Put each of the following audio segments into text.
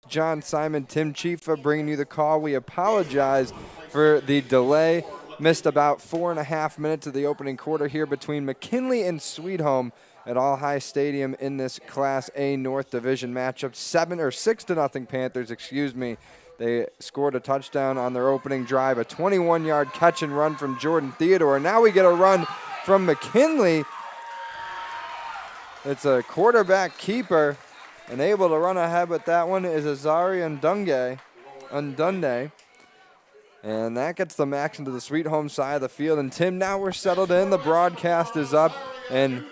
John Simon, Tim Chifa bringing you the call. We apologize for the delay. Missed about 4.5 minutes of the opening quarter here between McKinley and Sweet Home at All High Stadium in this Class A North Division matchup. 6-0 Panthers, excuse me. They scored a touchdown on their opening drive, a 21-yard catch and run from Jordan Theodore. Now we get a run from McKinley. It's a quarterback keeper. And able to run ahead with that one is Azari Undunde. And that gets the Max into the Sweet Home side of the field. And Tim, now we're settled in. The broadcast is up, and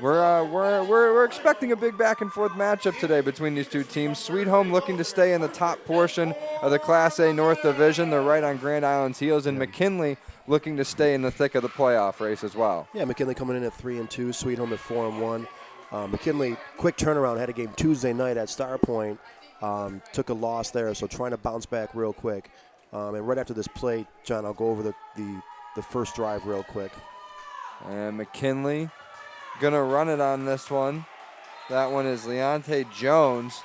we're expecting a big back and forth matchup today between these two teams. Sweet Home looking to stay in the top portion of the Class A North Division. They're right on Grand Island's heels, and McKinley looking to stay in the thick of the playoff race as well. Yeah, McKinley coming in at 3-2, Sweet Home at 4-1. McKinley, quick turnaround, had a game Tuesday night at Star Point. Took a loss there, so trying to bounce back real quick. And right after this play, John, I'll go over the first drive real quick. And McKinley going to run it on this one. That one is Leonte Jones.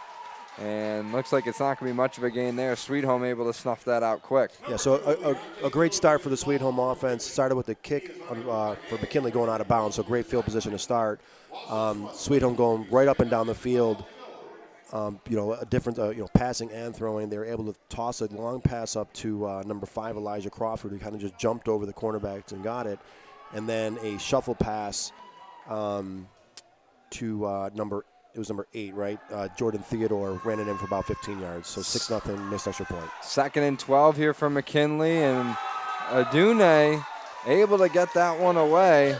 And looks like it's not going to be much of a gain there. Sweet Home able to snuff that out quick. Yeah, so a great start for the Sweet Home offense. Started with the kick for McKinley going out of bounds, so great field position to start. Sweet Home going right up and down the field. A different, passing and throwing. They were able to toss a long pass up to number 5, Elijah Crawford, who kind of just jumped over the cornerbacks and got it. And then a shuffle pass to number 8, right? Jordan Theodore ran it in for about 15 yards. So 6-0, missed extra point. 2nd and 12 here from McKinley, and Adune able to get that one away.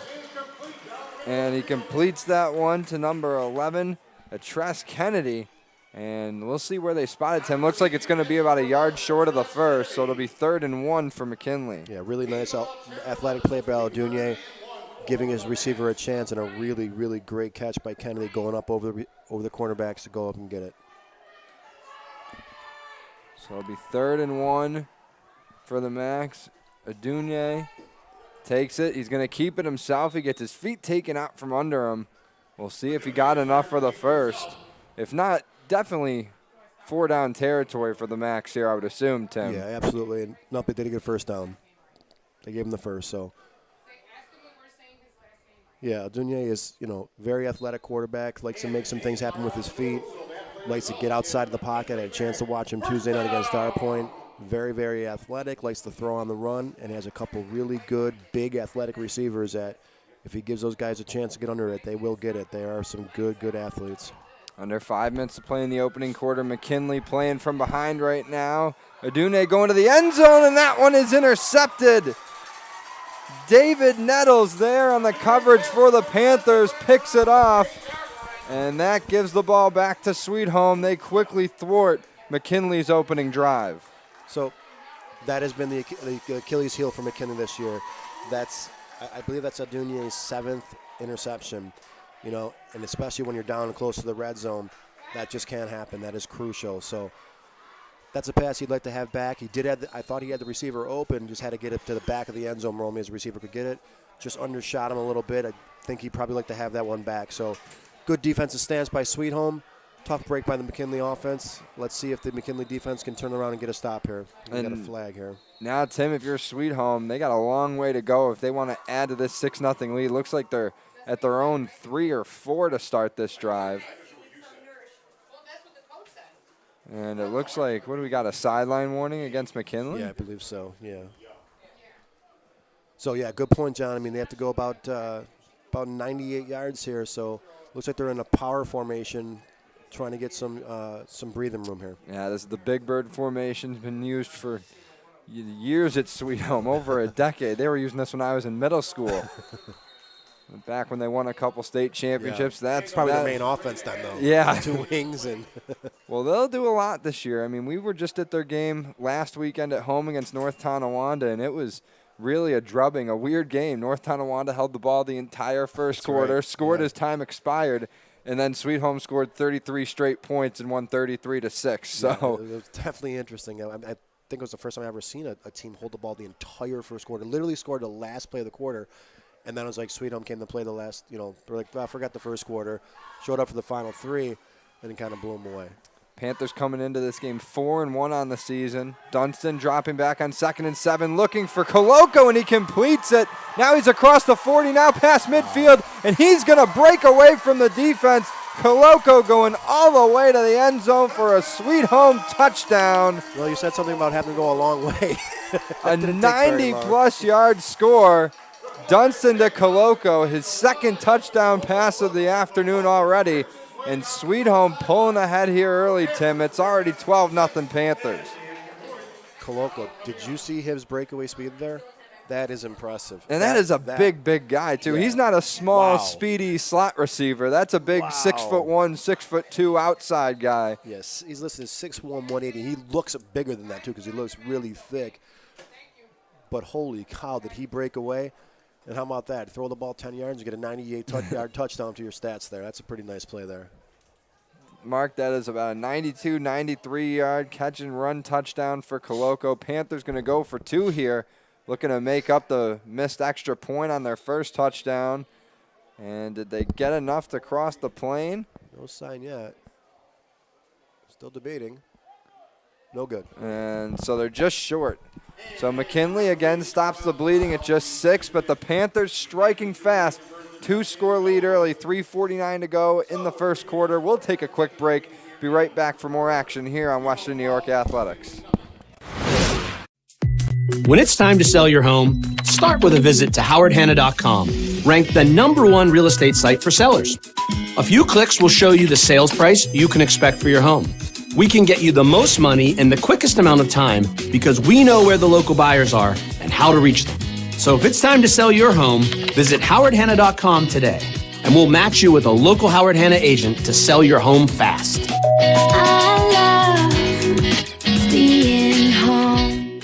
And he completes that one to number 11, Tress Kennedy. And we'll see where they spotted him. Looks like it's going to be about a yard short of the first, so it'll be 3rd and 1 for McKinley. Yeah, really nice athletic play by Adune, giving his receiver a chance, and a really, really great catch by Kennedy going up over the cornerbacks to go up and get it. So it'll be 3rd and 1 for the Max. Adune takes it. He's going to keep it himself. He gets his feet taken out from under him. We'll see if he got enough for the first. If not, definitely 4-down territory for the Max here, I would assume, Tim. Yeah, absolutely. And nope, they did get a first down. They gave him the first, so. Yeah, Adune is, very athletic quarterback, likes to make some things happen with his feet, likes to get outside of the pocket. I had a chance to watch him Tuesday night against Star Point. Very, very athletic, likes to throw on the run, and has a couple really good, big athletic receivers that if he gives those guys a chance to get under it, they will get it. They are some good, good athletes. Under 5 minutes to play in the opening quarter. McKinley playing from behind right now. Adune going to the end zone, and that one is intercepted. David Nettles there on the coverage for the Panthers, picks it off, and that gives the ball back to Sweet Home. They quickly thwart McKinley's opening drive. So that has been the Achilles heel for McKinley this year. I believe that's Adune's 7th interception, and especially when you're down close to the red zone, that just can't happen. That is crucial. So that's a pass he'd like to have back. I thought he had the receiver open, just had to get it to the back of the end zone where only his receiver could get it. Just undershot him a little bit. I think he'd probably like to have that one back. So good defensive stance by Sweet Home. Tough break by the McKinley offense. Let's see if the McKinley defense can turn around and get a stop here. We got a flag here. Now, Tim, if you're Sweet Home, they got a long way to go if they want to add to this 6-0 lead. Looks like they're at their own 3 or 4 to start this drive. And it looks like, what do we got, a sideline warning against McKinley? Yeah, I believe so, yeah. So, yeah, good point, John. I mean, they have to go about 98 yards here, so looks like they're in a power formation, trying to get some breathing room here. Yeah, this is the Big Bird formation. Has been used for years at Sweet Home, over a decade. They were using this when I was in middle school. Back when they won a couple state championships. Yeah. That's probably the main offense then, though. Yeah. 2 wings. And well, they'll do a lot this year. I mean, we were just at their game last weekend at home against North Tonawanda, and it was really a drubbing, a weird game. North Tonawanda held the ball the entire first quarter, scored as time expired, and then Sweet Home scored 33 straight points and won 33-6. So it was definitely interesting. I think it was the first time I've ever seen a team hold the ball the entire first quarter. Literally scored the last play of the quarter. And then it was like Sweet Home came to play the last, they're like, I forgot the first quarter, showed up for the final 3, and then kind of blew them away. Panthers coming into this game 4-1 on the season. Dunston dropping back on 2nd and 7, looking for Koloko, and he completes it. Now he's across the 40, now past midfield, and he's going to break away from the defense. Koloko going all the way to the end zone for a Sweet Home touchdown. Well, you said something about having to go a long way. A 90-plus yard score. Dunston to Koloko, his 2nd touchdown pass of the afternoon already. And Sweet Home pulling ahead here early, Tim. It's already 12-0 Panthers. Koloko, did you see his breakaway speed there? That is impressive. And that is a big guy, too. Yeah. He's not a small, speedy slot receiver. That's a big 6'1", 6'2" outside guy. Yes, he's listed as 6'1", 180. He looks bigger than that, too, because he looks really thick. But holy cow, did he break away? And how about that? Throw the ball 10 yards, you get a 98-yard touchdown to your stats there. That's a pretty nice play there. Mark, that is about a 92, 93-yard catch and run touchdown for Koloko. Panthers going to go for 2 here, looking to make up the missed extra point on their first touchdown. And did they get enough to cross the plane? No sign yet. Still debating. No good. And so they're just short. So Mckinley again stops the bleeding at just 6, but the Panthers striking fast. 2-score lead early, 3:49 to go in the first quarter. We'll take a quick break. Be right back for more action here on Western New York Athletics. When it's time to sell your home, start with a visit to howardhanna.com, ranked the #1 real estate site for sellers. A few clicks will show you the sales price you can expect for your home. We can get you the most money in the quickest amount of time because we know where the local buyers are and how to reach them. So if it's time to sell your home, visit howardhanna.com today, and we'll match you with a local Howard Hanna agent to sell your home fast. I love being home.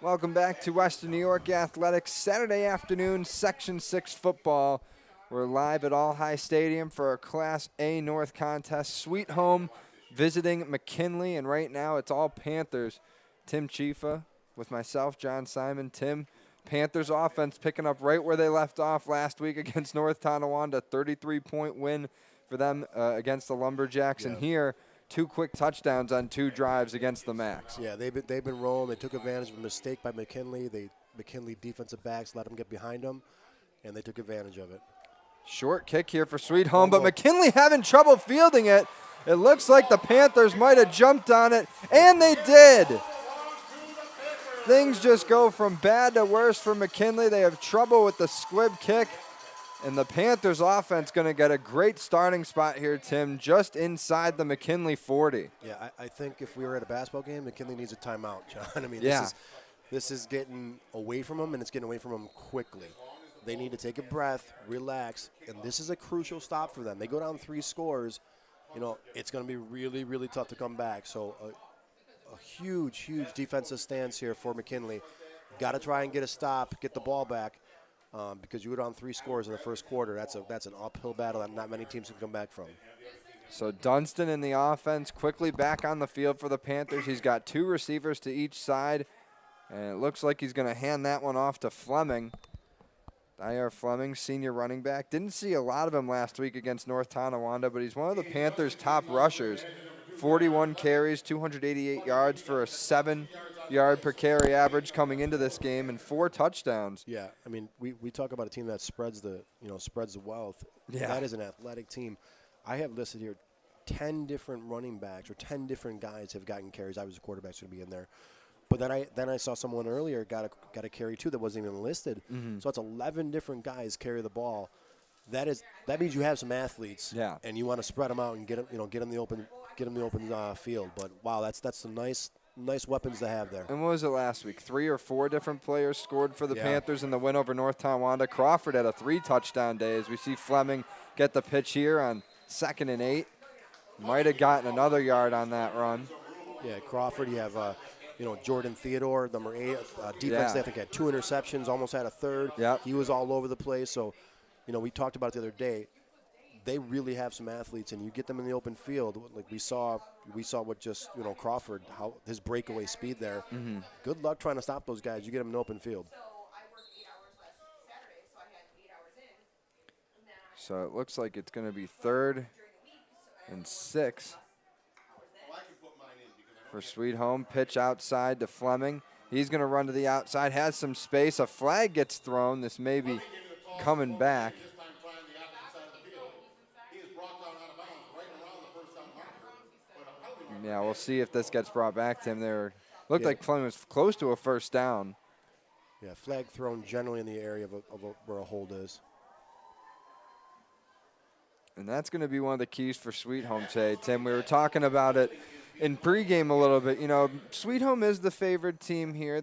Welcome back to Western New York Athletics, Saturday afternoon, Section 6 football. We're live at All High Stadium for our Class A North contest. Sweet Home visiting McKinley, and right now it's all Panthers. Tim Chifa with myself, John Simon. Tim, Panthers offense picking up right where they left off last week against North Tonawanda. 33-point win for them against the Lumberjacks, and here 2 quick touchdowns on 2 drives against the Macs. Yeah, they've been rolling. They took advantage of a mistake by McKinley. McKinley defensive backs let them get behind them, and they took advantage of it. Short kick here for Sweet Home, but McKinley having trouble fielding it. It looks like the Panthers might have jumped on it, and they did. Things just go from bad to worse for McKinley. They have trouble with the squib kick, and the Panthers offense going to get a great starting spot here, Tim, just inside the McKinley 40. Yeah, I think if we were at a basketball game, McKinley needs a timeout, John. I mean, this is getting away from them, and it's getting away from them quickly. They need to take a breath, relax, and this is a crucial stop for them. They go down 3 scores, it's going to be really, really tough to come back. So a huge defensive stance here for McKinley. Got to try and get a stop, get the ball back, because you go down 3 scores in the first quarter. That's an uphill battle that not many teams can come back from. So Dunston in the offense, quickly back on the field for the Panthers. He's got 2 receivers to each side, and it looks like he's going to hand that one off to Fleming. Dyer Fleming, senior running back. Didn't see a lot of him last week against North Tonawanda, but he's one of the Panthers' top rushers. 41 carries, 288 yards for a 7-yard per carry average coming into this game, and 4 touchdowns. Yeah, I mean, we talk about a team that spreads the wealth. Yeah. That is an athletic team. I have listed here 10 different running backs or 10 different guys have gotten carries. I was a quarterback, so to be in there. But then I saw someone earlier got a carry too that wasn't even listed. Mm-hmm. So it's 11 different guys carry the ball. That means you have some athletes. Yeah. And you want to spread them out and get them the open field. But wow, that's some nice weapons to have there. And what was it last week? 3 or 4 different players scored for the Panthers in the win over North Tonawanda. Crawford had a 3-touchdown day, as we see Fleming get the pitch here on 2nd and 8. Might have gotten another yard on that run. Yeah, Crawford. You have Jordan Theodore, number 8, defense. I think had 2 interceptions, almost had a 3rd. Yep. He was all over the place. So, we talked about it the other day. They really have some athletes, and you get them in the open field. Like we saw what just Crawford, how his breakaway speed there. Mm-hmm. Good luck trying to stop those guys. You get them in the open field. So it looks like it's going to be 3rd and 6 for Sweet Home. Pitch outside to Fleming. He's going to run to the outside, has some space. A flag gets thrown. This may be coming back. Yeah, we'll see if this gets brought back to him. There looked like Fleming was close to a first down. Yeah, flag thrown generally in the area of where a hold is. And that's going to be one of the keys for Sweet Home today, Tim. We were talking about it in pregame a little bit. You know, Sweet Home is the favored team here.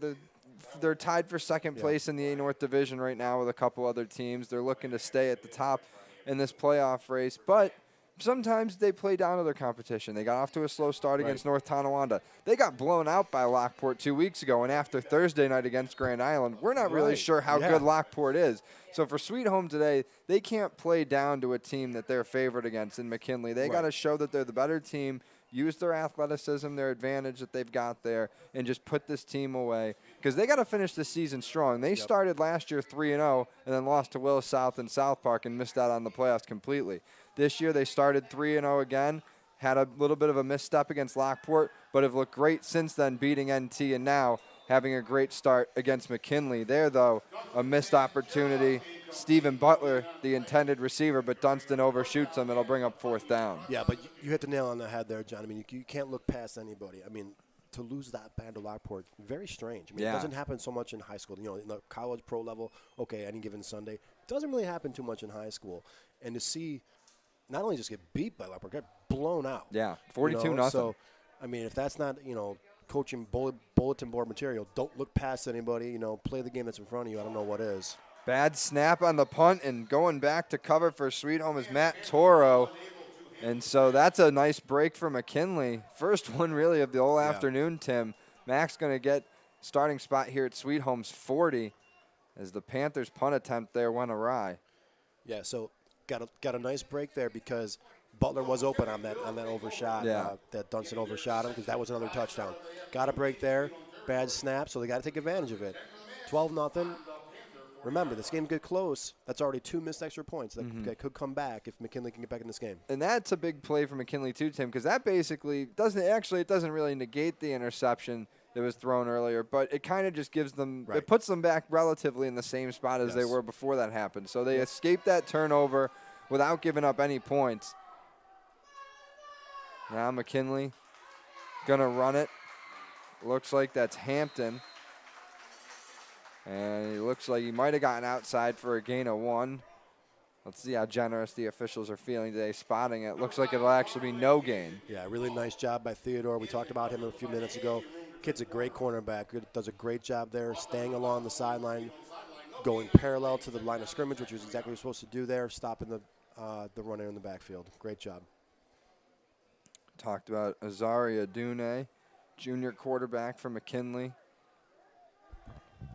They're tied for second place in the A North Division right now with a couple other teams. They're looking to stay at the top in this playoff race. But sometimes they play down to their competition. They got off to a slow start against North Tonawanda. They got blown out by Lockport 2 weeks ago, and after Thursday night against Grand Island, we're not really sure how good Lockport is. So for Sweet Home today, they can't play down to a team that they're favored against in McKinley. They got to show that they're the better team, use their athleticism, their advantage that they've got there, and just put this team away. Because they got to finish the season strong. They started last year 3-0 and then lost to Willis South and South Park and missed out on the playoffs completely. This year they started 3-0 again, had a little bit of a misstep against Lockport, but have looked great since then, beating NT and now having a great start against McKinley. There, though, a missed opportunity. Stephen Butler, the intended receiver, but Dunstan overshoots him. It'll bring up 4th down. Yeah, but you hit the nail on the head there, John. I mean, you can't look past anybody. I mean, to lose that bad to Lockport, very strange. I mean, it doesn't happen so much in high school. You know, in the college pro level, okay, any given Sunday. It doesn't really happen too much in high school. And to see not only just get beat by Lockport, get blown out. Yeah, 42-0. So, I mean, if that's not, coaching bulletin board material, don't look past anybody, play the game that's in front of you. I don't know what is. Bad snap on the punt, and going back to cover for Sweet Home is Matt Toro. And so that's a nice break for McKinley. First one really of the whole afternoon, Tim. Mac's going to get starting spot here at Sweet Home's 40 as the Panthers' punt attempt there went awry. Yeah, so got a nice break there because Butler was open on that overshot. That Dunstan overshot him because that was another touchdown. Got a break there. Bad snap, so they got to take advantage of it. 12-0. Remember, this game get close. That's already 2 missed extra points that could come back if McKinley can get back in this game. And that's a big play for McKinley too, Tim, because that basically doesn't really negate the interception that was thrown earlier, but it kind of just gives them, it puts them back relatively in the same spot as they were before that happened. So they escaped that turnover without giving up any points. Now McKinley gonna run it. Looks like that's Hampton. And it looks like he might have gotten outside for a gain of 1. Let's see how generous the officials are feeling today spotting it. Looks like it'll actually be no gain. Yeah, really nice job by Theodore. We talked about him a few minutes ago. Kid's a great cornerback. Does a great job there, staying along the sideline, going parallel to the line of scrimmage, which was exactly what you're supposed to do there, stopping the runner in the backfield. Great job. Talked about Azaria Dune, junior quarterback for McKinley.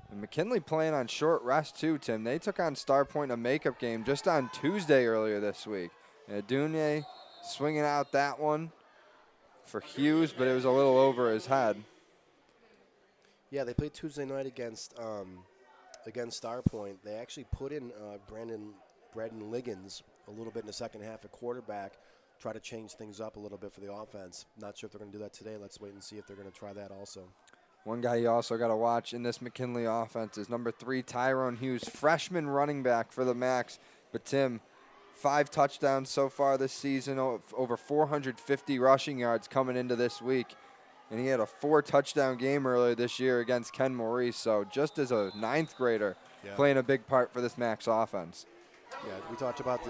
And McKinley playing on short rest too, Tim. They took on Star Point in a makeup game just on Tuesday earlier this week. Dune swinging out that one for Hughes, but it was a little over his head. Yeah, they played Tuesday night against Star Point. They actually put in Braden Liggins a little bit in the second half at quarterback, try to change things up a little bit for the offense. Not sure if they're going to do that today. Let's wait and see if they're going to try that also. One guy you also got to watch in this McKinley offense is number 3, Tyrone Hughes, freshman running back for the Macs. But, Tim, 5 touchdowns so far this season, over 450 rushing yards coming into this week. And he had a 4-touchdown game earlier this year against Ken Maurice. So just as a 9th grader, playing a big part for this Macs offense. Yeah, we talked about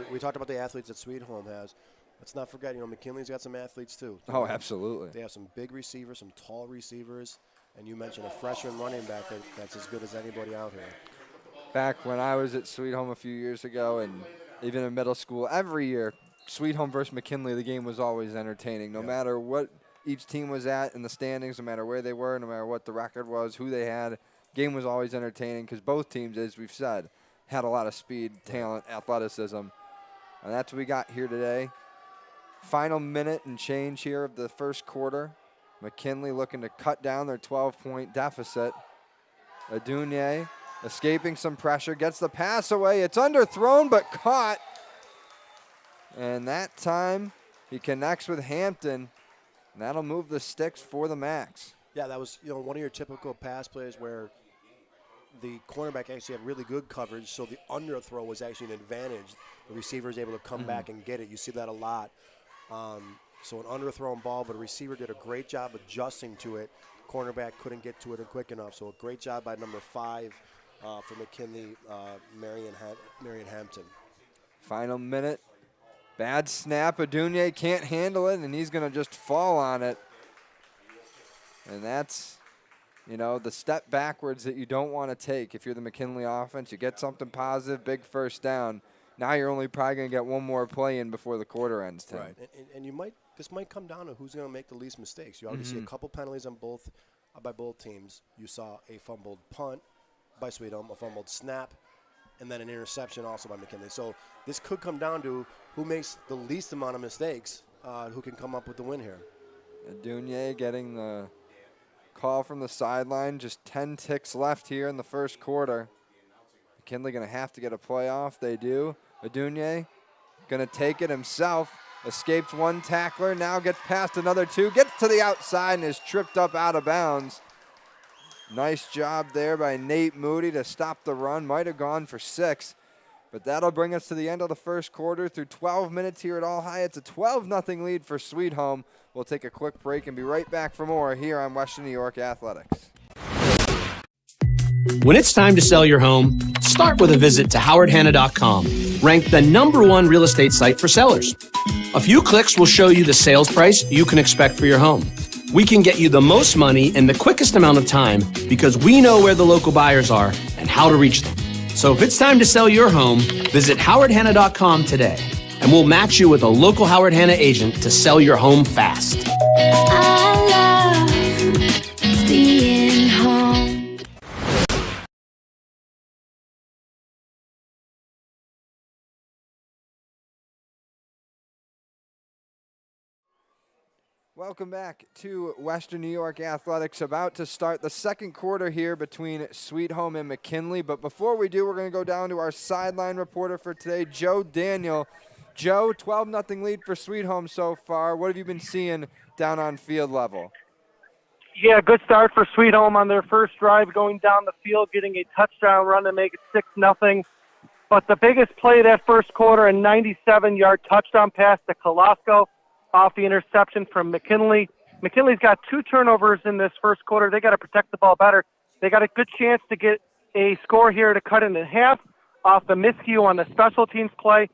the athletes that Sweet Home has. Let's not forget, McKinley's got some athletes too. Oh, absolutely. They have some big receivers, some tall receivers. And you mentioned a freshman running back that's as good as anybody out here. Back when I was at Sweet Home a few years ago, and even in middle school, every year, Sweet Home versus McKinley, the game was always entertaining. No matter what each team was at in the standings, no matter where they were, no matter what the record was, who they had, game was always entertaining because both teams, as we've said, had a lot of speed, talent, athleticism. And that's what we got here today. Final minute and change here of the first quarter. McKinley looking to cut down their 12-point deficit. Adunye escaping some pressure, gets the pass away. It's underthrown but caught And that time he connects with Hampton, and that'll move the sticks for the Macs. Yeah, that was one of your typical pass plays where the cornerback actually had really good coverage, so the underthrow was actually an advantage. The receiver is able to come back and get it. You see that a lot. So an underthrown ball, but a receiver did a great job adjusting to it. Cornerback couldn't get to it quick enough, so a great job by number 5 for McKinley, Marion Hampton. Final minute. Bad snap. Adunye can't handle it, and he's going to just fall on it. And that's, the step backwards that you don't want to take if you're the McKinley offense. You get something positive, big first down. Now you're only probably going to get one more play in before the quarter ends, Tim. Right, and this might come down to who's going to make the least mistakes. You already see a couple penalties on by both teams. You saw a fumbled punt by Sweet Home, a fumbled snap, and then an interception also by McKinley. So this could come down to who makes the least amount of mistakes, who can come up with the win here. Adunye getting the call from the sideline. Just 10 ticks left here in the first quarter. McKinley going to have to get a play off. They do. Adunye going to take it himself. Escapes one tackler. Now gets past another 2. Gets to the outside and is tripped up out of bounds. Nice job there by Nate Moody to stop the run. Might have gone for 6. But that'll bring us to the end of the first quarter. Through 12 minutes here at All High, it's a 12-0 lead for Sweet Home. We'll take a quick break and be right back for more here on Western New York Athletics. When it's time to sell your home, start with a visit to howardhanna.com, ranked the #1 real estate site for sellers. A few clicks will show you the sales price you can expect for your home. We can get you the most money in the quickest amount of time because we know where the local buyers are and how to reach them. So if it's time to sell your home, visit howardhanna.com today, and we'll match you with a local Howard Hanna agent to sell your home fast. I love being home. Welcome back to Western New York Athletics. About to start the second quarter here between Sweet Home and McKinley. But before we do, we're going to go down to our sideline reporter for today, Joe Daniel. Joe, 12-0 lead for Sweet Home so far. What have you been seeing down on field level? Yeah, good start for Sweet Home on their first drive, going down the field, getting a touchdown run to make it 6-0. But the biggest play of that first quarter, a 97-yard touchdown pass to Kolasco off the interception from McKinley. McKinley's got 2 turnovers in this first quarter. They got to protect the ball better. They got a good chance to get a score here to cut it in half off the miscue on the special teams play.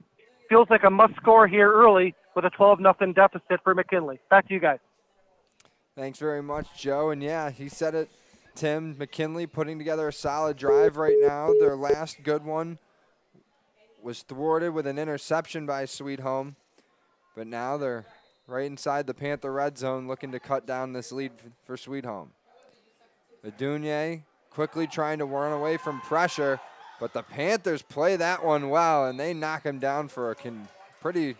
Feels like a must-score here early with a 12-0 deficit for McKinley. Back to you guys. Thanks very much, Joe. And, yeah, he said it, Tim. McKinley putting together a solid drive right now. Their last good one was thwarted with an interception by Sweet Home. But now they're right inside the Panther red zone looking to cut down this lead for Sweet Home. Adunye quickly trying to run away from pressure, but the Panthers play that one well, and they knock him down for a pretty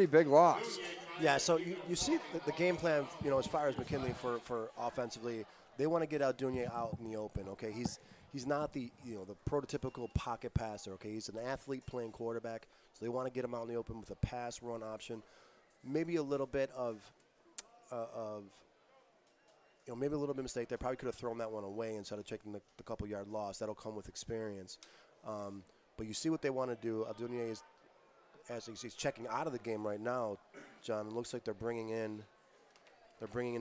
big loss. Yeah, so you see the game plan, as far as McKinley for offensively, they want to get Adunye out in the open, okay? He's not the prototypical pocket passer, okay? He's an athlete playing quarterback, so they want to get him out in the open with a pass-run option. Maybe a little bit of maybe a little bit of mistake. They probably could have thrown that one away instead of taking the couple-yard loss. That'll come with experience. But you see what they want to do. Adunye is, as he's checking out of the game right now, John. It looks like they're bringing in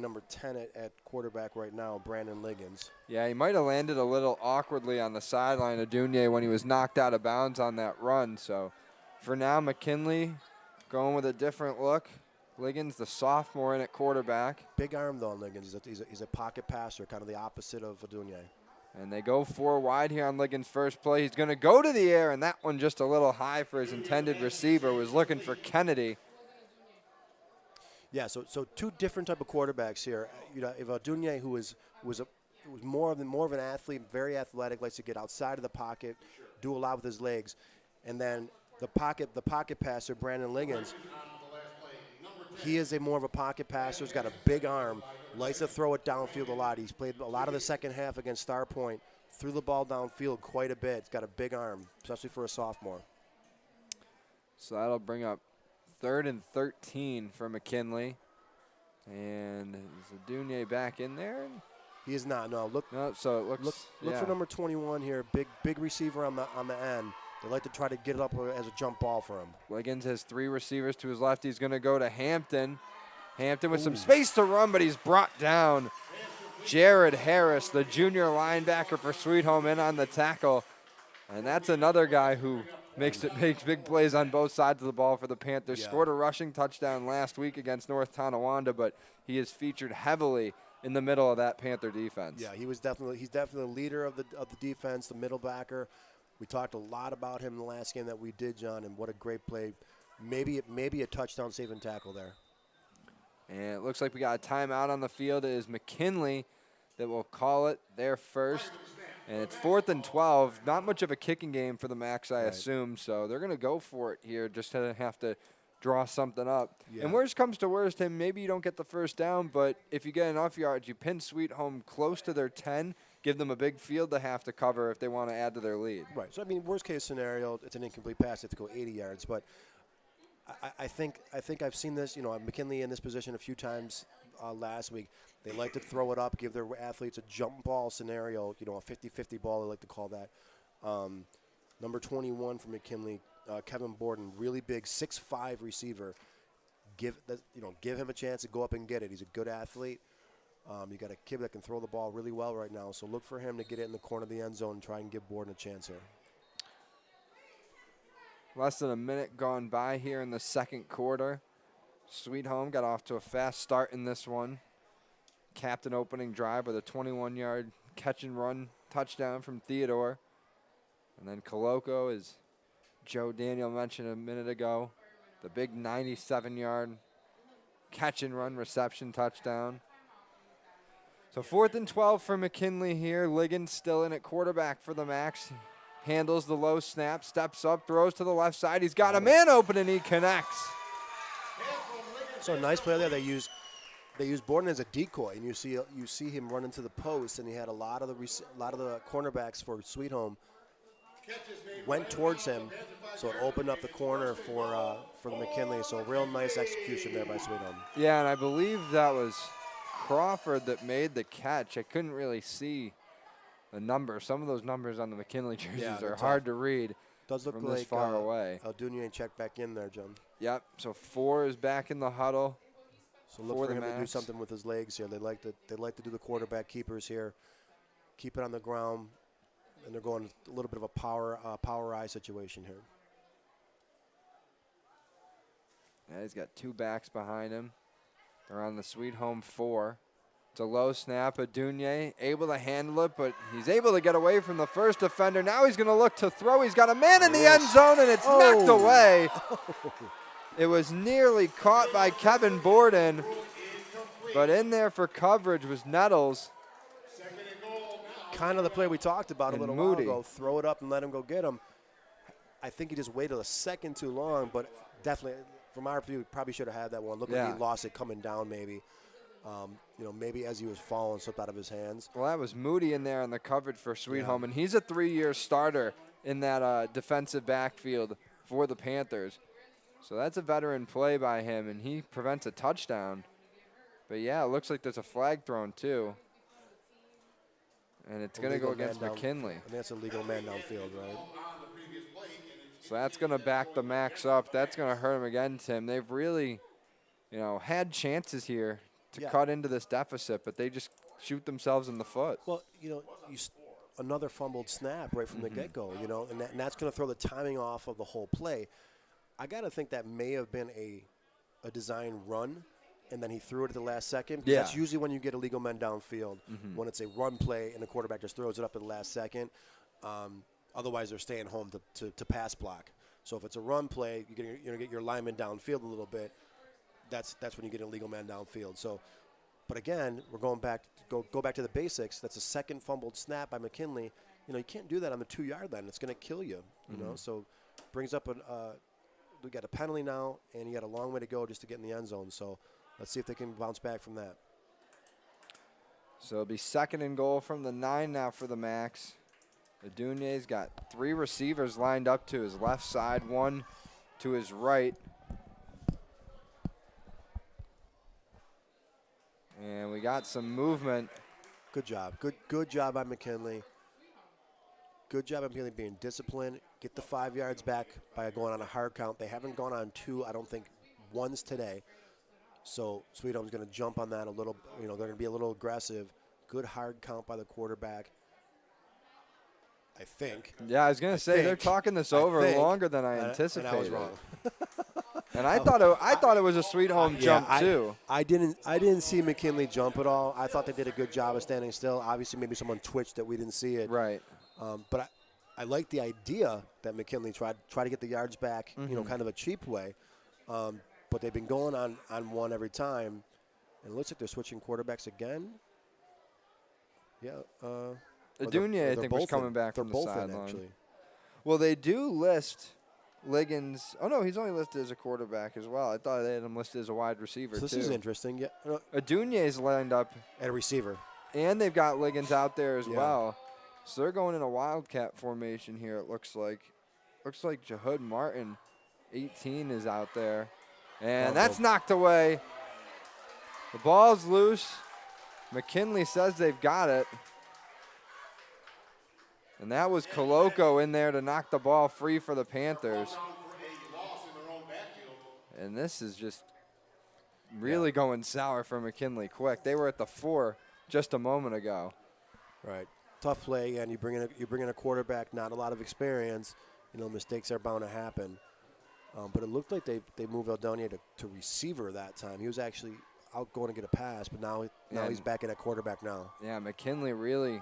number 10 at quarterback right now, Brandon Liggins. Yeah, he might have landed a little awkwardly on the sideline of Adunye when he was knocked out of bounds on that run. So for now, McKinley going with a different look. Liggins, the sophomore, in at quarterback. Big arm, though, on Liggins. He's a pocket passer, kind of the opposite of Adunye. And they go 4 wide here on Liggins' first play. He's going to go to the air, and that one just a little high for his intended receiver. Was looking for Kennedy. Yeah, so 2 different type of quarterbacks here. If Adunye, who was more of an athlete, very athletic, likes to get outside of the pocket, do a lot with his legs, and then the pocket passer, Brandon Liggins. He is more of a pocket passer. He's got a big arm, likes to throw it downfield a lot. He's played a lot of the second half against Star Point, threw the ball downfield quite a bit. He's got a big arm, especially for a sophomore. So that'll bring up 3rd and 13 for McKinley. And is Adunye back in there? He is not. No, look. No, so it looks. Look for number 21 here. Big receiver on the end. They like to try to get it up as a jump ball for him. Liggins has 3 receivers to his left. He's going to go to Hampton. Hampton with some space to run, but he's brought down. Jared Harris, the junior linebacker for Sweet Home, in on the tackle. And that's another guy who makes big plays on both sides of the ball for the Panthers. Yeah. Scored a rushing touchdown last week against North Tonawanda, but he is featured heavily in the middle of that Panther defense. Yeah, he's definitely the leader of the defense, the middle backer. We talked a lot about him in the last game that we did, John, and what a great play. Maybe a touchdown saving tackle there. And it looks like we got a timeout on the field. It is McKinley that will call it there first. And it's 4th and 12. Not much of a kicking game for the Macs, I assume. So they're going to go for it here. Just to have to draw something up. Yeah. And worst comes to worst, Tim, maybe you don't get the first down, but if you get enough yards, you pin Sweet Home close to their 10, give them a big field to have to cover if they want to add to their lead. Right. So, I mean, worst case scenario, it's an incomplete pass. They have to go 80 yards. But I think I've seen this, McKinley in this position a few times last week. They like to throw it up, give their athletes a jump ball scenario, a 50-50 ball, they like to call that. Number 21 for McKinley, Kevin Borden, really big, 6'5" receiver. Give him a chance to go up and get it. He's a good athlete. You got a kid that can throw the ball really well right now, so look for him to get it in the corner of the end zone and try and give Borden a chance here. Less than a minute gone by here in the second quarter. Sweet Home got off to a fast start in this one. Captain opening drive with a 21-yard catch and run touchdown from Theodore. And then Coloco, as Joe Daniel mentioned a minute ago, the big 97-yard catch and run reception touchdown. So 4th and 12 for McKinley here. Liggins still in at quarterback for the Macs. Handles the low snap, steps up, throws to the left side. He's got a man open and he connects. So a nice play there. They use Borden as a decoy, and you see him run into the post, and he had a lot of the cornerbacks for Sweet Home went towards him, so it opened up the corner for the McKinley. So real nice execution there by Sweet Home. Yeah, and I believe that was Crawford that made the catch. I couldn't really see the number. Some of those numbers on the McKinley jerseys are hard to read. Does look from like this far away. Aldunier checked back in there, Jim. Yep. So 4 is back in the huddle. So look for him to do something with his legs here. They like to do the quarterback keepers here, keep it on the ground, and they're going a little bit of a power eye situation here. Yeah, he's got 2 backs behind him. They're on the Sweet Home 4. It's a low snap. Adunye able to handle it, but he's able to get away from the first defender. Now he's going to look to throw. He's got a man in the end zone, and it's knocked away. It was nearly caught by Kevin Borden, but in there for coverage was Nettles. Kind of the play we talked about a little while Moody. ago. Throw it up and let him go get him. I think he just waited a second too long, but definitely, from our view, probably should have had that one. Look like he lost it coming down maybe. Maybe as he was falling, slipped out of his hands. Well, that was Moody in there on the coverage for Sweet Home, and he's a 3-year starter in that defensive backfield for the Panthers. So that's a veteran play by him, and he prevents a touchdown. But, yeah, it looks like there's a flag thrown, too. And it's going to go against McKinley. And that's a legal man downfield, right? So that's going to back the Macs up. That's going to hurt them again, Tim. They've really, had chances here to cut into this deficit, but they just shoot themselves in the foot. Well, another fumbled snap right from the get-go, and that's going to throw the timing off of the whole play. I got to think that may have been a design run, and then he threw it at the last second. Because that's usually when you get illegal men downfield, when it's a run play and the quarterback just throws it up at the last second. Otherwise, they're staying home to pass block. So if it's a run play, you're going to get your lineman downfield a little bit. That's when you get an illegal man downfield. So, but again, we're going back go back to the basics. That's a second fumbled snap by McKinley. You can't do that on the 2-yard line. It's going to kill you. So brings up we got a penalty now, and you got a long way to go just to get in the end zone. So let's see if they can bounce back from that. So it'll be 2nd and goal from the 9 now for the Macs. Adunye's got 3 receivers lined up to his left side. One to his right. And we got some movement. Good job. Good job by McKinley. Good job by McKinley being disciplined. Get the 5 yards back by going on a hard count. They haven't gone on 2, I don't think, once today. So Sweet Home's going to jump on that a little. They're going to be a little aggressive. Good hard count by the quarterback, I think. Yeah, I was going to say, they're talking this over longer than I anticipated. And I was wrong. And I thought it was a Sweet Home jump too. I didn't see McKinley jump at all. I thought they did a good job of standing still. Obviously, maybe someone twitched that we didn't see it. Right. But I like the idea that McKinley tried to get the yards back, kind of a cheap way. But they've been going on one every time. And it looks like they're switching quarterbacks again. Yeah. Adunia, I think, was coming back from the sideline. Actually. Well, they do list Liggins. Oh, no, he's only listed as a quarterback as well. I thought they had him listed as a wide receiver, so this is interesting. Yeah. Adunia's lined up. At a receiver. And they've got Liggins out there as well. So they're going in a wildcat formation here, it looks like. Looks like Jahud Martin, 18, is out there. And that's knocked away. The ball's loose. McKinley says they've got it. And that was Coloco in there to knock the ball free for the Panthers. And this is just really going sour for McKinley quick. They were at the 4 just a moment ago. Right. Tough play, and you bring in a quarterback, not a lot of experience. Mistakes are bound to happen. But it looked like they moved Aldonia to receiver that time. He was actually out going to get a pass, but now he's back at quarterback now. Yeah, McKinley really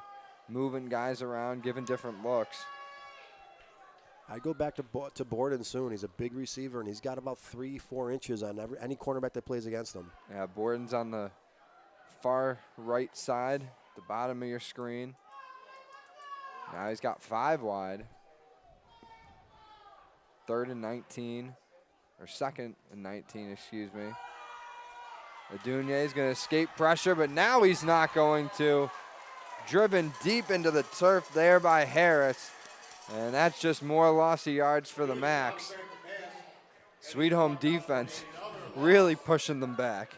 moving guys around, giving different looks. I go back to Borden soon. He's a big receiver, and he's got about 3-4 inches on any cornerback that plays against him. Yeah, Borden's on the far right side, the bottom of your screen. Now he's got 5 wide. 3rd and 19, or 2nd and 19, excuse me. Adunia is going to escape pressure, but now he's not going to. Driven deep into the turf there by Harris. And that's just more loss of yards for the Macs. Sweet Home defense really pushing them back.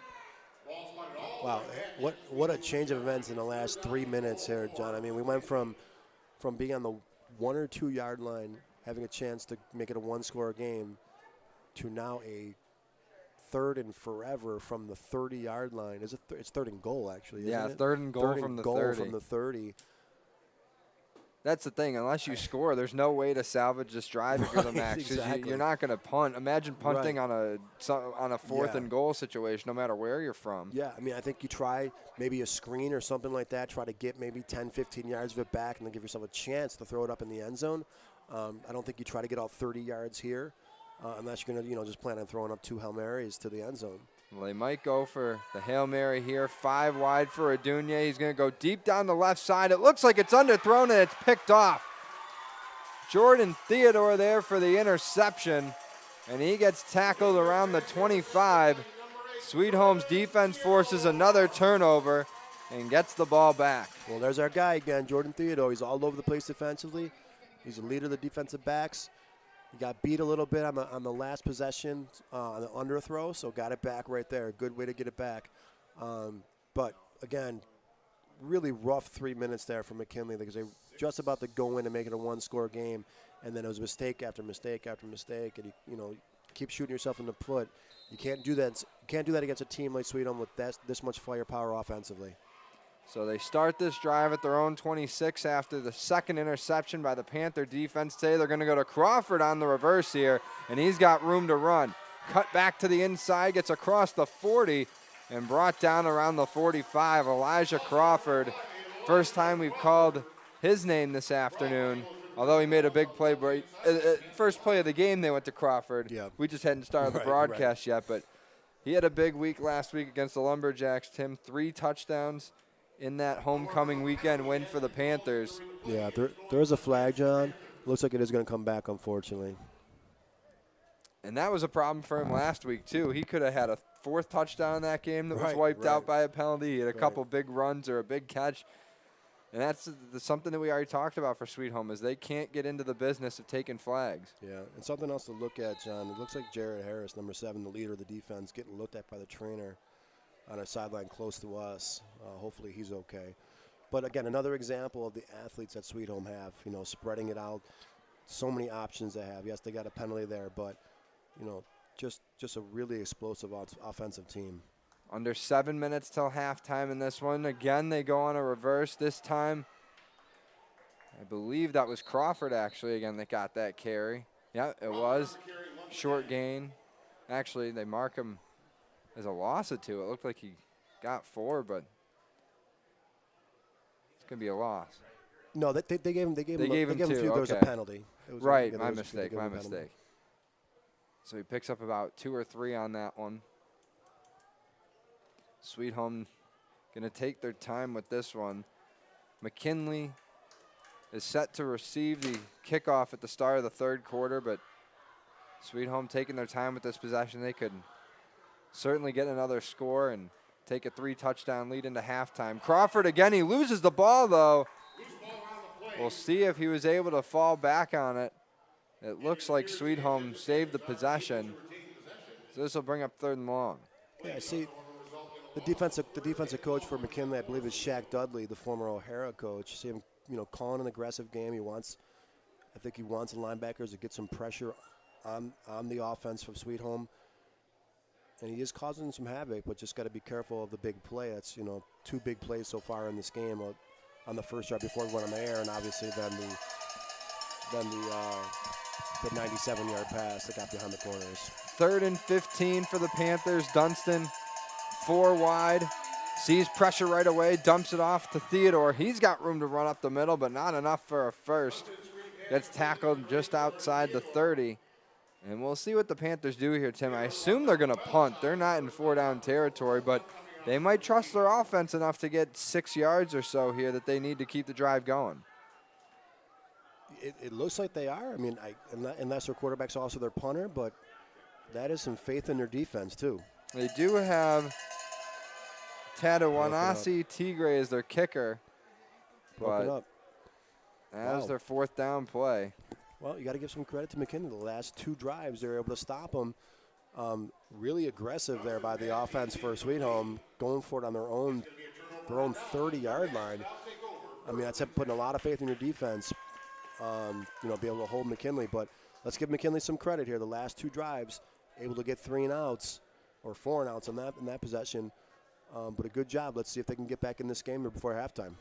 Wow, what a change of events in the last 3 minutes here, John. I mean, we went from being on the 1 or 2 yard line, having a chance to make it a 1-score game, to now a 3rd and forever from the 30-yard line. It's 3rd and goal, actually, isn't it? 3rd and goal from the 30. From the 30. That's the thing. Unless you score, there's no way to salvage this drive if you're the Macs. Exactly. You're not going to punt. Imagine punting on a 4th and goal situation, no matter where you're from. Yeah, I mean, I think you try maybe a screen or something like that, try to get maybe 10, 15 yards of it back, and then give yourself a chance to throw it up in the end zone. I don't think you try to get all 30 yards here. Unless you're going to, just plan on throwing up 2 Hail Marys to the end zone. Well, they might go for the Hail Mary here. 5 wide for Adunia. He's going to go deep down the left side. It looks like it's underthrown and it's picked off. Jordan Theodore there for the interception. And he gets tackled around the 25. Sweet Home's defense forces another turnover and gets the ball back. Well, there's our guy again, Jordan Theodore. He's all over the place defensively. He's the leader of the defensive backs. He got beat a little bit on the last possession on the underthrow, so got it back right there. Good way to get it back. But, again, really rough 3 minutes there for McKinley because they were just about to go in and make it a 1-score game, and then it was mistake after mistake after mistake, and you keep shooting yourself in the foot. You can't do that. You can't do that against a team like Sweet Home with this much firepower offensively. So they start this drive at their own 26 after the 2nd interception by the Panther defense. Today they're going to go to Crawford on the reverse here, and he's got room to run. Cut back to the inside, gets across the 40, and brought down around the 45. Elijah Crawford, first time we've called his name this afternoon, although he made a big play. First play of the game, they went to Crawford. Yeah. We just hadn't started the broadcast yet, but he had a big week last week against the Lumberjacks, Tim. 3 touchdowns in that homecoming weekend win for the Panthers. Yeah, there is a flag, John. Looks like it is going to come back, unfortunately. And that was a problem for him last week, too. He could have had a 4th touchdown in that game that was wiped out by a penalty. He had a couple big runs or a big catch. And that's something that we already talked about for Sweet Home is they can't get into the business of taking flags. Yeah, and something else to look at, John. It looks like Jared Harris, number 7, the leader of the defense, getting looked at by the trainer on a sideline close to us. Hopefully he's okay. But again, another example of the athletes that Sweet Home have, spreading it out. So many options they have. Yes, they got a penalty there, but, just a really explosive offensive team. Under 7 minutes till halftime in this one. Again, they go on a reverse this time. I believe that was Crawford, actually, again, that got that carry. Yeah, it was. Short gain. Actually, they mark him as a loss of 2. It looked like he got 4, but it's going to be a loss. No, they gave him 2. Two, There was a okay. penalty. Right, my mistake. So he picks up about 2 or 3 on that one. Sweet Home going to take their time with this one. Mckinley is set to receive the kickoff at the start of the 3rd quarter, but Sweet Home taking their time with this possession. They could certainly get another score and take a 3-touchdown lead into halftime. Crawford again, he loses the ball though. We'll see if he was able to fall back on it. It looks like Sweet Home saved the possession. So this will bring up 3rd and long. Yeah, see, the defensive coach for McKinley, I believe, is Shaq Dudley, the former O'Hara coach. See him, calling an aggressive game. I think he wants the linebackers to get some pressure on the offense from Sweet Home. And he is causing some havoc, but just got to be careful of the big play. That's, 2 big plays so far in this game on the first drive before we went on the air, and obviously then the 97-yard pass that got behind the corners. 3rd and 15 for the Panthers. Dunston 4 wide, sees pressure right away, dumps it off to Theodore. He's got room to run up the middle, but not enough for a first. Gets tackled just outside the 30. And we'll see what the Panthers do here, Tim. I assume they're going to punt. They're not in 4-down territory, but they might trust their offense enough to get 6 yards or so here that they need to keep the drive going. It looks like they are. I mean, unless their quarterback's also their punter, but that is some faith in their defense, too. They do have Tadawanasi Tigre as their kicker. Broken up. That was their 4th down play. Well, you got to give some credit to McKinley. The last 2 drives, they were able to stop them. Really aggressive there by the offense for Sweet Home, going for it on their own 30-yard line. I mean, that's putting a lot of faith in your defense. Be able to hold McKinley. But let's give McKinley some credit here. The last 2 drives, able to get 3 and outs or 4 and outs in that possession. But a good job. Let's see if they can get back in this game before halftime.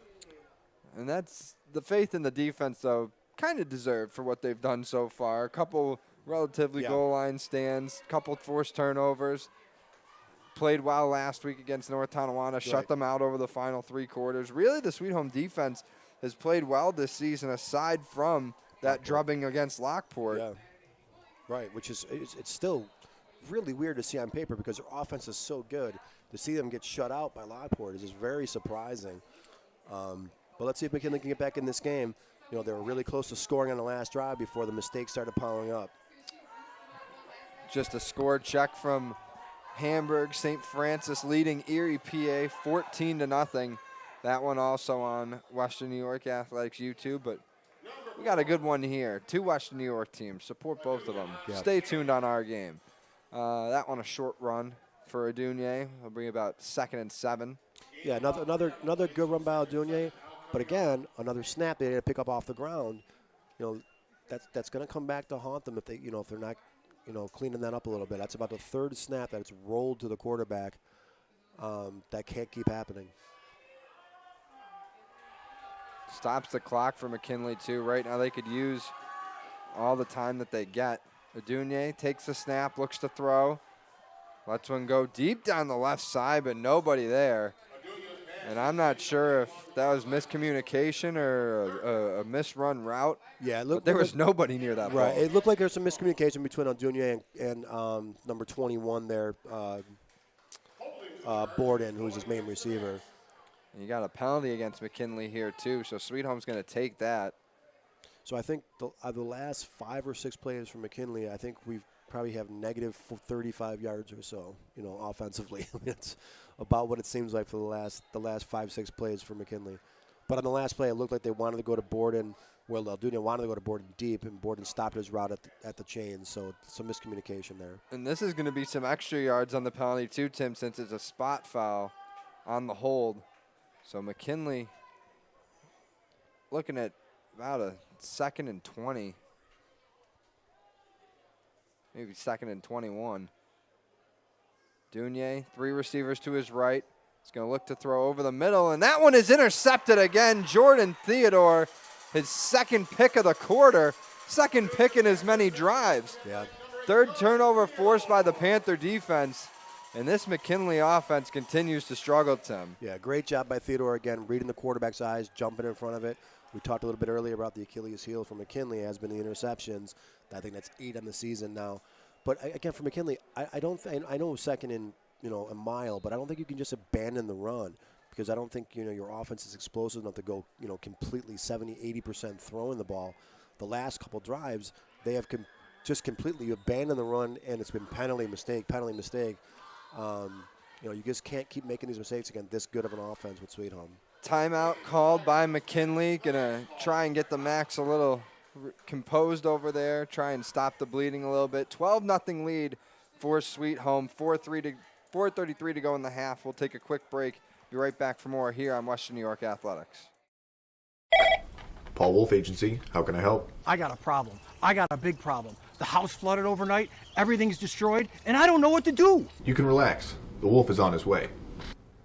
And that's the faith in the defense, though, kind of deserved for what they've done so far. A couple relatively goal line stands, couple forced turnovers. Played well last week against North Tonawanda, shut them out over the final 3 quarters. Really, the Sweet Home defense has played well this season, aside from that drubbing against Lockport. Yeah, right, which is it's still really weird to see on paper because their offense is so good. To see them get shut out by Lockport is just very surprising. But let's see if McKinley can get back in this game. They were really close to scoring on the last drive before the mistakes started piling up. Just a score check from Hamburg, St. Francis leading Erie, PA, 14-0. That one also on Western New York Athletics YouTube, but we got a good one here. 2 Western New York teams. Support both of them. Yep. Stay tuned on our game. That one a short run for Adunier. It'll bring about 2nd and 7. Yeah, another good run by Adunier. But again, another snap they had to pick up off the ground. That's going to come back to haunt them if they, if they're not, cleaning that up a little bit. That's about the 3rd snap that it's rolled to the quarterback. That can't keep happening. Stops the clock for McKinley, too. Right now they could use all the time that they get. Adunier takes the snap, looks to throw. Lets one go deep down the left side, but nobody there. And I'm not sure if that was miscommunication or a misrun route. Yeah, but there was nobody near that ball. Right, it looked like there was some miscommunication between Adunier and number 21 there, Borden, who's his main receiver. And you got a penalty against McKinley here, too, so Sweet Home's going to take that. So I think the last 5 or 6 plays from McKinley, I think we probably have negative 35 yards or so, offensively. It's about what it seems like for the last 5-6 plays for McKinley. But on the last play, it looked like they wanted to go to Borden. Well, Aldunia wanted to go to Borden deep, and Borden stopped his route at the chain. So some miscommunication there. And this is going to be some extra yards on the penalty too, Tim, since it's a spot foul on the hold. So McKinley looking at about a 2nd and 20. Maybe 2nd and 21. Dunier, 3 receivers to his right. He's going to look to throw over the middle, and that one is intercepted again. Jordan Theodore, his 2nd pick of the quarter, 2nd pick in as many drives. Yeah. 3rd turnover forced by the Panther defense, and this McKinley offense continues to struggle, Tim. Yeah, great job by Theodore again, reading the quarterback's eyes, jumping in front of it. We talked a little bit earlier about the Achilles heel for McKinley has been the interceptions. I think that's 8 on the season now. But again, for McKinley, I know 2nd and a mile, but I don't think you can just abandon the run, because I don't think your offense is explosive enough to go completely 70-80% throwing the ball. The last couple drives, they have just completely abandoned the run, and it's been penalty mistake. You just can't keep making these mistakes against this good of an offense with Sweet Home. Timeout called by McKinley. Gonna try and get the Macs a little composed over there, try and stop the bleeding a little bit. 12-0 lead for Sweet Home. 4:33 to go in the half. We'll take a quick break. Be right back for more here on Western New York Athletics. Paul Wolf Agency, how can I help? I got a problem. I got a big problem. The house flooded overnight, everything's destroyed, and I don't know what to do. You can relax. The wolf is on his way.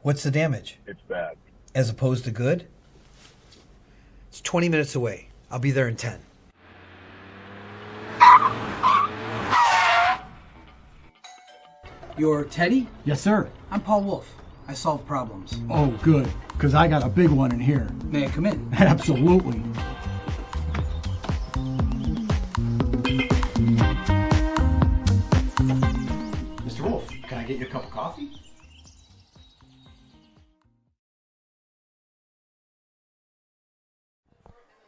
What's the damage? It's bad. As opposed to good? It's 20 minutes away. I'll be there in 10. You're Teddy? Yes, sir. I'm Paul Wolf. I solve problems. Oh, good, because I got a big one in here. May I come in? Absolutely. Mr. Wolf, can I get you a cup of coffee?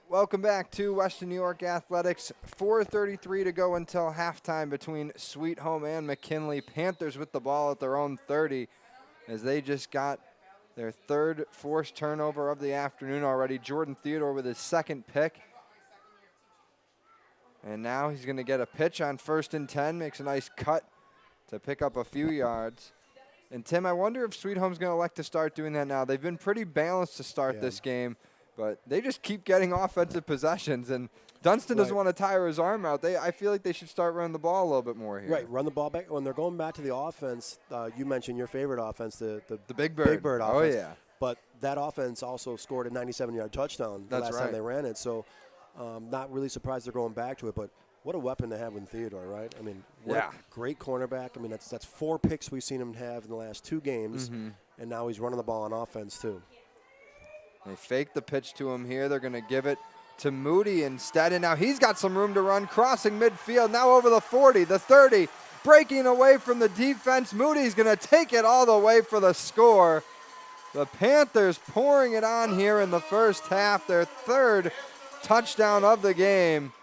Welcome back to Western New York Athletics. 4:33 to go until halftime between Sweet Home and McKinley. Panthers with the ball at their own 30 as they just got their 3rd forced turnover of the afternoon already. Jordan Theodore with his 2nd pick. And now he's going to get a pitch on 1st and 10. Makes a nice cut to pick up a few yards. And, Tim, I wonder if Sweet Home's going to elect to start doing that now. They've been pretty balanced to start this game. But they just keep getting offensive possessions, and Dunston doesn't want to tire his arm out. I feel like they should start running the ball a little bit more here. Right, run the ball back. When they're going back to the offense, you mentioned your favorite offense, the Big Bird. Big Bird offense. Oh, yeah. But that offense also scored a 97-yard touchdown the last time they ran it. So not really surprised they're going back to it. But what a weapon to have with Theodore, right? I mean, great cornerback. I mean, that's 4 picks we've seen him have in the last 2 games, and now he's running the ball on offense too. They fake the pitch to him here. They're going to give it to Moody instead. And now he's got some room to run, crossing midfield, now over the 40, the 30, breaking away from the defense. Moody's going to take it all the way for the score. The Panthers pouring it on here in the first half, their 3rd touchdown of the game.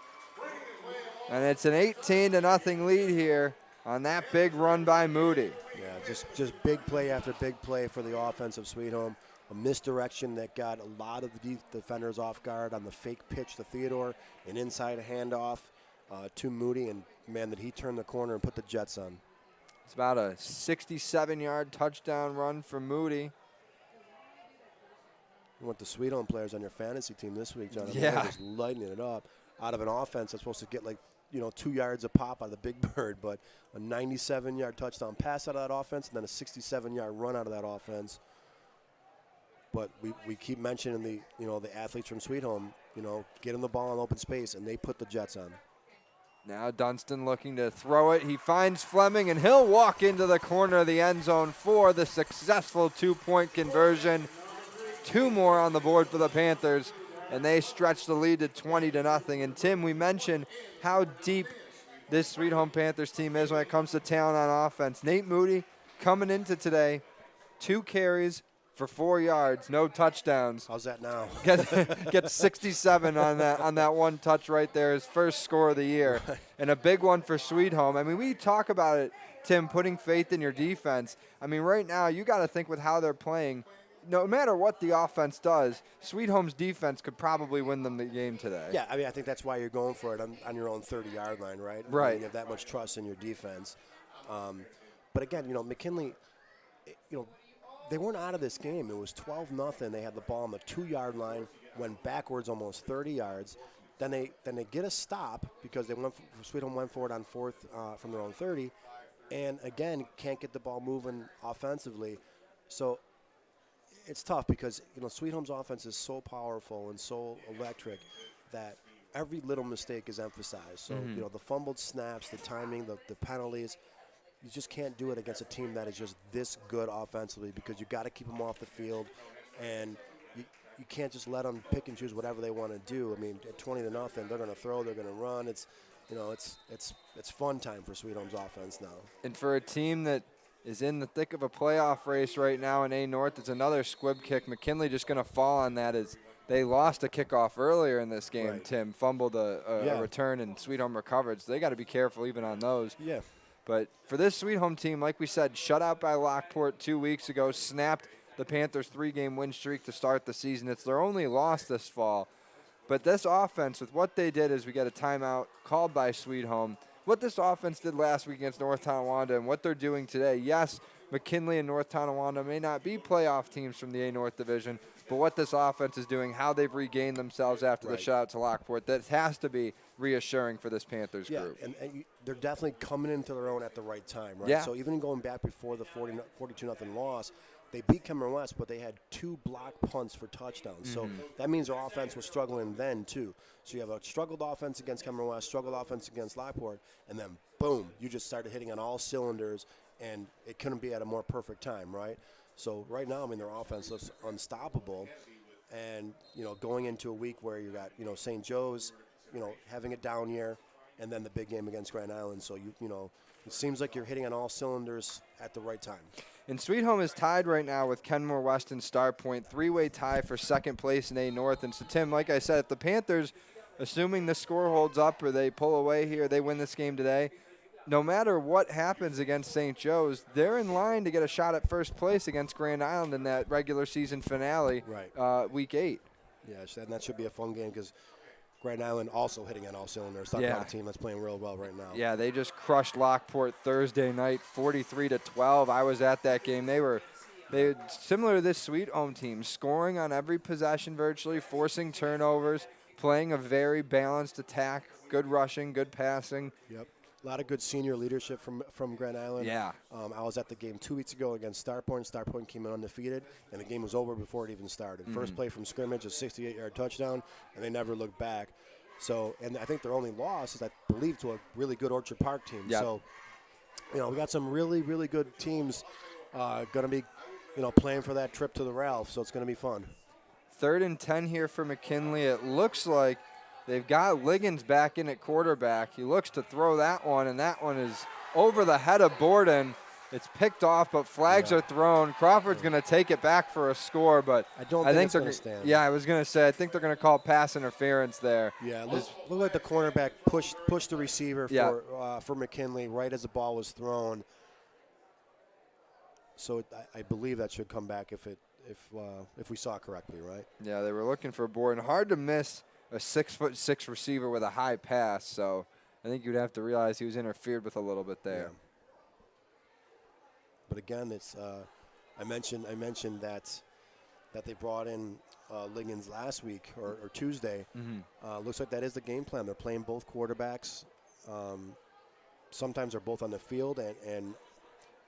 And it's an 18-0 lead here on that big run by Moody. Yeah, just big play after big play for the offense of Sweet Home. A misdirection that got a lot of the defenders off guard on the fake pitch to Theodore, an inside handoff to Moody, and, man, did he turn the corner and put the Jets on. It's about a 67-yard touchdown run for Moody. You want the Sweet Home players on your fantasy team this week, John. Yeah. They're just lighting it up out of an offense that's supposed to get 2 yards a pop out of the Big Bird, but a 97-yard touchdown pass out of that offense and then a 67-yard run out of that offense. But we keep mentioning the athletes from Sweet Home, getting the ball in open space, and they put the Jets on. Now Dunston looking to throw it. He finds Fleming, and he'll walk into the corner of the end zone for the successful 2-point conversion. 2 more on the board for the Panthers, and they stretch the lead to 20-0. And, Tim, we mentioned how deep this Sweet Home Panthers team is when it comes to talent on offense. Nate Moody coming into today, 2 carries for 4 yards, no touchdowns. How's that now? Gets 67 on that 1 touch right there, his first score of the year. And a big one for Sweet Home. I mean, we talk about it, Tim, putting faith in your defense. I mean, right now, you got to think with how they're playing, no matter what the offense does, Sweet Home's defense could probably win them the game today. Yeah, I mean, I think that's why you're going for it on your own 30-yard line, right? I Right. mean, you have that much trust in your defense. But again, McKinley, they weren't out of this game. It was 12-0. They had the ball on the 2-yard line, went backwards almost 30 yards. Then they get a stop because Sweet Home went for it on fourth from their own 30, and again can't get the ball moving offensively. So it's tough because Sweet Home's offense is so powerful and so electric that every little mistake is emphasized. So the fumbled snaps, the timing, the penalties. You just can't do it against a team that is just this good offensively because you got to keep them off the field, and you can't just let them pick and choose whatever they want to do. I mean, at 20-0, they're going to throw, they're going to run. It's fun time for Sweet Home's offense now. And for a team that is in the thick of a playoff race right now in A North, it's another squib kick. McKinley just going to fall on that as they lost a kickoff earlier in this game. Right. Tim fumbled a return, and Sweet Home recovered, so they got to be careful even on those. Yeah. But for this Sweet Home team, like we said, shut out by Lockport 2 weeks ago, snapped the Panthers' 3-game win streak to start the season. It's their only loss this fall. But this offense, with what they did, is we got a timeout called by Sweet Home. What this offense did last week against North Tonawanda and what they're doing today, yes, McKinley and North Tonawanda may not be playoff teams from the A North Division, but what this offense is doing, how they've regained themselves after the shutout to Lockport, that has to be reassuring for this Panthers group. Yeah, and they're definitely coming into their own at the right time, right? Yeah. So even going back before the 42-0 loss, they beat Cameron West, but they had 2 block punts for touchdowns. So that means their offense was struggling then, too. So you have a struggled offense against Cameron West, struggled offense against Lockport, and then, boom, you just started hitting on all cylinders, and it couldn't be at a more perfect time, right? So right now, I mean, their offense looks unstoppable. And, going into a week where you got, St. Joe's, having a down year, and then the big game against Grand Island. So, it seems like you're hitting on all cylinders at the right time. And Sweet Home is tied right now with Kenmore West and Star Point, 3-way tie for second place in A North. And so, Tim, like I said, if the Panthers, assuming the score holds up or they pull away here, they win this game today, no matter what happens against St. Joe's, they're in line to get a shot at first place against Grand Island in that regular season finale, Week 8. Yeah, and that should be a fun game because Grand Island also hitting on all cylinders. Talking about a team that's playing real well right now. Yeah, they just crushed Lockport Thursday night, 43-12. I was at that game. They were similar to this Sweet Home team, scoring on every possession virtually, forcing turnovers, playing a very balanced attack, good rushing, good passing. Yep. A lot of good senior leadership from Grand Island. Yeah. I was at the game 2 weeks ago against Star Point. Star Point came in undefeated, and the game was over before it even started. First play from scrimmage, a 68-yard touchdown, and they never looked back. So, and I think their only loss is, I believe, to a really good Orchard Park team. Yep. So, we got some really, really good teams going to be, playing for that trip to the Ralph. So it's going to be fun. 3rd and 10 here for McKinley. It looks like they've got Liggins back in at quarterback. He looks to throw that one, and that one is over the head of Borden. It's picked off, but flags are thrown. Crawford's going to take it back for a score, but I think it's going to stand. Yeah, I was going to say, I think they're going to call pass interference there. Yeah, look like the cornerback pushed the receiver for McKinley right as the ball was thrown. So I believe that should come back if we saw it correctly, right? Yeah, they were looking for Borden. Hard to miss a 6'6" receiver with a high pass, so I think you'd have to realize he was interfered with a little bit there. Yeah. But again, it's I mentioned that they brought in Liggins last week or Tuesday. Looks like that is the game plan. They're playing both quarterbacks. Sometimes they're both on the field, and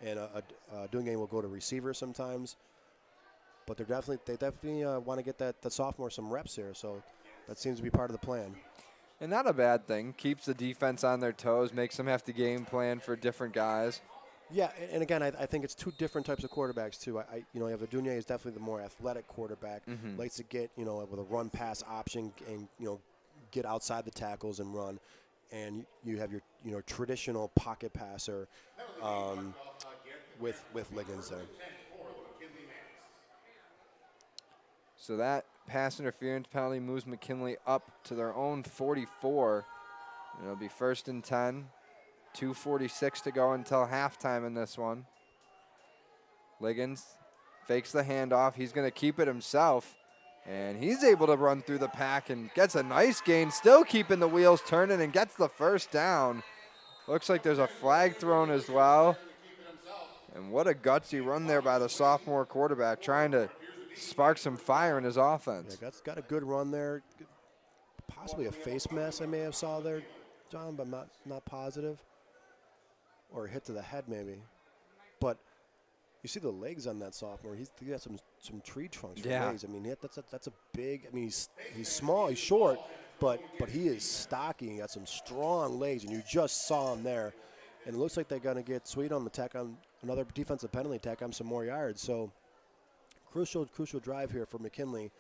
a doing game will go to receiver sometimes. But they definitely want to get that sophomore some reps here. So that seems to be part of the plan. And not a bad thing. Keeps the defense on their toes, makes them have to game plan for different guys. Yeah, and again, I think it's 2 different types of quarterbacks too. You have Adunier is definitely the more athletic quarterback. Likes to get with a run pass option and get outside the tackles and run. And you have your traditional pocket passer with Liggins there. So that pass interference penalty moves McKinley up to their own 44. It'll be 1st and 10. 2:46 to go until halftime in this one. Liggins fakes the handoff. He's going to keep it himself. And he's able to run through the pack and gets a nice gain, still keeping the wheels turning and gets the first down. Looks like there's a flag thrown as well. And what a gutsy run there by the sophomore quarterback, trying to spark some fire in his offense. Yeah, got a good run there. Possibly a face mask I may have saw there, John, but I'm not positive. Or a hit to the head maybe. But you see the legs on that sophomore. He got some tree trunks for legs. I mean, that's a big. I mean, he's small, he's short, but he is stocky. He got some strong legs, and you just saw him there. And it looks like they're going to get Sweet on the tack on another defensive penalty, tack on some more yards. So crucial drive here for McKinley.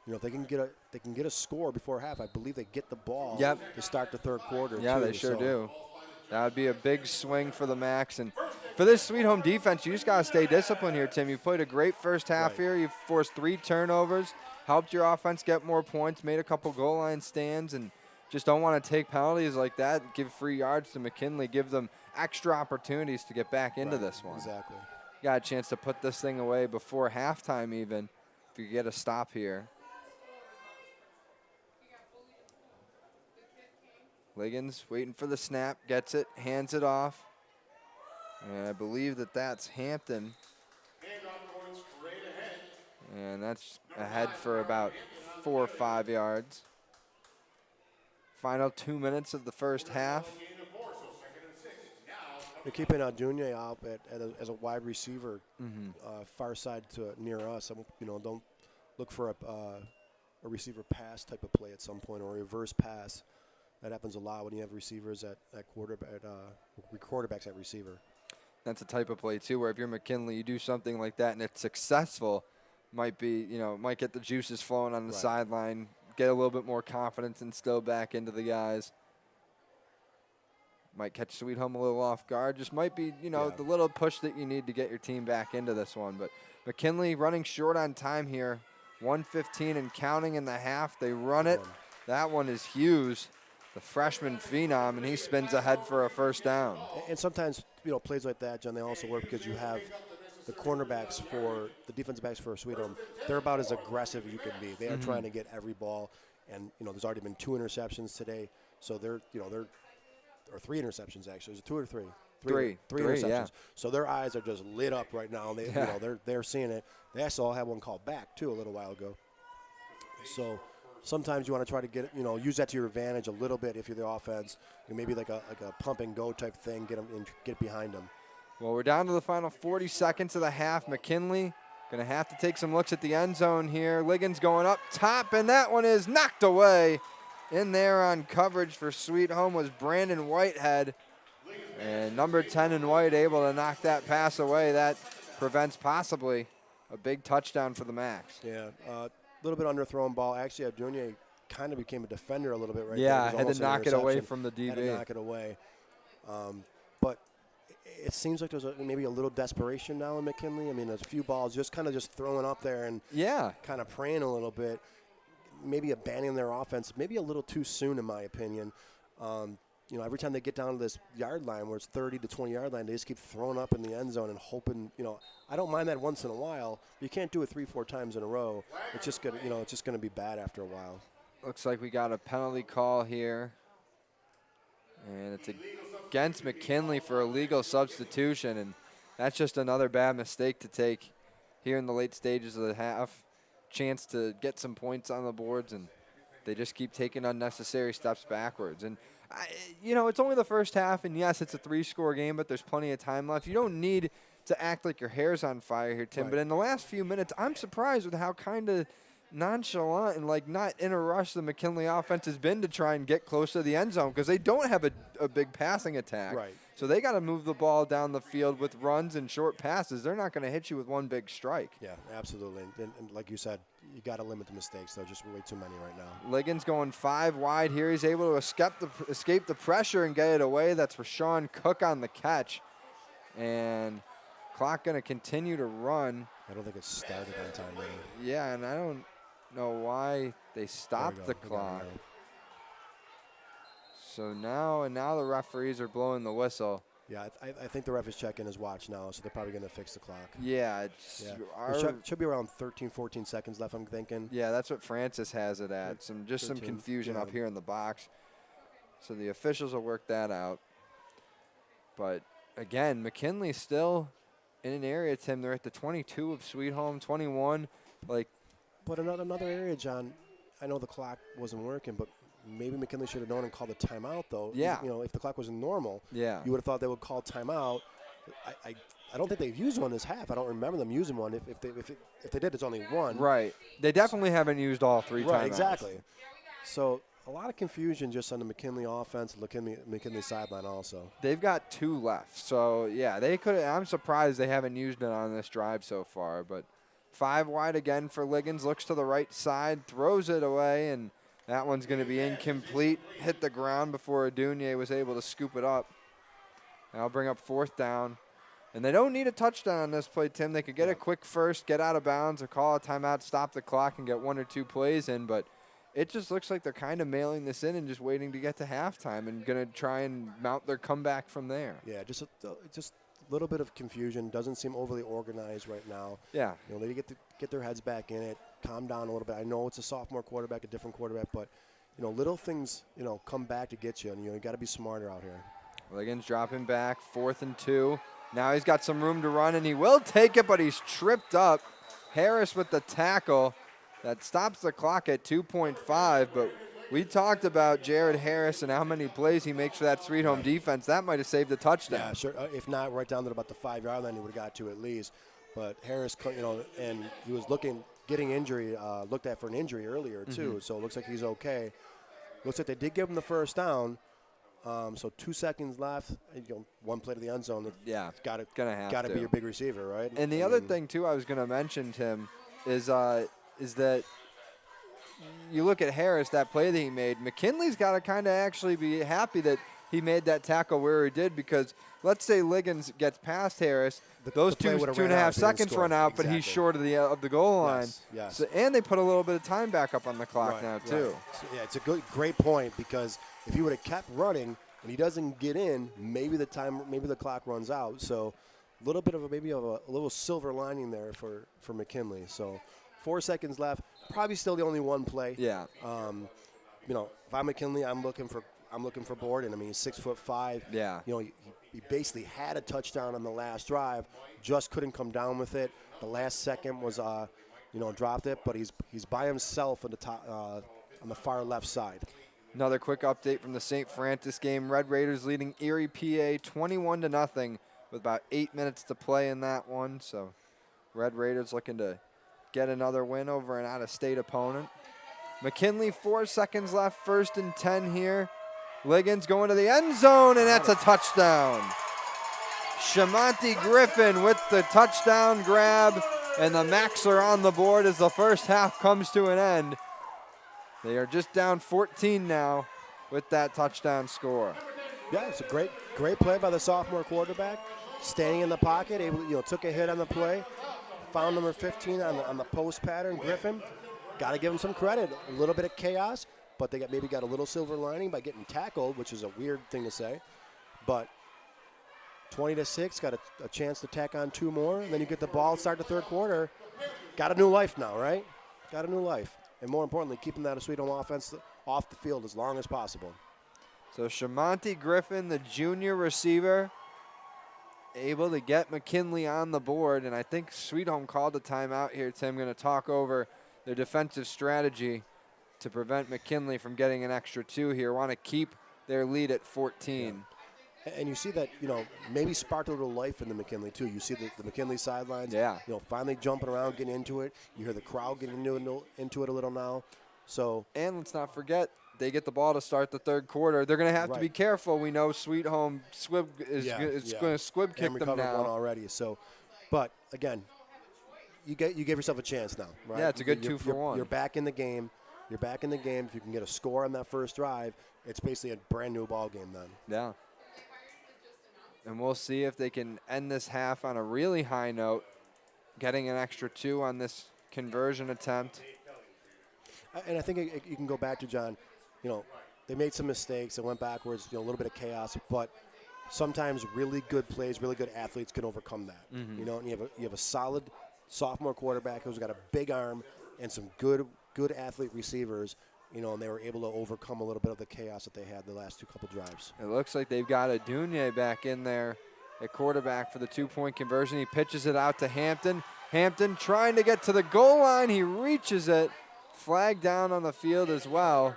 You know, if they can get a score before half, I believe they get the ball to start the third quarter. Yeah, too, they sure do. That would be a big swing for the Macs. And for this Sweet Home defense, you just got to stay disciplined here, Tim. You played a great first half here. You forced 3 turnovers, helped your offense get more points, made a couple goal line stands, and just don't want to take penalties like that. Give free yards to McKinley. Give them extra opportunities to get back into this one. Exactly. You got a chance to put this thing away before halftime even if you get a stop here. Liggins waiting for the snap, gets it, hands it off. And I believe that's Hampton. And that's ahead for about 4 or 5 yards. Final 2 minutes of the first half. They're keeping Dunya out as a wide receiver, far side to near us. You know, don't look for a receiver pass type of play at some point or a reverse pass. That happens a lot when you have receivers at quarterback, quarterbacks at receiver. That's a type of play too, where if you're McKinley, you do something like that and it's successful, might get the juices flowing on the sideline, get a little bit more confidence and still back into the guys. Might catch Sweet Home a little off guard. Just might be, the little push that you need to get your team back into this one. But McKinley running short on time here. 1:15 and counting in the half. They run it. That one is Hughes, the freshman phenom, and he spins ahead for a first down. And sometimes, plays like that, John, they also work because you have the cornerbacks for the defensive backs for Sweet Home. They're about as aggressive as you can be. They are trying to get every ball, and there's already been 2 interceptions today, so they're or 3 interceptions actually. Is it 2 or 3? Three interceptions. Yeah. So their eyes are just lit up right now. They they're seeing it. They actually all had one called back too a little while ago. So sometimes you want to try to get use that to your advantage a little bit if you're the offense. Maybe like a pump and go type thing. Get them and get behind them. Well, we're down to the final 40 seconds of the half. McKinley going to have to take some looks at the end zone here. Liggins going up top, and that one is knocked away. In there on coverage for Sweet Home was Brandon Whitehead. And number 10 in white able to knock that pass away. That prevents possibly a big touchdown for the Macs. Yeah, a little bit underthrown ball. Actually, Abdunier kind of became a defender a little bit right there. Yeah, had to knock it away from the DB. Had to knock it away. But it seems like there's maybe a little desperation now in McKinley. I mean, there's a few balls just throwing up there and kind of praying a little bit. Maybe abandoning their offense, maybe a little too soon in my opinion. Every time they get down to this yard line where it's 30 to 20 yard line, they just keep throwing up in the end zone and hoping, I don't mind that once in a while. You can't do it 3-4 times in a row. It's just gonna be bad after a while. Looks like we got a penalty call here. And it's against McKinley for a legal substitution, and that's just another bad mistake to take here in the late stages of the half. Chance to get some points on the boards, and they just keep taking unnecessary steps backwards. And it's only the first half, and yes, it's a 3-score game, but there's plenty of time left. You don't need to act like your hair's on fire here, Tim. Right. But in the last few minutes, I'm surprised with how kind of nonchalant and not in a rush the McKinley offense has been to try and get close to the end zone, because they don't have a big passing attack. Right. So they got to move the ball down the field with runs and short passes. They're not going to hit you with one big strike. Yeah, absolutely. And like you said, you got to limit the mistakes. There's just way too many right now. Liggins going 5 wide here. He's able to escape the pressure and get it away. That's Rashawn Cook on the catch. And clock going to continue to run. I don't think it started on time, really. Yeah, and I don't know why they stopped the clock. So now the referees are blowing the whistle. Yeah, I think the ref is checking his watch now, so they're probably going to fix the clock. Yeah, it's There should be around 13, 14 seconds left, I'm thinking. yeah, that's what Francis has it at. Some 13, confusion yeah. up here in the box. So the officials will work that out. But again, McKinley still in an area, Tim. They're at the 22 of Sweet Home, 21. But another area, John, I know the clock wasn't working, but maybe McKinley should have known and called a timeout, though. Yeah. You know, if the clock was normal, Yeah. you would have thought they would call timeout. I don't think they've used one this half. I don't remember them using one. If they did, it's only one. Right. They definitely haven't used all 3 timeouts. Right, exactly. So a lot of confusion just on the McKinley offense, McKinley sideline also. They've got 2 left. So, yeah, they could. I'm surprised they haven't used it on this drive so far. But 5 wide again for Liggins. Looks to the right side, throws it away, and that one's going to be incomplete. Hit the ground before Adunye was able to scoop it up. That'll bring up 4th down. And they don't need a touchdown on this play, Tim. They could get a quick first, get out of bounds, or call a timeout, stop the clock, and get 1 or 2 plays in. But it just looks like they're kind of mailing this in and just waiting to get to halftime and going to try and mount their comeback from there. Yeah, just a little bit of confusion. Doesn't seem overly organized right now. Yeah. You know, they get their heads back in it, calm down a little bit. I know it's a sophomore quarterback, a different quarterback, but, you know, little things, you know, come back to get you, and, you know, you got to be smarter out here. Liggins dropping back, 4th and 2. Now he's got some room to run, and he will take it, but he's tripped up. Harris with the tackle. That stops the clock at 2.5, but we talked about Jared Harris and how many plays he makes for that Sweet Home defense. That might have saved a touchdown. Yeah, sure. If not, right down to about the 5-yard line, he would have got to at least. But Harris, you know, and he was getting injury, looked at for an injury earlier too. So it looks like he's okay. Looks like they did give him the first down. So 2 seconds left. You know, 1 play to the end zone. Yeah, got to to be your big receiver, right? And the other thing too, I was going to mention, Tim, is that you look at Harris, that play that he made. McKinley's got to kind of actually be happy that he made that tackle where he did, because let's say Liggins gets past Harris, those the play 2.5 seconds run out, but he's short of the goal line. Yes. So, and they put a little bit of time back up on the clock now too. So, yeah, it's a great point, because if he would have kept running and he doesn't get in, maybe the clock runs out. So a little bit of a little silver lining there for McKinley. So 4 seconds left, probably still the only 1 play. Yeah. You know, if I'm McKinley, I'm looking for Borden. I mean, he's 6'5". Yeah. You know, he basically had a touchdown on the last drive, just couldn't come down with it. The last second was, dropped it, but he's by himself on the top, on the far left side. Another quick update from the St. Francis game. Red Raiders leading Erie, PA 21-0 with about 8 minutes to play in that one. So Red Raiders looking to get another win over an out-of-state opponent. McKinley, 4 seconds left, 1st and 10 here. Liggins going to the end zone, and that's a touchdown. Shamonte Griffin with the touchdown grab, and the Macs are on the board as the first half comes to an end. They are just down 14 now with that touchdown score. Yeah, it's a great play by the sophomore quarterback, standing in the pocket, took a hit on the play, found number 15 on the post pattern, Griffin. Got to give him some credit. A little bit of chaos, but they maybe got a little silver lining by getting tackled, which is a weird thing to say. But 20-6, got a chance to tack on 2 more, and then you get the ball, start the 3rd quarter. Got a new life now, right? Got a new life. And more importantly, keeping that Sweet Home offense off the field as long as possible. So Shamonte Griffin, the junior receiver, able to get McKinley on the board. And I think Sweet Home called a timeout here, Tim. Going to talk over their defensive strategy to prevent McKinley from getting an extra 2 here. Want to keep their lead at 14. Yeah. And you see that, maybe sparked a little life in the McKinley, too. You see the McKinley sidelines, finally jumping around, getting into it. You hear the crowd getting into it a little now. So, and let's not forget, they get the ball to start the 3rd quarter. They're going to have to be careful. We know Sweet Home Squib is going to squib kick them now. One already. So, but, again, you gave yourself a chance now, right? Yeah, it's a good 2 for 1. You're back in the game. You're back in the game. If you can get a score on that first drive, it's basically a brand-new ball game then. Yeah. And we'll see if they can end this half on a really high note, getting an extra 2 on this conversion attempt. And I think you can go back to, John, they made some mistakes. It went backwards, a little bit of chaos. But sometimes really good plays, really good athletes can overcome that. You know, and you have a solid sophomore quarterback who's got a big arm and some good athlete receivers. You know, and they were able to overcome a little bit of the chaos that they had the last couple drives. It looks like they've got Adunye back in there at quarterback for the 2-point conversion. He pitches it out to Hampton. Hampton trying to get to the goal line. He reaches it. Flag down on the field as well.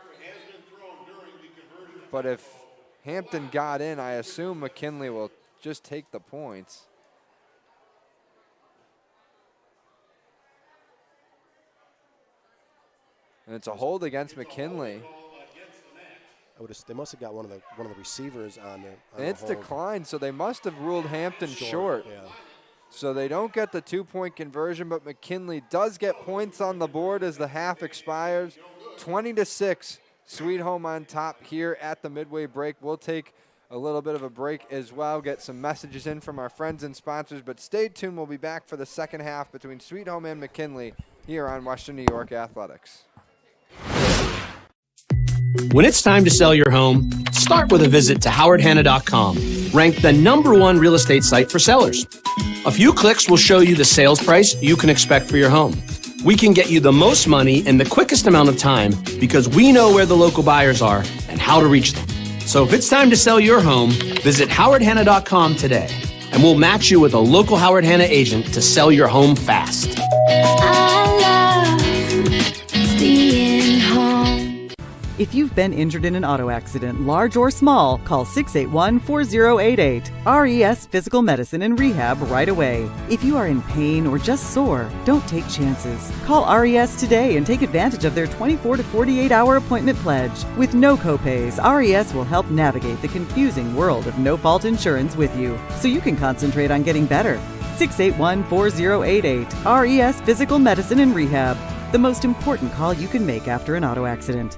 But if Hampton got in, I assume McKinley will just take the points. And it's a hold against McKinley. They must have got one of the receivers on there. And it's declined, so they must have ruled Hampton short. Yeah. So they don't get the 2-point conversion, but McKinley does get points on the board as the half expires. 20-6, Sweet Home on top here at the midway break. We'll take a little bit of a break as well, get some messages in from our friends and sponsors, but stay tuned. We'll be back for the second half between Sweet Home and McKinley here on Western New York Athletics. When it's time to sell your home, start with a visit to howardhanna.com, ranked the #1 real estate site for sellers. A few clicks will show you the sales price you can expect for your home. We can get you the most money in the quickest amount of time because we know where the local buyers are and how to reach them. So if it's time to sell your home, visit howardhanna.com today, and we'll match you with a local Howard Hanna agent to sell your home fast. I love being home. If you've been injured in an auto accident, large or small, call 681-4088. RES Physical Medicine and Rehab right away. If you are in pain or just sore, don't take chances. Call RES today and take advantage of their 24 to 48-hour appointment pledge. With no copays, RES will help navigate the confusing world of no-fault insurance with you, so you can concentrate on getting better. 681-4088. RES Physical Medicine and Rehab. The most important call you can make after an auto accident.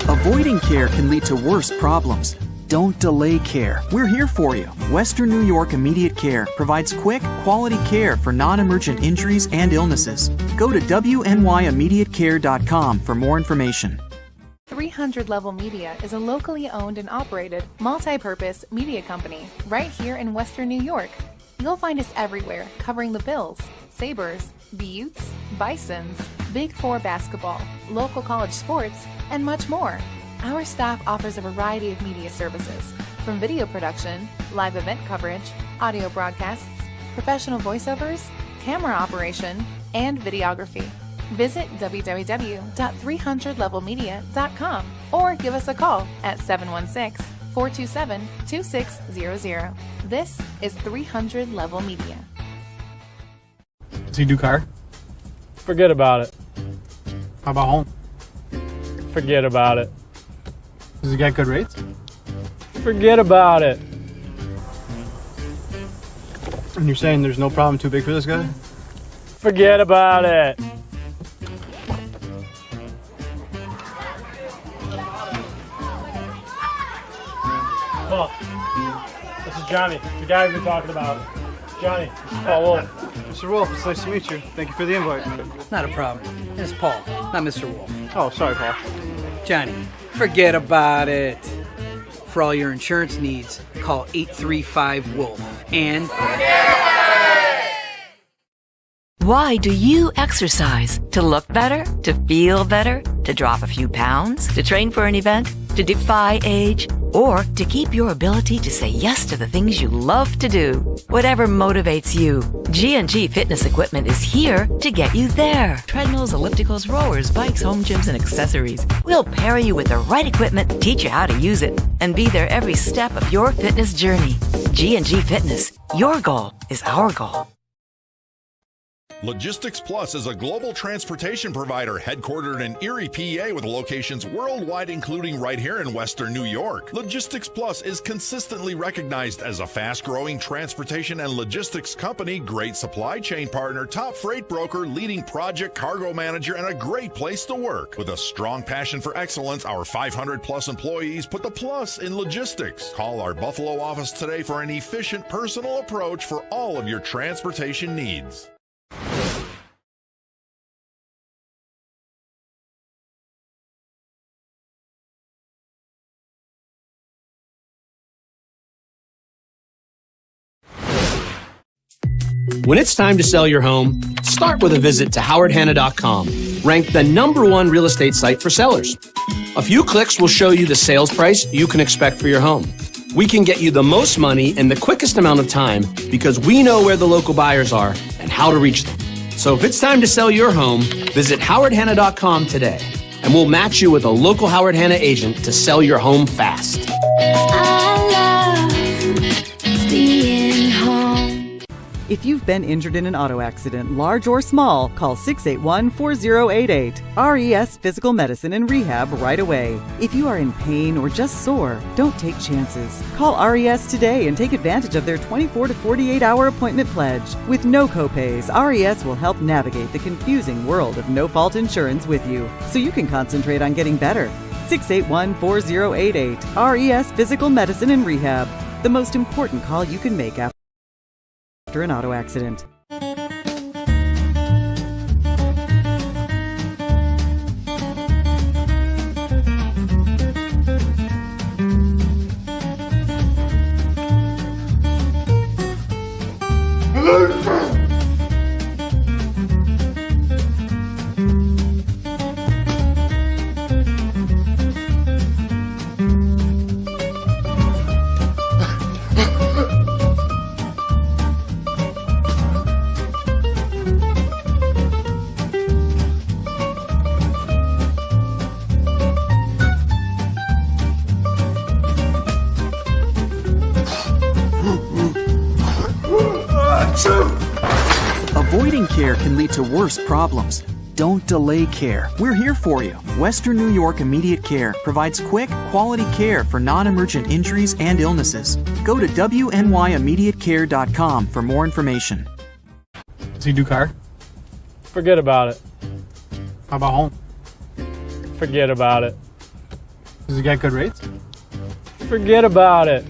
Avoiding care can lead to worse problems. Don't delay care. We're here for you. Western New York Immediate Care provides quick, quality care for non-emergent injuries and illnesses. Go to WNYimmediatecare.com for more information. 300 Level Media is a locally owned and operated, multi-purpose media company right here in Western New York. You'll find us everywhere, covering the Bills, Sabres, Buttes, Bisons, Big Four basketball, local college sports, and much more. Our staff offers a variety of media services, from video production, live event coverage, audio broadcasts, professional voiceovers, camera operation, and videography. Visit www.300levelmedia.com or give us a call at 716-427-2600. This is 300 Level Media. Does he do car? Forget about it. How about home? Forget about it. Does he get good rates? Forget about it. And you're saying there's no problem too big for this guy? Forget about it. Paul, this is Johnny, the guy we've been talking about. Johnny, Paul Wolf. Mr. Wolf, it's nice to meet you. Thank you for the invite. Not a problem. It's Paul, not Mr. Wolf. Oh, sorry, Paul. Johnny, forget about it. For all your insurance needs, call 835-WOLF. And... Why do you exercise? To look better? To feel better? To drop a few pounds? To train for an event? To defy age? or to keep your ability to say yes to the things you love to do. Whatever motivates you, G&G Fitness Equipment is here to get you there. Treadmills, ellipticals, rowers, bikes, home gyms, and accessories. We'll pair you with the right equipment, teach you how to use it, and be there every step of your fitness journey. G&G Fitness. Your goal is our goal. Logistics Plus is a global transportation provider headquartered in Erie, PA, with locations worldwide, including right here in Western New York. Logistics Plus is consistently recognized as a fast-growing transportation and logistics company, great supply chain partner, top freight broker, leading project cargo manager, and a great place to work. With a strong passion for excellence, our 500-plus employees put the plus in logistics. Call our Buffalo office today for an efficient, personal approach for all of your transportation needs. When it's time to sell your home, start with a visit to howardhanna.com, ranked the #1 real estate site for sellers. A few clicks will show you the sales price you can expect for your home. We can get you the most money in the quickest amount of time because we know where the local buyers are and how to reach them. So if it's time to sell your home, visit howardhanna.com today, and we'll match you with a local Howard Hanna agent to sell your home fast. If you've been injured in an auto accident, large or small, call 681-4088. RES Physical Medicine and Rehab right away. If you are in pain or just sore, don't take chances. Call RES today and take advantage of their 24 to 48-hour appointment pledge. With no copays, RES will help navigate the confusing world of no-fault insurance with you, so you can concentrate on getting better. 681-4088. RES Physical Medicine and Rehab. The most important call you can make after an auto accident. Avoiding care can lead to worse problems. Don't delay care. We're here for you. Western New York Immediate Care provides quick, quality care for non-emergent injuries and illnesses. Go to wnyimmediatecare.com for more information. Does he do car? Forget about it. How about home? Forget about it. Does he get good rates? Forget about it.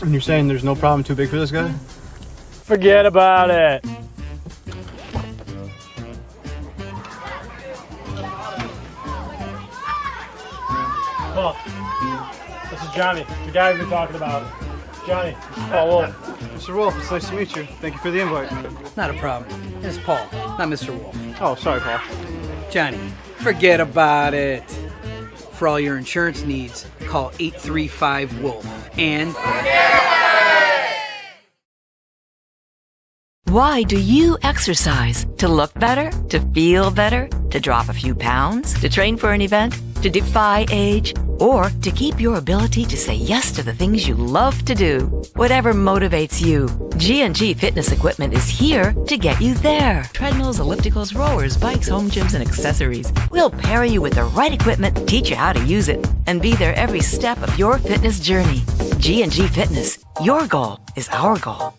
And you're saying there's no problem too big for this guy? Forget about it. Paul, this is Johnny, the guy we've been talking about. Johnny, this is Paul Wolf. Mr. Wolf, it's nice to meet you. Thank you for the invite. Not a problem. It's Paul, not Mr. Wolf. Oh, sorry, Paul. Johnny, forget about it. For all your insurance needs, call 835-WOLF and... Why do you exercise? To look better? To feel better? To drop a few pounds? To train for an event? To defy age? Or to keep your ability to say yes to the things you love to do? Whatever motivates you, G&G Fitness Equipment is here to get you there. Treadmills, ellipticals, rowers, bikes, home gyms, and accessories. We'll pair you with the right equipment, teach you how to use it, and be there every step of your fitness journey. G&G Fitness. Your goal is our goal.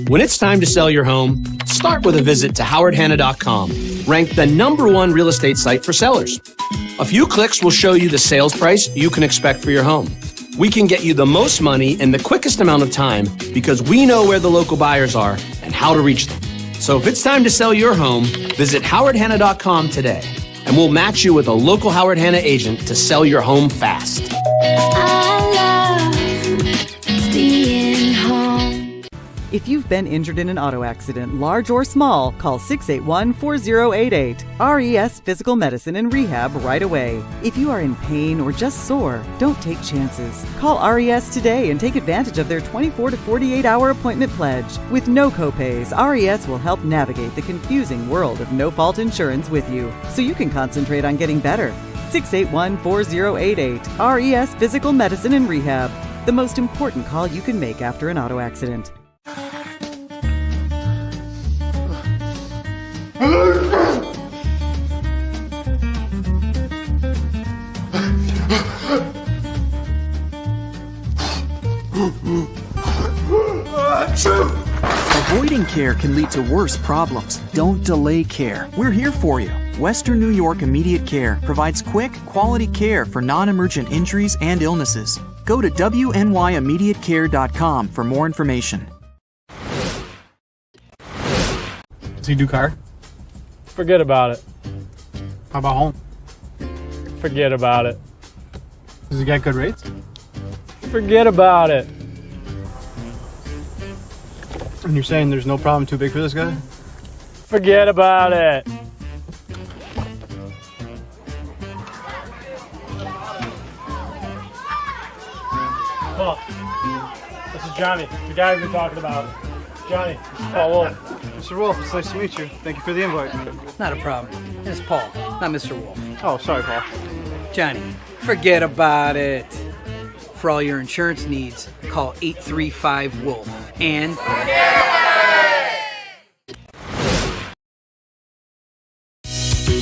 When it's time to sell your home, start with a visit to howardhanna.com, ranked the #1 real estate site for sellers. A few clicks will show you the sales price you can expect for your home. We can get you the most money in the quickest amount of time because we know where the local buyers are and how to reach them. So if it's time to sell your home, visit howardhanna.com today, and we'll match you with a local Howard Hanna agent to sell your home fast. If you've been injured in an auto accident, large or small, call 681-4088. RES Physical Medicine and Rehab right away. If you are in pain or just sore, don't take chances. Call RES today and take advantage of their 24 to 48-hour appointment pledge. With no copays, RES will help navigate the confusing world of no-fault insurance with you, so you can concentrate on getting better. 681-4088. RES Physical Medicine and Rehab. The most important call you can make after an auto accident. Avoiding care can lead to worse problems. Don't delay care. We're here for you. Western New York Immediate Care provides quick, quality care for non-emergent injuries and illnesses. Go to wnyImmediatecare.com for more information. Does he do car? Forget about it. How about home? Forget about it. Does he get good rates? Forget about it. And you're saying there's no problem too big for this guy? Forget about it. Paul, this is Johnny, the guy we've been talking about. Johnny, this is Paul Wolf. Mr. Wolf, it's nice to meet you. Thank you for the invite. Not a problem. It's Paul, not Mr. Wolf. Oh, sorry, Paul. Johnny, forget about it. For all your insurance needs, call 835-WOLF and...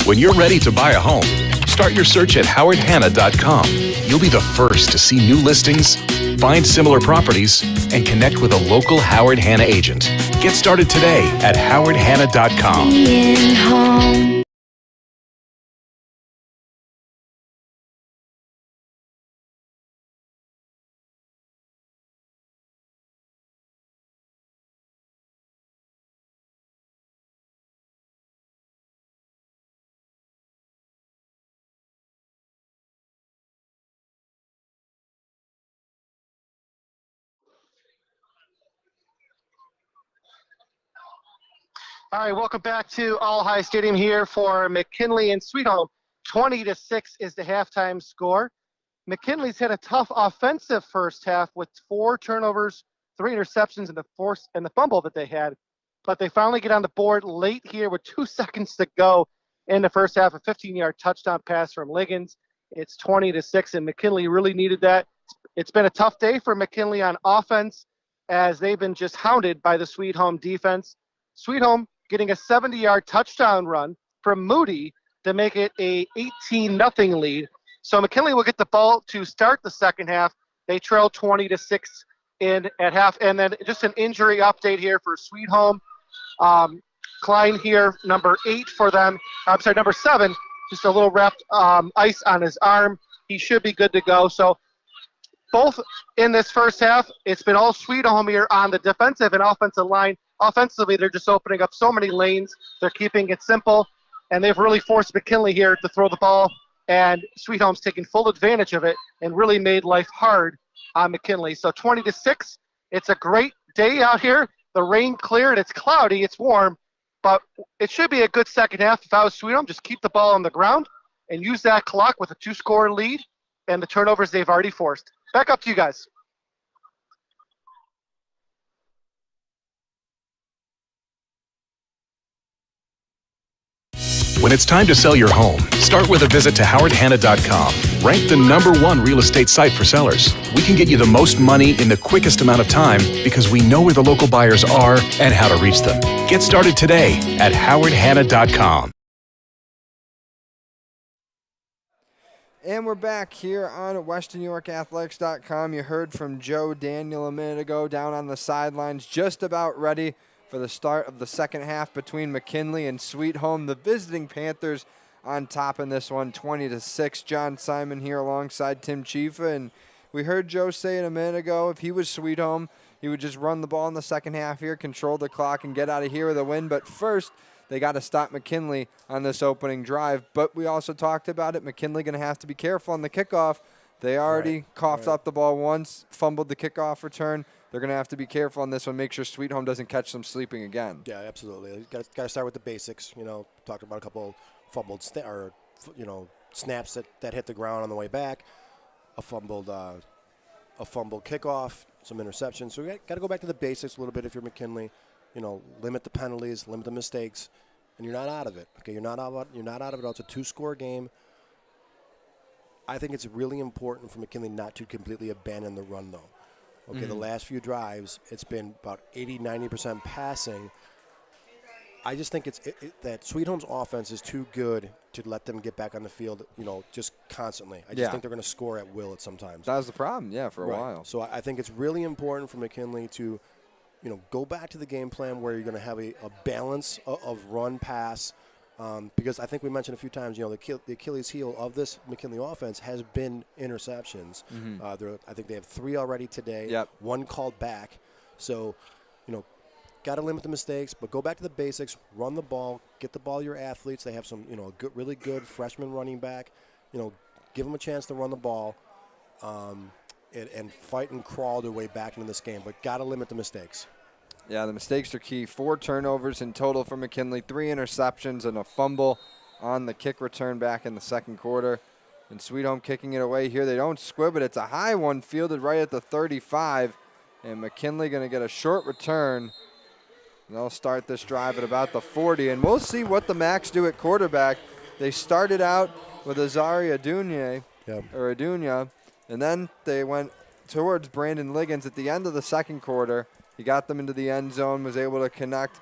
When you're ready to buy a home, start your search at howardhanna.com. You'll be the first to see new listings, find similar properties, and connect with a local Howard Hanna agent. Get started today at howardhanna.com. Being home. All right, welcome back to All High Stadium here for McKinley and Sweet Home. 20-6 is the halftime score. McKinley's had a tough offensive first half with 4 turnovers, 3 interceptions, and the fumble that they had. But they finally get on the board late here with 2 seconds to go in the first half. A 15-yard touchdown pass from Liggins. It's 20-6, and McKinley really needed that. It's been a tough day for McKinley on offense as they've been just hounded by the Sweet Home defense. Sweet Home getting a 70-yard touchdown run from Moody to make it a 18-0 lead. So McKinley will get the ball to start the second half. They trail 20-6 in at half. And then just an injury update here for Sweet Home. Klein here, number 8 for them. I'm sorry, number 7, just a little wrapped ice on his arm. He should be good to go. So both in this first half, it's been all Sweet Home here on the defensive and offensive line. Offensively, they're just opening up so many lanes. They're keeping it simple, and they've really forced McKinley here to throw the ball, and Sweet Home's taken full advantage of it and really made life hard on McKinley. So 20-6, it's a great day out here. The rain cleared, it's cloudy, it's warm, but it should be a good second half. If I was Sweet Home, just keep the ball on the ground and use that clock with a 2-score lead and the turnovers they've already forced. Back up to you guys. When it's time to sell your home, start with a visit to howardhanna.com. Ranked the #1 real estate site for sellers, we can get you the most money in the quickest amount of time because we know where the local buyers are and how to reach them. Get started today at howardhanna.com. And we're back here on WesternNewYorkAthletics.com. You heard from Joe Daniel a minute ago down on the sidelines, just about ready for the start of the second half between McKinley and Sweet Home. The visiting Panthers on top in this one, 20-6. John Simon here alongside Tim Chifa. And we heard Joe say it a minute ago, if he was Sweet Home, he would just run the ball in the second half here, control the clock, and get out of here with a win. But first, they got to stop McKinley on this opening drive. But we also talked about it. McKinley going to have to be careful on the kickoff They already coughed right. up the ball once, fumbled the kickoff return. They're going to have to be careful on this one, make sure Sweet Home doesn't catch them sleeping again. Yeah, absolutely. Got to start with the basics. Talked about a couple fumbled snaps that hit the ground on the way back, a fumbled kickoff, some interceptions. So we got to go back to the basics a little bit if you're McKinley. Limit the penalties, limit the mistakes, and you're not out of it. Okay, you're not out of it. It's a 2-score game. I think it's really important for McKinley not to completely abandon the run, though. Okay, the last few drives, it's been about 80-90% passing. I just think that Sweet Home's offense is too good to let them get back on the field, just constantly. I just think they're going to score at will at sometimes. That was the problem, for a while. So I think it's really important for McKinley to, go back to the game plan where you're going to have a balance of run, pass, because I think we mentioned a few times, the Achilles heel of this McKinley offense has been interceptions. I think they have 3 already today. Yep. 1 called back. So, got to limit the mistakes, but go back to the basics, run the ball, get the ball to your athletes. They have some, really good freshman running back. Give them a chance to run the ball and fight and crawl their way back into this game, but got to limit the mistakes. Yeah, the mistakes are key. 4 turnovers in total for McKinley, 3 interceptions and a fumble on the kick return back in the second quarter. And Sweet Home kicking it away here. They don't squib it. It's a high one fielded right at the 35. And McKinley going to get a short return. They'll start this drive at about the 40. And we'll see what the Macs do at quarterback. They started out with Azari Adunya, and then they went towards Brandon Liggins at the end of the second quarter. He got them into the end zone, was able to connect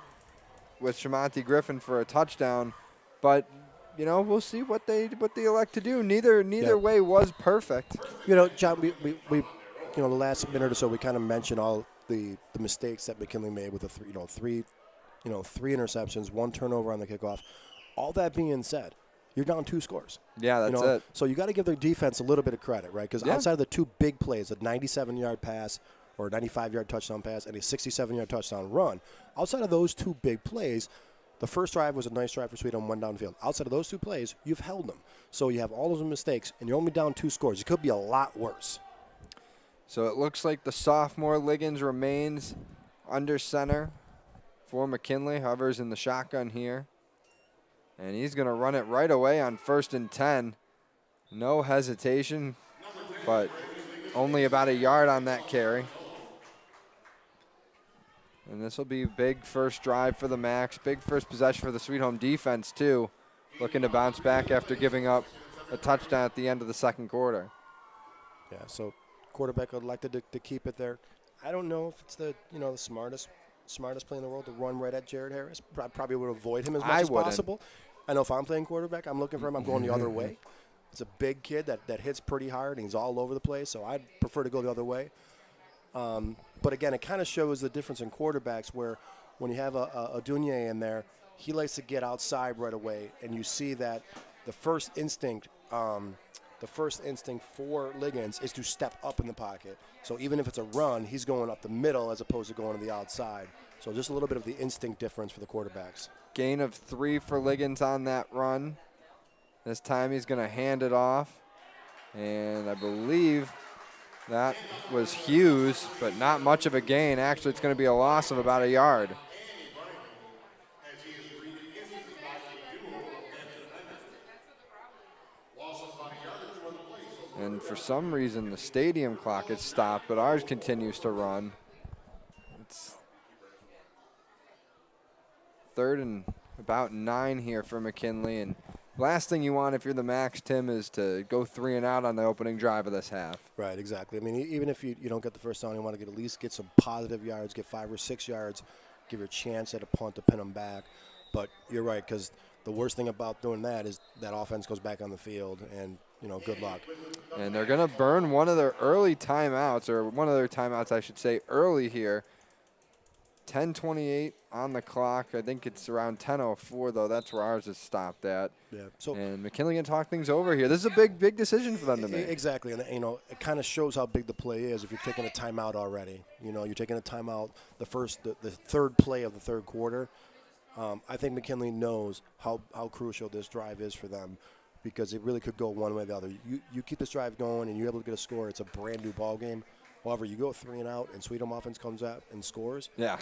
with Shamonte Griffin for a touchdown. But, we'll see what they elect to do. Neither way was perfect. John, we the last minute or so, we kind of mentioned all the mistakes that McKinley made with the three interceptions, 1 turnover on the kickoff. All that being said, you're down 2 scores. Yeah, that's it. So you got to give their defense a little bit of credit, right? Because outside of the 2 big plays, a 97-yard pass or a 95-yard touchdown pass and a 67-yard touchdown run, outside of those 2 big plays, the first drive was a nice drive for Sweet Home, 1 downfield. Outside of those 2 plays, you've held them. So you have all those mistakes, and you're only down 2 scores. It could be a lot worse. So it looks like the sophomore Liggins remains under center for McKinley. Hovers in the shotgun here. And he's going to run it right away on 1st and 10. No hesitation, but only about a yard on that carry. And this will be a big first drive for the Macs. Big first possession for the Sweet Home defense, too. Looking to bounce back after giving up a touchdown at the end of the second quarter. Yeah, so quarterback would like to keep it there. I don't know if it's the smartest play in the world to run right at Jared Harris. I probably would avoid him as much as possible. I know if I'm playing quarterback, I'm looking for him. I'm going the other way. It's a big kid that hits pretty hard, and he's all over the place, so I'd prefer to go the other way. But, again, it kind of shows the difference in quarterbacks where when you have a Dunye in there, he likes to get outside right away, and you see that the first instinct for Liggins is to step up in the pocket. So even if it's a run, he's going up the middle as opposed to going to the outside. So just a little bit of the instinct difference for the quarterbacks. Gain of 3 for Liggins on that run. This time he's going to hand it off. And I believe that was Hughes, but not much of a gain. Actually, it's going to be a loss of about a yard. And for some reason, the stadium clock is stopped, but ours continues to run. It's 3rd and about 9 here for McKinley. And last thing you want if you're the Macs, Tim, is to go 3 and out on the opening drive of this half. Right, exactly. I mean, even if you don't get the first down, you want to at least get some positive yards, get 5 or 6 yards, give you a chance at a punt to pin them back. But you're right, because the worst thing about doing that is that offense goes back on the field, and, good luck. And they're going to burn one of their early timeouts, or one of their timeouts, I should say, early here. 10:28 on the clock. I think it's around 10:04, though. That's where ours is stopped at. Yeah. So and McKinley can talk things over here. This is a big decision for them to make. Exactly. And, it kind of shows how big the play is if you're taking a timeout already. You're taking a timeout the 3rd play of the 3rd quarter. I think McKinley knows how crucial this drive is for them. because it really could go one way or the other. You keep this drive going and you're able to get a score, it's a brand new ball game. However, you go 3 and out and Sweet Home offense comes out and scores. Yeah.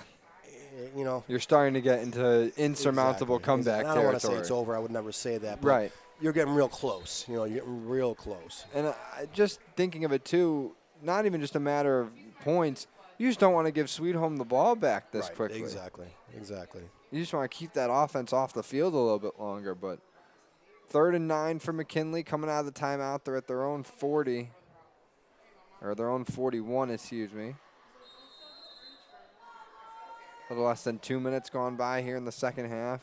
You know, you're starting to get into insurmountable comeback territory. I don't want to say it's over. I would never say that. But right. You're getting real close. You know, you're getting real close. And just thinking of it, too, not even just a matter of points. You just don't want to give Sweet Home the ball back this quickly. Exactly. You just want to keep that offense off the field a little bit longer. But 3rd and 9 for McKinley coming out of the timeout. They're at their own 40. Or their own 41, excuse me. A little less than 2 minutes gone by here in the second half.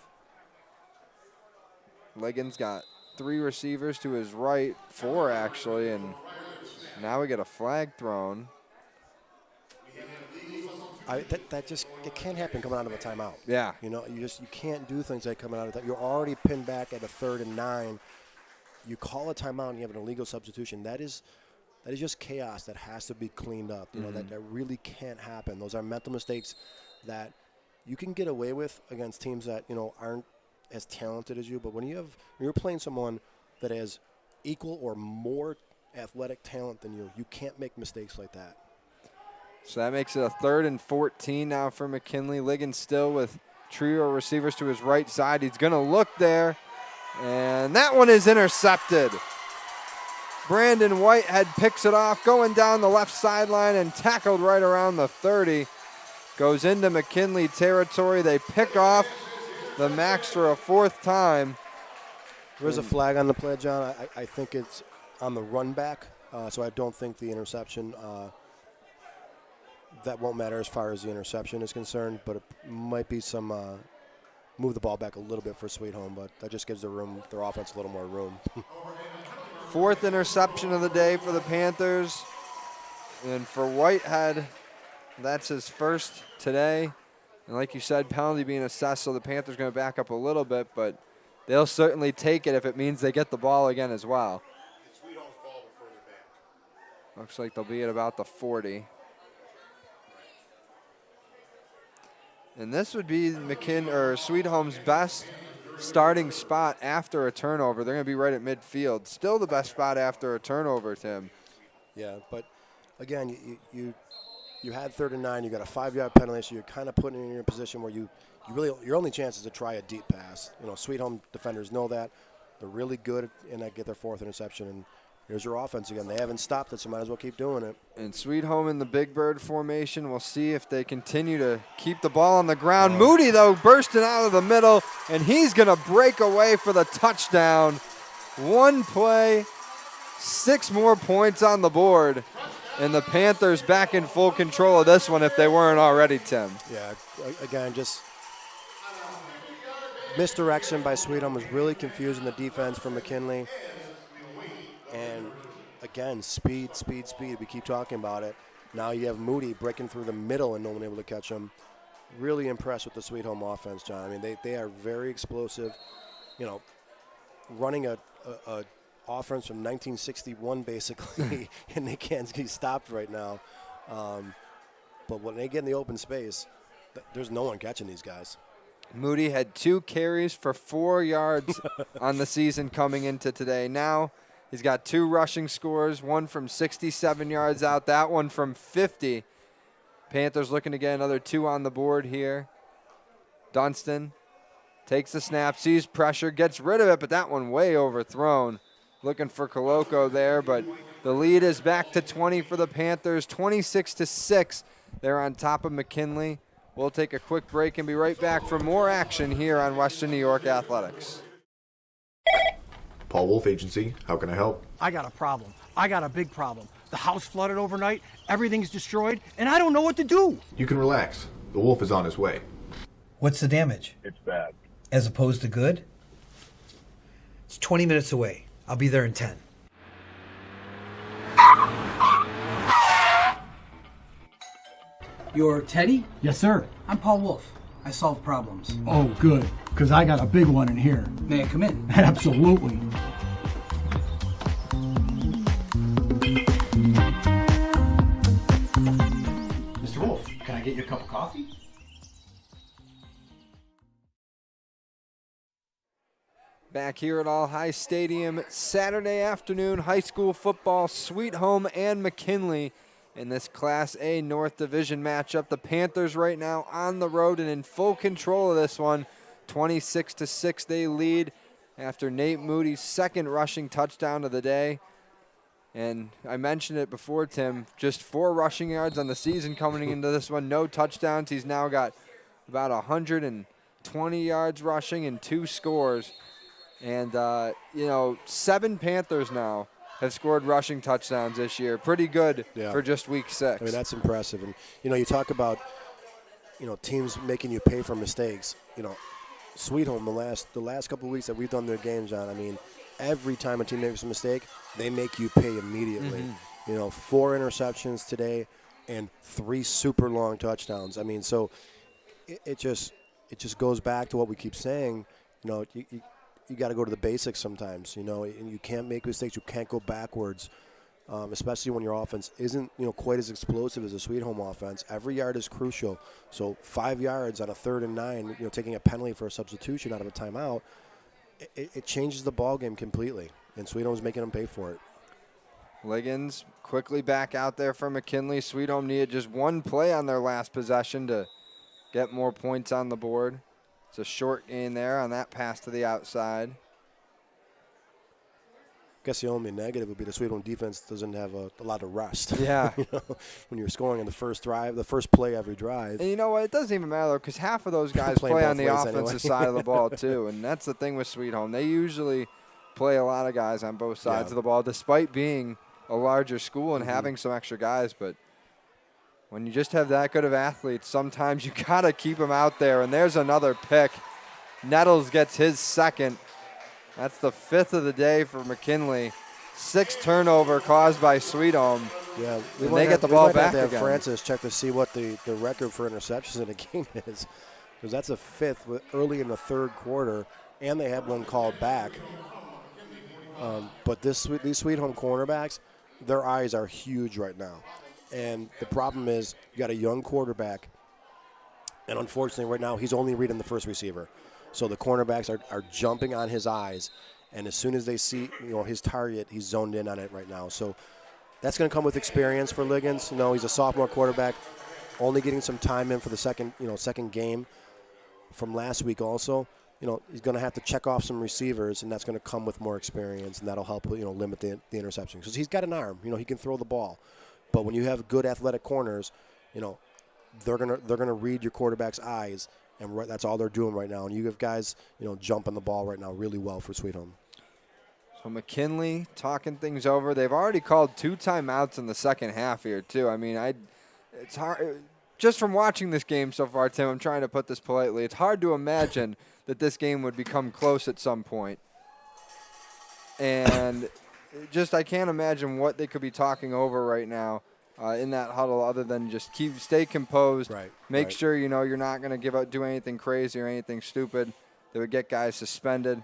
Liggins got 3 receivers to his right, 4 actually, and now we get a flag thrown. That just it can't happen coming out of a timeout. Yeah. You know, you can't do things like coming out of that. You're already pinned back at a 3rd and 9. You call a timeout and you have an illegal substitution. That is just chaos that has to be cleaned up. You know, that really can't happen. Those are mental mistakes that you can get away with against teams that, you know, aren't as talented as you. But when you're playing someone that has equal or more athletic talent than you can't make mistakes like that. So that makes it a 3rd and 14 now for McKinley. Liggins still with trio of receivers to his right side. He's going to look there, and that one is intercepted. Brandon Whitehead picks it off, going down the left sideline and tackled right around the 30. Goes into McKinley territory. They pick off the Max for a 4th time. There is a flag on the play, John. I think it's on the run back, so I don't think the interception, that won't matter as far as the interception is concerned, but it might be some move the ball back a little bit for Sweet Home, but that just gives their offense a little more room. 4th interception of the day for the Panthers. And for Whitehead, that's his first today. And like you said, penalty being assessed, so the Panthers going to back up a little bit, but they'll certainly take it if it means they get the ball again as well. Looks like they'll be at about the 40. And this would be Sweet Home's best starting spot after a turnover. They're going to be right at midfield. Still the best spot after a turnover, Tim. Yeah, but again, you had 3rd and 9. You got a 5-yard penalty, so you're kind of putting it in a position where your only chance is to try a deep pass. You know, Sweet Home defenders know that. They're really good and they get their 4th interception. And here's your offense again. They haven't stopped it, so might as well keep doing it. And Sweet Home in the Big Bird formation. We'll see if they continue to keep the ball on the ground. Moody, though, bursting out of the middle, and he's going to break away for the touchdown. 1 play, 6 more points on the board. And the Panthers back in full control of this one if they weren't already, Tim. Yeah, again, just misdirection by Sweet Home was really confusing the defense for McKinley. And again, speed. We keep talking about it. Now you have Moody breaking through the middle and no one able to catch him. Really impressed with the Sweet Home offense, John. I mean, they are very explosive. You know, running a offense from 1961 basically, and they can't be stopped right now. But when they get in the open space, there's no one catching these guys. Moody had 2 carries for 4 yards on the season coming into today. Now he's got 2 rushing scores, one from 67 yards out, that one from 50. Panthers looking to get another 2 on the board here. Dunston takes the snap, sees pressure, gets rid of it, but that one way overthrown. Looking for Coloco there, but the lead is back to 20 for the Panthers, 26-6. They're on top of McKinley. We'll take a quick break and be right back for more action here on Western New York Athletics. Paul Wolf Agency, how can I help? I got a problem. I got a big problem. The house flooded overnight, everything's destroyed, and I don't know what to do. You can relax. The wolf is on his way. What's the damage? It's bad. As opposed to good? It's 20 minutes away. I'll be there in 10. You're Teddy? Yes, sir. I'm Paul Wolf. I solve problems. Oh, good, because I got a big one in here. May I come in? Absolutely. Mr. Wolf, can I get you a cup of coffee? Back here at All High Stadium, Saturday afternoon, high school football, Sweet Home and McKinley in this Class A North Division matchup. The Panthers right now on the road and in full control of this one. 26-6 they lead after Nate Moody's second rushing touchdown of the day. And I mentioned it before, Tim, just 4 rushing yards on the season coming into this one, no touchdowns. He's now got about 120 yards rushing and 2 scores. And, 7 Panthers now have scored rushing touchdowns this year. Pretty good for just week 6. I mean, that's impressive. And, you talk about, teams making you pay for mistakes. Sweet Home, the last couple of weeks that we've done their games on, I mean, every time a team makes a mistake, they make you pay immediately. 4 interceptions today and 3 super long touchdowns. I mean, so it just goes back to what we keep saying. You got to go to the basics sometimes, and you can't make mistakes. You can't go backwards, especially when your offense isn't, quite as explosive as a Sweet Home offense. Every yard is crucial. So 5 yards on a 3rd and 9, taking a penalty for a substitution out of a timeout, it changes the ball game completely, and Sweet Home's making them pay for it. Liggins quickly back out there for McKinley. Sweet Home needed just 1 play on their last possession to get more points on the board. It's a short gain there on that pass to the outside. I guess the only negative would be the Sweet Home defense doesn't have a lot of rest. Yeah. When you're scoring on the first drive, the first play every drive. And you know what? It doesn't even matter because half of those guys play on the offensive side of the ball too, and that's the thing with Sweet Home. They usually play a lot of guys on both sides of the ball, despite being a larger school and having some extra guys. But when you just have that good of athletes, sometimes you got to keep them out there. And there's another pick. Nettles gets his second. That's the 5th of the day for McKinley. 6th turnover caused by Sweet Home. Yeah, and they get the ball back again. again. Francis check to see what the record for interceptions in a game is, because that's a 5th early in the 3rd quarter, and they had one called back. But these Sweet Home cornerbacks, their eyes are huge right now. And the problem is you got a young quarterback, and unfortunately right now he's only reading the first receiver. So the cornerbacks are jumping on his eyes, and as soon as they see his target, he's zoned in on it right now. So that's going to come with experience for Liggins. He's a sophomore quarterback, only getting some time in for the second game from last week also. He's going to have to check off some receivers, and that's going to come with more experience, and that'll help limit the interceptions. Because he's got an arm. He can throw the ball. But when you have good athletic corners, they're gonna read your quarterback's eyes, and that's all they're doing right now. And you have guys, jumping the ball right now really well for Sweet Home. So McKinley talking things over. They've already called 2 timeouts in the second half here too. I mean, it's hard just from watching this game so far, Tim. I'm trying to put this politely. It's hard to imagine that this game would become close at some point. And I can't imagine what they could be talking over right now in that huddle other than just stay composed, make sure you're not going to do anything crazy or anything stupid that would get guys suspended.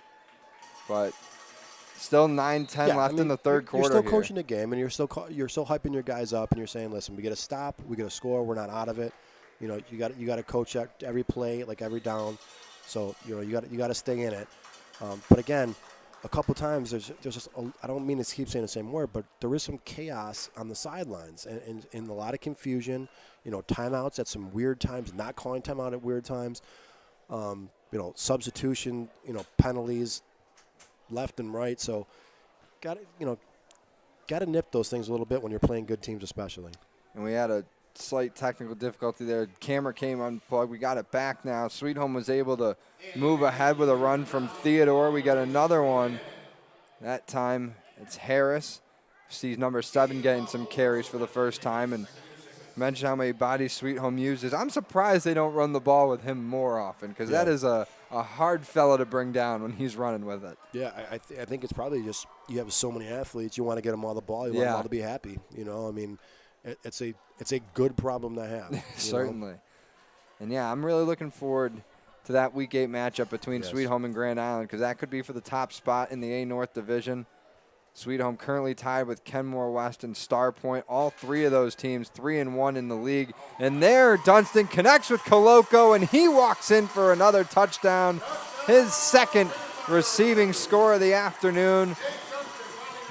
But still 9-10 left in the 3rd quarter. You're still coaching the game, and you're still hyping your guys up, and you're saying, listen, we got to stop, we got to score, we're not out of it. You got to coach every play, like every down. So you got to stay in it. But again, a couple times there's just I don't mean to keep saying the same word, but there is some chaos on the sidelines and a lot of confusion. Timeouts at some weird times, not calling timeout at weird times. Substitution, penalties left and right. So got to nip those things a little bit when you're playing good teams, especially. And we had a slight technical difficulty there. Camera came unplugged. We got it back now. Sweet Home was able to move ahead with a run from Theodore. We got another one. That time it's Harris. Sees number 7 getting some carries for the first time, and mention how many bodies Sweet Home uses. I'm surprised they don't run the ball with him more often, because that is a hard fella to bring down when he's running with it. Yeah, I think it's probably just you have so many athletes, you want to get them all the ball. You want them all to be happy. I mean, it's a good problem to have. Certainly. And, I'm really looking forward to that Week 8 matchup between Sweet Home and Grand Island, because that could be for the top spot in the A North Division. Sweet Home currently tied with Kenmore West and Star Point. All 3 of those teams 3-1 in the league. And there, Dunstan connects with Coloco, and he walks in for another touchdown, his second receiving score of the afternoon.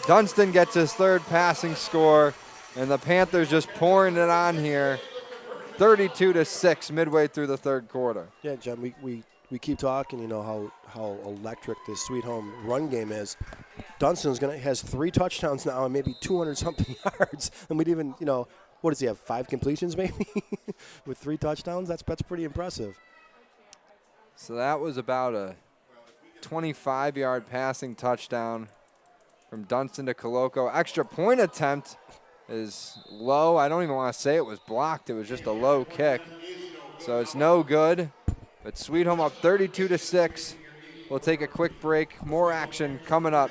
Dunston gets his third passing score, and the Panthers just pouring it on here. 32-6 midway through the third quarter. Yeah, John, we keep talking, you know, how electric this Sweet Home run game is. Dunston's has 3 touchdowns now and maybe 200-something yards. And we'd even, you know, what does he have, 5 completions maybe with 3 touchdowns? That's pretty impressive. So that was about a 25-yard passing touchdown from Dunston to Coloco. Extra point attempt is low. I don't even want to say it was blocked. It was just a low kick. So it's no good. But Sweet Home up 32-6. We'll take a quick break. More action coming up.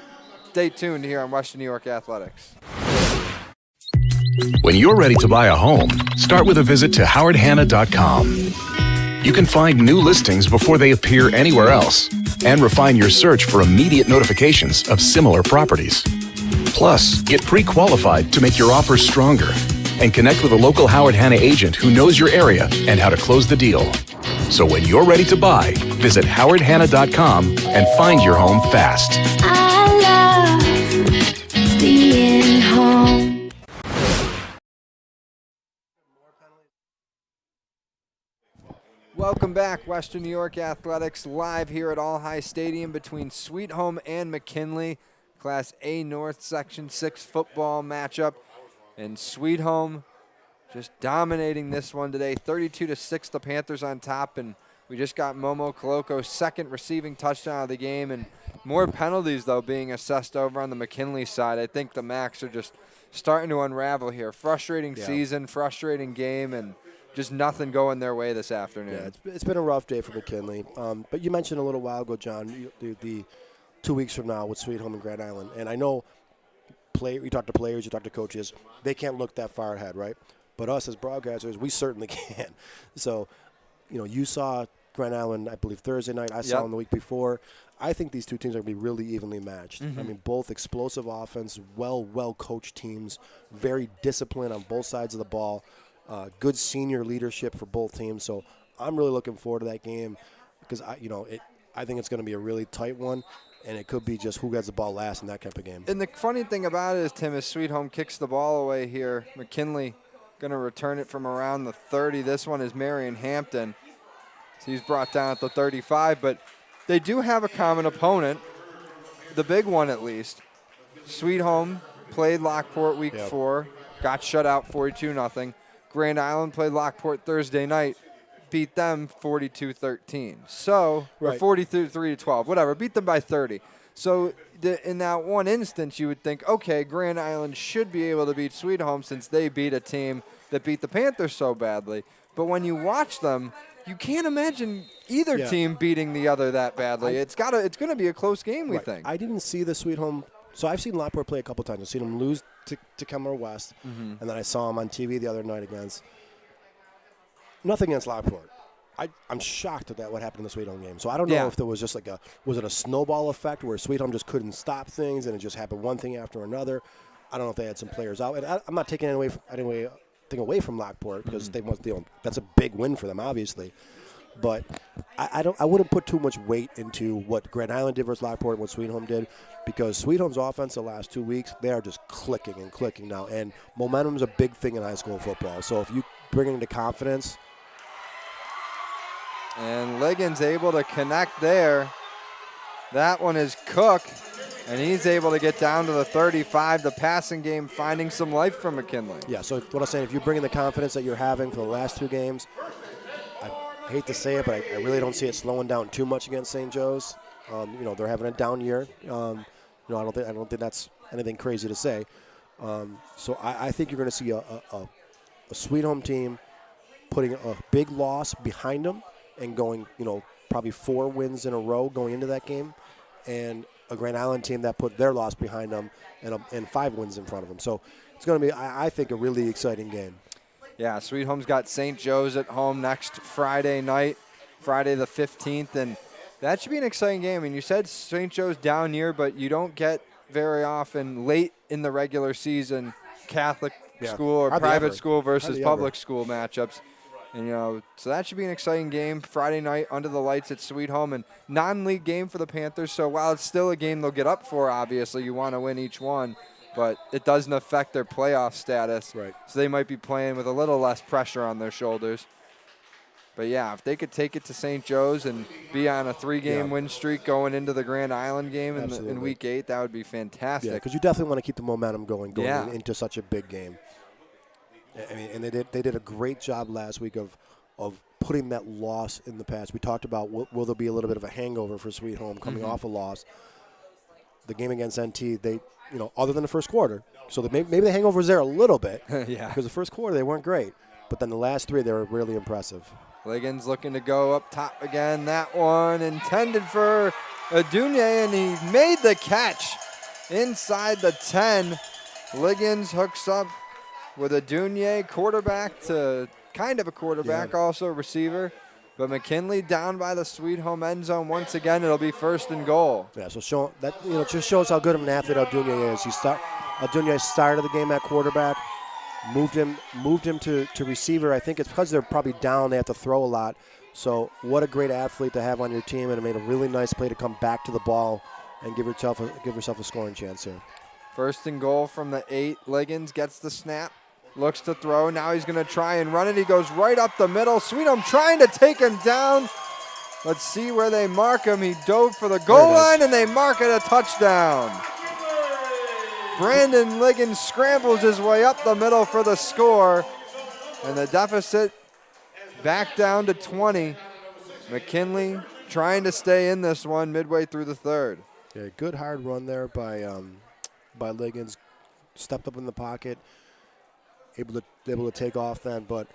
Stay tuned here on Western New York Athletics. When you're ready to buy a home, start with a visit to howardhanna.com. You can find new listings before they appear anywhere else and refine your search for immediate notifications of similar properties. Plus, get pre-qualified to make your offers stronger and connect with a local Howard Hanna agent who knows your area and how to close the deal. So when you're ready to buy, visit howardhanna.com and find your home fast. I love being home. Welcome back, Western New York Athletics, live here at All High Stadium between Sweet Home and McKinley. Class A North Section 6 football matchup. And Sweet Home just dominating this one today. 32-6, the Panthers on top. And we just got Momo Coloco's second receiving touchdown of the game. And more penalties, though, being assessed over on the McKinley side. I think the Macs are just starting to unravel here. Frustrating season, frustrating game, and just nothing going their way this afternoon. Yeah, it's been a rough day for McKinley. But you mentioned a little while ago, John, the 2 weeks from now with Sweet Home and Grand Island. And I know you talk to players, you talk to coaches, they can't look that far ahead, right? But us as broadcasters, we certainly can. So, you know, you saw Grand Island, I believe, Thursday night. I saw them the week before. I think these two teams are going to be really evenly matched. I mean, both explosive offense, well-coached teams, very disciplined on both sides of the ball, good senior leadership for both teams. So I'm really looking forward to that game because, I think it's going to be a really tight one. And it could be just who gets the ball last in that type of game. And the funny thing about it is, Tim, is Sweet Home kicks the ball away here. McKinley going to return it from around the 30. This one is Marion Hampton. So he's brought down at the 35. But they do have a common opponent, the big one at least. Sweet Home played Lockport week 4, got shut out 42-0. Grand Island played Lockport Thursday night, beat them 42-13. So, or 43-12, whatever, beat them by 30. So in that one instance, you would think, okay, Grand Island should be able to beat Sweet Home since they beat a team that beat the Panthers so badly. But when you watch them, you can't imagine either team beating the other that badly. It's going to be a close game, we think. I didn't see the Sweet Home. So I've seen Lockport play a couple times. I've seen them lose to Kemmerer West, and then I saw them on TV the other night against. Nothing against Lockport. I'm shocked at what happened in the Sweet Home game. So I don't know if there was just was it a snowball effect where Sweet Home just couldn't stop things and it just happened one thing after another. I don't know if they had some players out. And I'm not taking anything away from Lockport because that's a big win for them, obviously. But I wouldn't put too much weight into what Grand Island did versus Lockport and what Sweet Home did because Sweet Home's offense the last 2 weeks, they are just clicking and clicking now. And momentum is a big thing in high school football. So if you bring into confidence. And Ligon's able to connect there. That one is Cook, and he's able to get down to the 35. The passing game finding some life from McKinley. Yeah, so what I'm saying, if you bring in the confidence that you're having for the last 2 games, I hate to say it, but I really don't see it slowing down too much against St. Joe's. They're having a down year. I don't think that's anything crazy to say. So I think you're going to see a Sweet Home team putting a big loss behind them and going, probably 4 wins in a row going into that game, and a Grand Island team that put their loss behind them and 5 wins in front of them. So it's going to be, I think, a really exciting game. Yeah, Sweet Home's got St. Joe's at home next Friday night, Friday the 15th, and that should be an exciting game. I mean, you said St. Joe's down year, but you don't get very often late in the regular season Catholic school or private school versus public school matchups. And, so that should be an exciting game Friday night under the lights at Sweet Home, and non-league game for the Panthers. So while it's still a game they'll get up for, obviously, you want to win each one, but it doesn't affect their playoff status. Right. So they might be playing with a little less pressure on their shoulders. But, yeah, if they could take it to St. Joe's and be on a 3-game win streak going into the Grand Island game in Week 8, that would be fantastic. Yeah, because you definitely want to keep the momentum going into such a big game. I mean, and they did a great job last week of putting that loss in the past. We talked about will there be a little bit of a hangover for Sweet Home coming off a loss. The game against NT, they other than the first quarter, so maybe the hangover was there a little bit. Yeah. Because the first quarter they weren't great, but then the last 3 they were really impressive. Liggins looking to go up top again. That one intended for Adunye, and he made the catch inside the 10. Liggins hooks up with Adunye, quarterback to kind of a quarterback, also a receiver. But Mckinley down by the Sweet Home end zone once again. It'll be 1st and goal. Yeah, so just shows how good of an athlete Adunye is. Adunye started the game at quarterback. Moved him to receiver. I think it's because they're probably down. They have to throw a lot. So what a great athlete to have on your team, and it made a really nice play to come back to the ball and give yourself a scoring chance here. 1st and goal from the 8. Liggins gets the snap, looks to throw. Now he's going to try and run it. He goes right up the middle. Sweet Home trying to take him down. Let's see where they mark him. He dove for the goal line, and they mark it a touchdown. Brandon Liggins scrambles his way up the middle for the score, and the deficit back down to 20. Mckinley trying to stay in this one midway through the 3rd. Yeah, good hard run there by Liggins. Stepped up in the pocket, able to take off then. But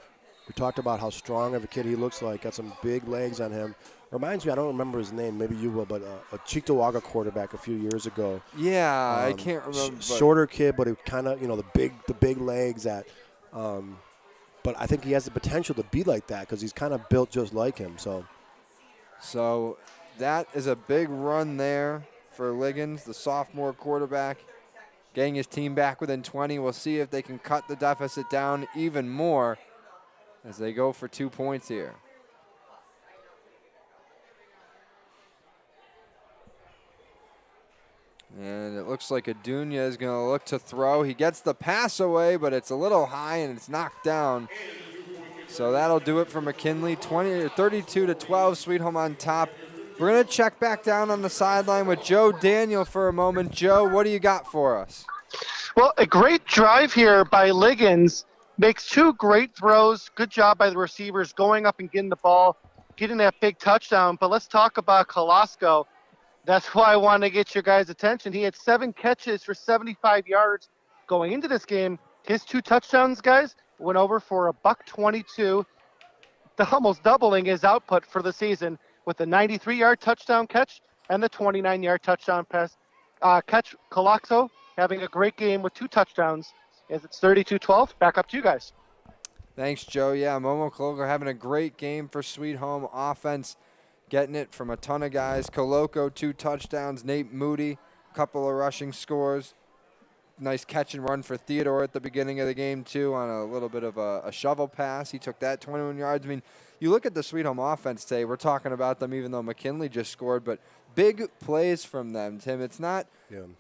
we talked about how strong of a kid he looks like. Got some big legs on him. Reminds me, I don't remember his name, maybe you will, but a Cheektowaga quarterback a few years ago. Yeah, I can't remember. Shorter kid, but it kind of, the big legs that. But I think he has the potential to be like that because he's kind of built just like him. So that is a big run there for Liggins, the sophomore quarterback, getting his team back within 20. We'll see if they can cut the deficit down even more as they go for 2 points here. And it looks like Adunye is going to look to throw. He gets the pass away, but it's a little high and it's knocked down. So that'll do it for Mckinley. 32-12, Sweet Home on top. We're going to check back down on the sideline with Joe Daniel for a moment. Joe, what do you got for us? Well, a great drive here by Liggins. Makes 2 great throws. Good job by the receivers going up and getting the ball, getting that big touchdown. But let's talk about Kolosko. That's why I want to get your guys' attention. He had 7 catches for 75 yards going into this game. His 2 touchdowns, guys, went over for $122, almost doubling his output for the season with a 93-yard touchdown catch and the 29-yard touchdown pass catch. Kolosko having a great game with 2 touchdowns. As it's 32-12, back up to you guys. Thanks, Joe. Yeah, Momo Koloko having a great game for Sweet Home offense. Getting it from a ton of guys. Koloko, 2 touchdowns. Nate Moody, a couple of rushing scores. Nice catch and run for Theodore at the beginning of the game, too, on a little bit of a shovel pass. He took that 21 yards. I mean, you look at the Sweet Home offense today. We're talking about them even though Mckinley just scored, but big plays from them, Tim. It's not,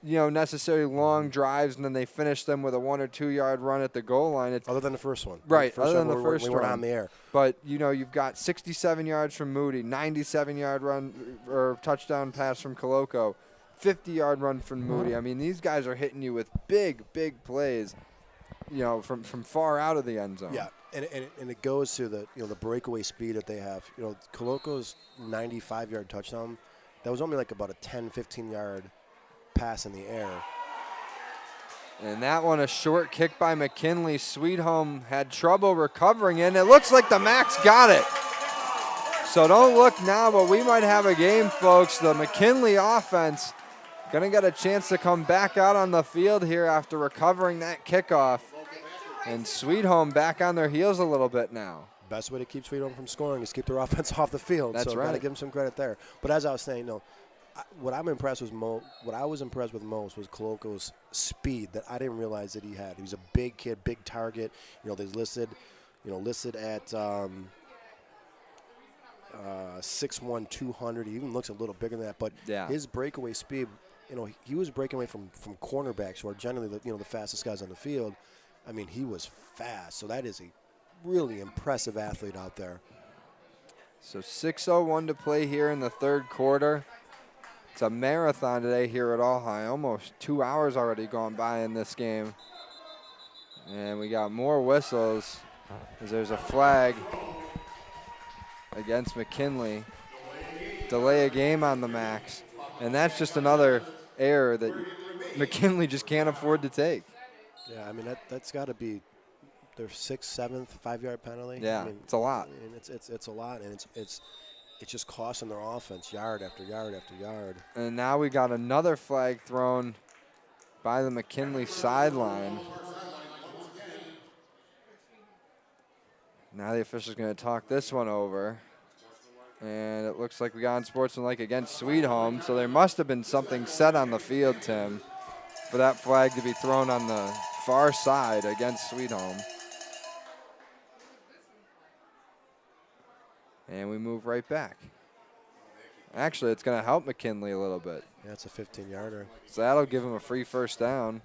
necessarily long drives and then they finish them with a 1 or 2 yard run at the goal line. It's other than the first one. Right, other than the first one. We weren't on the air. But, you've got 67 yards from Moody, 97-yard run or touchdown pass from Koloko, 50-yard run from Moody. I mean, these guys are hitting you with big, big plays, from far out of the end zone. Yeah, and it goes to the breakaway speed that they have. Koloko's 95-yard touchdown, that was only like about a 10, 15-yard pass in the air. And that one, a short kick by Mckinley. Sweet Home had trouble recovering it. It looks like the Macs got it. So don't look now, but we might have a game, folks. The Mckinley offense going to get a chance to come back out on the field here after recovering that kickoff. And Sweet Home back on their heels a little bit now. Best way to keep Sweet Home from scoring is keep their offense off the field. That's right. Got to give them some credit there. But as I was saying, what I was impressed with most was Koloko's speed that I didn't realize that he had. He was a big kid, big target. They listed, listed at 6'1", 200. He even looks a little bigger than that. But his breakaway speed, he was breaking away from cornerbacks who are generally the fastest guys on the field. I mean, he was fast. So that is a really impressive athlete out there. So 6:01 to play here in the third quarter. It's a marathon today here at All High. Almost 2 hours already gone by in this game. And we got more whistles as there's a flag against McKinley. Delay a game on the max. And that's just another error that McKinley just can't afford to take. Yeah, I mean, that's got to be their 6th, 7th 5-yard penalty. Yeah, I mean, it's a lot. And it's a lot, and it's just costing their offense yard after yard after yard. And now we got another flag thrown by the McKinley sideline. Now the official's going to talk this one over. And it looks like we got unsportsmanlike against Sweet Home. So there must have been something set on the field, Tim, for that flag to be thrown on the far side against Sweet Home. And we move right back. Actually, it's going to help McKinley a little bit. Yeah, it's a 15-yarder. So that'll give him a free first down.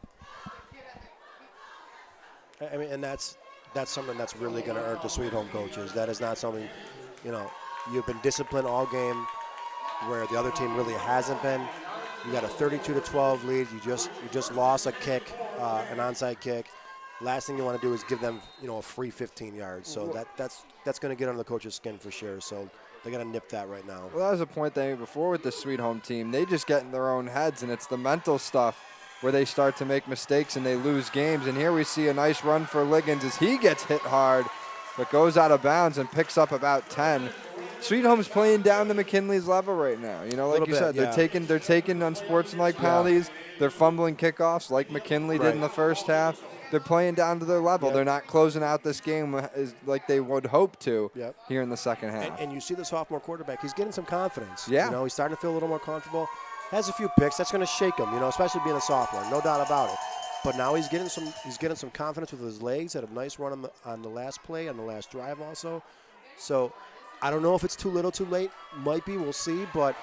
I mean, and that's something that's really going to hurt the Sweet Home coaches. That is not something, you've been disciplined all game where the other team really hasn't been. You got a 32-12 lead. You just lost a kick, an onside kick. Last thing you want to do is give them, a free 15 yards. So that's going to get under the coach's skin for sure. So they got to nip that right now. Well, that was a point they made before with the Sweet Home team. They just get in their own heads, and it's the mental stuff where they start to make mistakes and they lose games. And here we see a nice run for Liggins as he gets hit hard, but goes out of bounds and picks up about 10. Sweet Home's playing down to McKinley's level right now. Like you said, they're taking unsportsmanlike penalties. They're fumbling kickoffs like McKinley did in the first half. They're playing down to their level. They're not closing out this game like they would hope to here in the second half. And you see the sophomore quarterback, he's getting some confidence. Yeah. He's starting to feel a little more comfortable. Has a few picks. That's going to shake him, especially being a sophomore. No doubt about it. But now he's getting some confidence with his legs. Had a nice run on the last play, on the last drive also. So I don't know if it's too little, too late. Might be. We'll see. But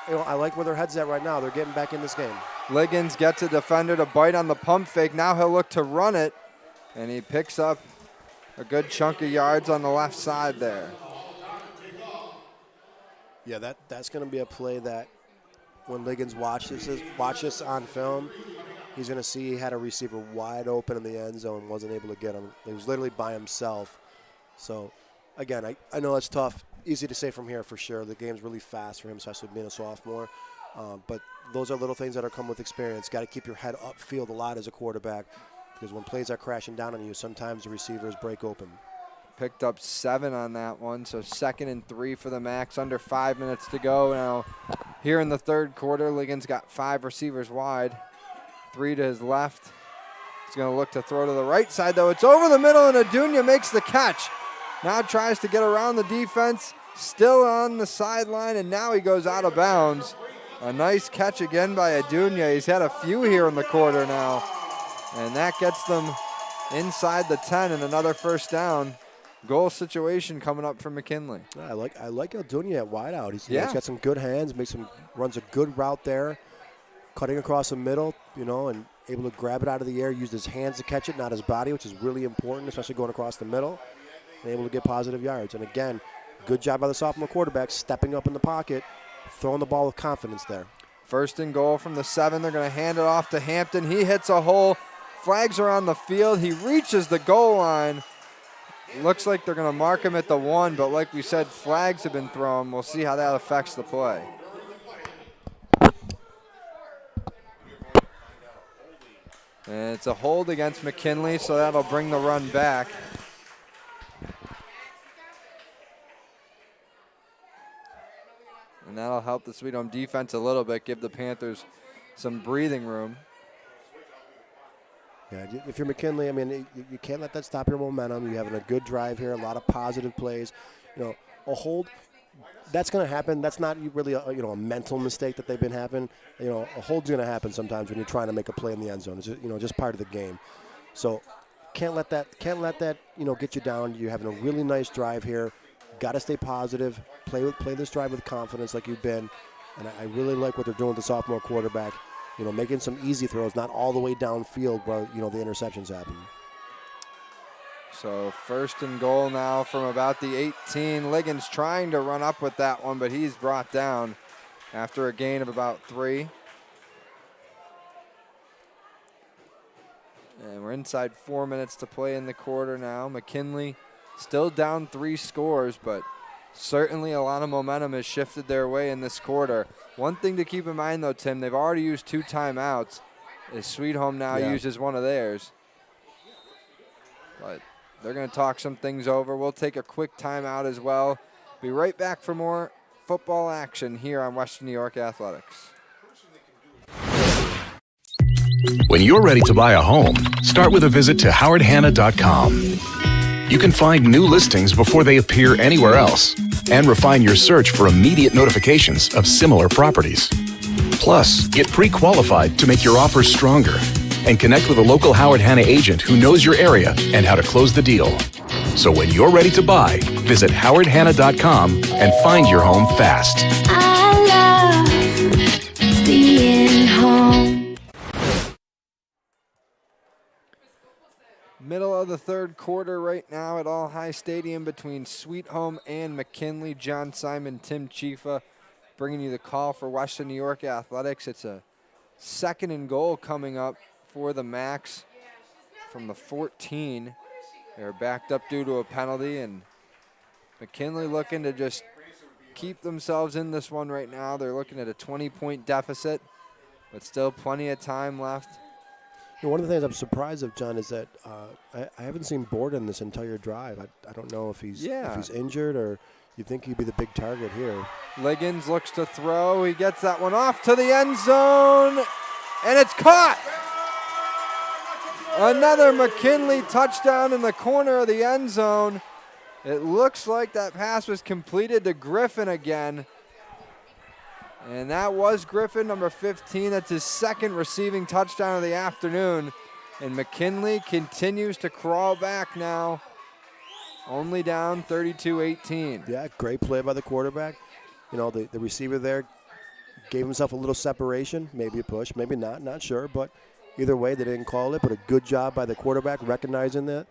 I like where their head's at right now. They're getting back in this game. Liggins gets a defender to bite on the pump fake. Now he'll look to run it, and he picks up a good chunk of yards on the left side there. Yeah, that's going to be a play that when Liggins watches this on film, he's going to see he had a receiver wide open in the end zone, wasn't able to get him. He was literally by himself. So, again, I know it's tough. Easy to say from here for sure. The game's really fast for him, especially being a sophomore. But those are little things that are come with experience. Got to keep your head upfield a lot as a quarterback because when plays are crashing down on you, sometimes the receivers break open. Picked up 7 on that one, so 2nd and 3 for the Max. Under 5 minutes to go now. Here in the third quarter, Liggins got 5 receivers wide, 3 to his left. He's going to look to throw to the right side, though. It's over the middle, and Adunia makes the catch. Now tries to get around the defense, still on the sideline, and now he goes out of bounds. A nice catch again by Adunia. He's had a few here in the quarter now, and that gets them inside the 10 and another first down. Goal situation coming up for McKinley. I like Adunia at wideout. He's got some good hands, runs a good route there, cutting across the middle, and able to grab it out of the air, use his hands to catch it, not his body, which is really important, especially going across the middle, and able to get positive yards. And again, good job by the sophomore quarterback, stepping up in the pocket, throwing the ball with confidence there. First and goal from the 7. They're going to hand it off to Hampton. He hits a hole. Flags are on the field. He reaches the goal line. Looks like they're going to mark him at the 1, but like we said, flags have been thrown. We'll see how that affects the play. And it's a hold against McKinley, so that'll bring the run back. And that'll help the Sweet Home defense a little bit, give the Panthers some breathing room. Yeah, if you're McKinley, I mean, you can't let that stop your momentum. You're having a good drive here, a lot of positive plays. A hold, that's going to happen. That's not really a mental mistake that they've been having. A hold's going to happen sometimes when you're trying to make a play in the end zone. It's just part of the game. So can't let that get you down. You're having a really nice drive here. Got to stay positive. Play this drive with confidence like you've been. And I really like what they're doing with the sophomore quarterback. Making some easy throws, not all the way downfield where the interceptions happen. So 1st and goal now from about the 18. Liggins trying to run up with that one, but he's brought down after a gain of about 3. And we're inside 4 minutes to play in the quarter now. McKinley still down 3 scores, but certainly a lot of momentum has shifted their way in this quarter. One thing to keep in mind, though, Tim, they've already used 2 timeouts. As Sweet Home now uses one of theirs. But they're going to talk some things over. We'll take a quick timeout as well. Be right back for more football action here on Western New York Athletics. When you're ready to buy a home, start with a visit to howardhanna.com. You can find new listings before they appear anywhere else and refine your search for immediate notifications of similar properties. Plus, get pre-qualified to make your offers stronger and connect with a local Howard Hanna agent who knows your area and how to close the deal. So when you're ready to buy, visit howardhanna.com and find your home fast. I love being home. Middle of the 3rd quarter right now at All High Stadium between Sweet Home and McKinley. John Simon, Tim Chifa bringing you the call for Western New York Athletics. It's a 2nd and goal coming up for the Macs from the 14. They're backed up due to a penalty, and McKinley looking to just keep themselves in this one right now. They're looking at a 20-point deficit, but still plenty of time left. One of the things I'm surprised of, John, is that I haven't seen Borden this entire drive. I don't know if he's injured or you think he'd be the big target here. Liggins looks to throw. He gets that one off to the end zone, and it's caught. Another McKinley touchdown in the corner of the end zone. It looks like that pass was completed to Griffin again. And that was Griffin, number 15. That's his 2nd receiving touchdown of the afternoon. And McKinley continues to crawl back now, only down 32-18. Yeah, great play by the quarterback. The receiver there gave himself a little separation, maybe a push, maybe not sure. But either way, they didn't call it. But a good job by the quarterback recognizing that.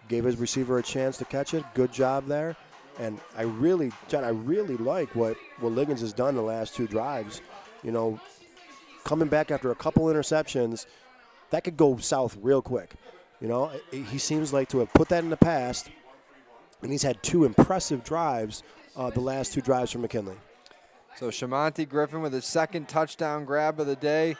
Gave his receiver a chance to catch it. Good job there. And John, I really like what Liggins has done the last 2 drives. Coming back after a couple interceptions, that could go south real quick. He seems like to have put that in the past, and he's had 2 impressive drives, the last 2 drives from McKinley. So Shamonte Griffin with his 2nd touchdown grab of the day.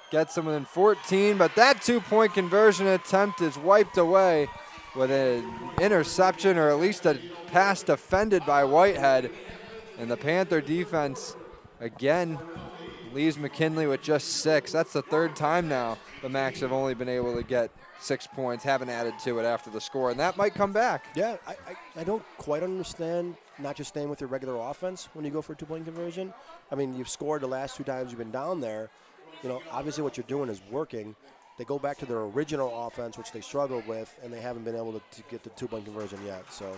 Gets him within 14, but that 2-point conversion attempt is wiped away with an interception, or at least a pass defended by Whitehead. And the Panther defense, again, leaves McKinley with just 6. That's the 3rd time now the Macs have only been able to get 6 points, haven't added to it after the score, and that might come back. Yeah, I don't quite understand not just staying with your regular offense when you go for a 2-point conversion. I mean, you've scored the last 2 times you've been down there. Obviously what you're doing is working. They go back to their original offense, which they struggled with, and they haven't been able to get the 2-point conversion yet. So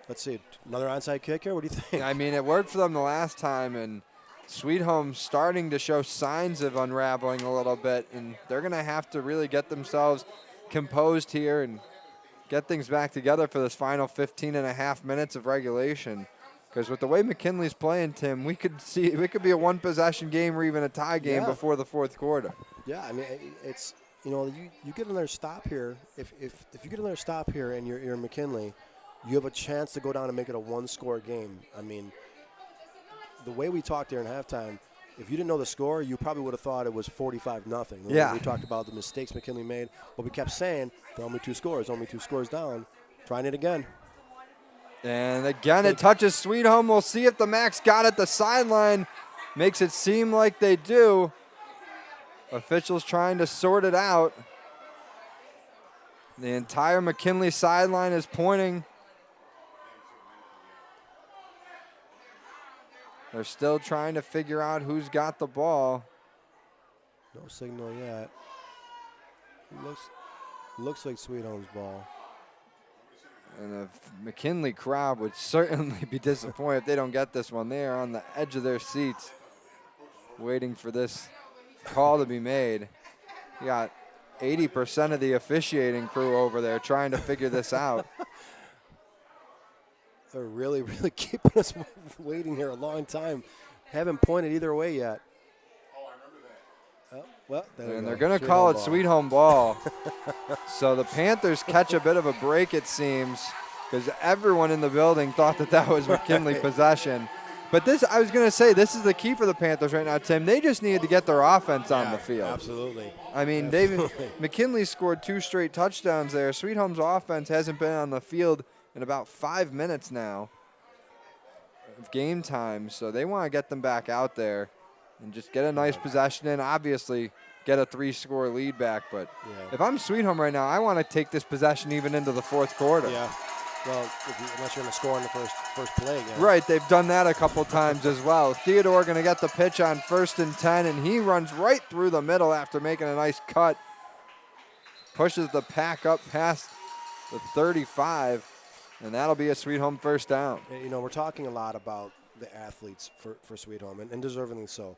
let's see. Another onside kick here? What do you think? I mean, it worked for them the last time, and Sweet Home starting to show signs of unraveling a little bit, and they're going to have to really get themselves composed here and get things back together for this final 15 and a half minutes of regulation. Because with the way McKinley's playing, Tim, we could be a 1-possession game or even a tie game before the 4th quarter. Yeah, I mean, it's you get another stop here. If you get another stop here and you're McKinley, you have a chance to go down and make it a 1-score game. I mean, the way we talked here in halftime, if you didn't know the score, you probably would have thought it was 45-0. Yeah. We talked about the mistakes McKinley made, but we kept saying they're only 2 scores down. Trying it again. And again, it touches Sweet Home. We'll see if the Macs got it. The sideline makes it seem like they do. Officials trying to sort it out. The entire McKinley sideline is pointing. They're still trying to figure out who's got the ball. No signal yet. Looks like Sweet Home's ball. And the McKinley crowd would certainly be disappointed if they don't get this one. They are on the edge of their seats waiting for this call to be made. You got 80% of the officiating crew over there trying to figure this out. They're really, really keeping us waiting here a long time. Haven't pointed either way yet. Oh, well, and they're going to call it Sweet Home ball. So the Panthers catch a bit of a break, it seems, because everyone in the building thought that that was McKinley possession. But this, I was going to say, this is the key for the Panthers right now, Tim. They just needed to get their offense on the field. Absolutely. I mean, McKinley scored 2 straight touchdowns there. Sweet Home's offense hasn't been on the field in about 5 minutes now of game time, so they want to get them back out there and just get a nice possession in. Obviously, get a 3-score lead back. But if I'm Sweet Home right now, I want to take this possession even into the 4th quarter. Yeah. Well, unless you're going to score in the first play again. Right, they've done that a couple times as well. Theodore going to get the pitch on 1st and 10, and he runs right through the middle after making a nice cut. Pushes the pack up past the 35, and that'll be a Sweet Home first down. You know, we're talking a lot about the athletes for Sweet Home, and deservingly so.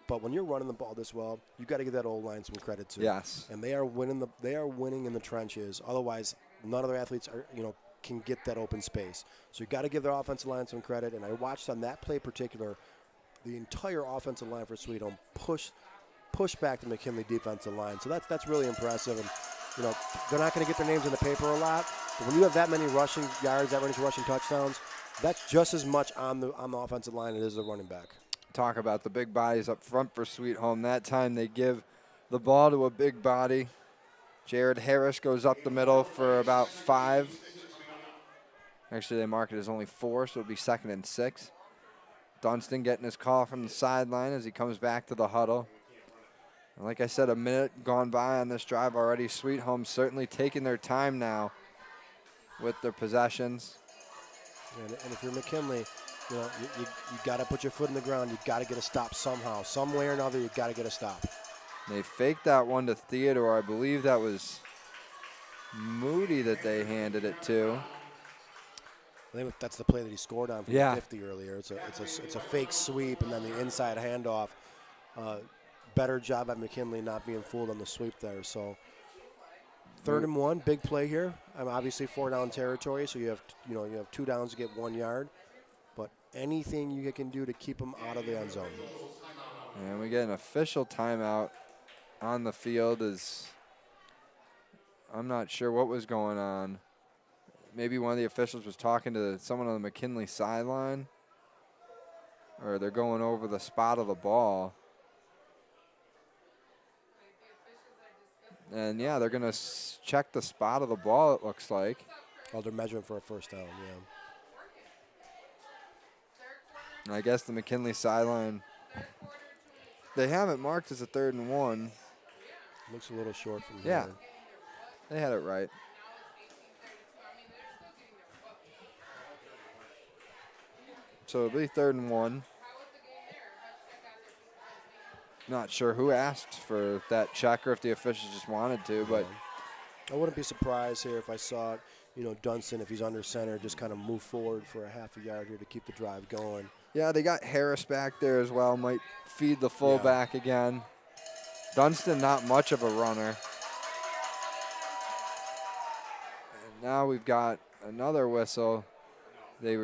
But when you're running the ball this well, you got to give that O-line some credit too. Yes. And they are winning in the trenches. Otherwise, none of their athletes are, can get that open space. So you got to give their offensive line some credit. And I watched on that play particular, the entire offensive line for Sweet Home push back the McKinley defensive line. So that's really impressive. And they're not going to get their names in the paper a lot. But when you have that many rushing yards, that many rushing touchdowns, that's just as much on the offensive line as it is the running back. Talk about the big bodies up front for Sweet Home. That time they give the ball to a big body. Jared Harris goes up the middle for about 5. Actually, they mark it as only 4, so it'll be 2nd and 6. Dunston getting his call from the sideline as he comes back to the huddle. And like I said, a minute gone by on this drive already. Sweet Home certainly taking their time now with their possessions. And if you're McKinley, you got to put your foot in the ground. You got to get a stop somehow. Some way or another, you got to get a stop. They faked that one to Theodore. I believe that was Moody that they handed it to. I think that's the play that he scored on from the 50 earlier. It's a fake sweep and then the inside handoff. Better job at McKinley not being fooled on the sweep there. So 3rd and 1, big play here. Obviously 4-down territory, so you have 2 downs to get 1 yard. But anything you can do to keep them out of the end zone. And we get an official timeout on the field. I'm not sure what was going on. Maybe one of the officials was talking to someone on the McKinley sideline, or they're going over the spot of the ball. And yeah, they're going to check the spot of the ball, it looks like. Oh, they're measuring for a first down, And I guess the McKinley sideline, they have it marked as a 3rd and 1. Looks a little short from here. here. They had it right. So it'll be 3rd and 1. Not sure who asked for that check or if the officials just wanted to, but I wouldn't be surprised here if I saw, Dunston, if he's under center, just kind of move forward for a half a yard here to keep the drive going. Yeah, they got Harris back there as well. Might feed the fullback again. Dunston, not much of a runner. And now we've got another whistle. They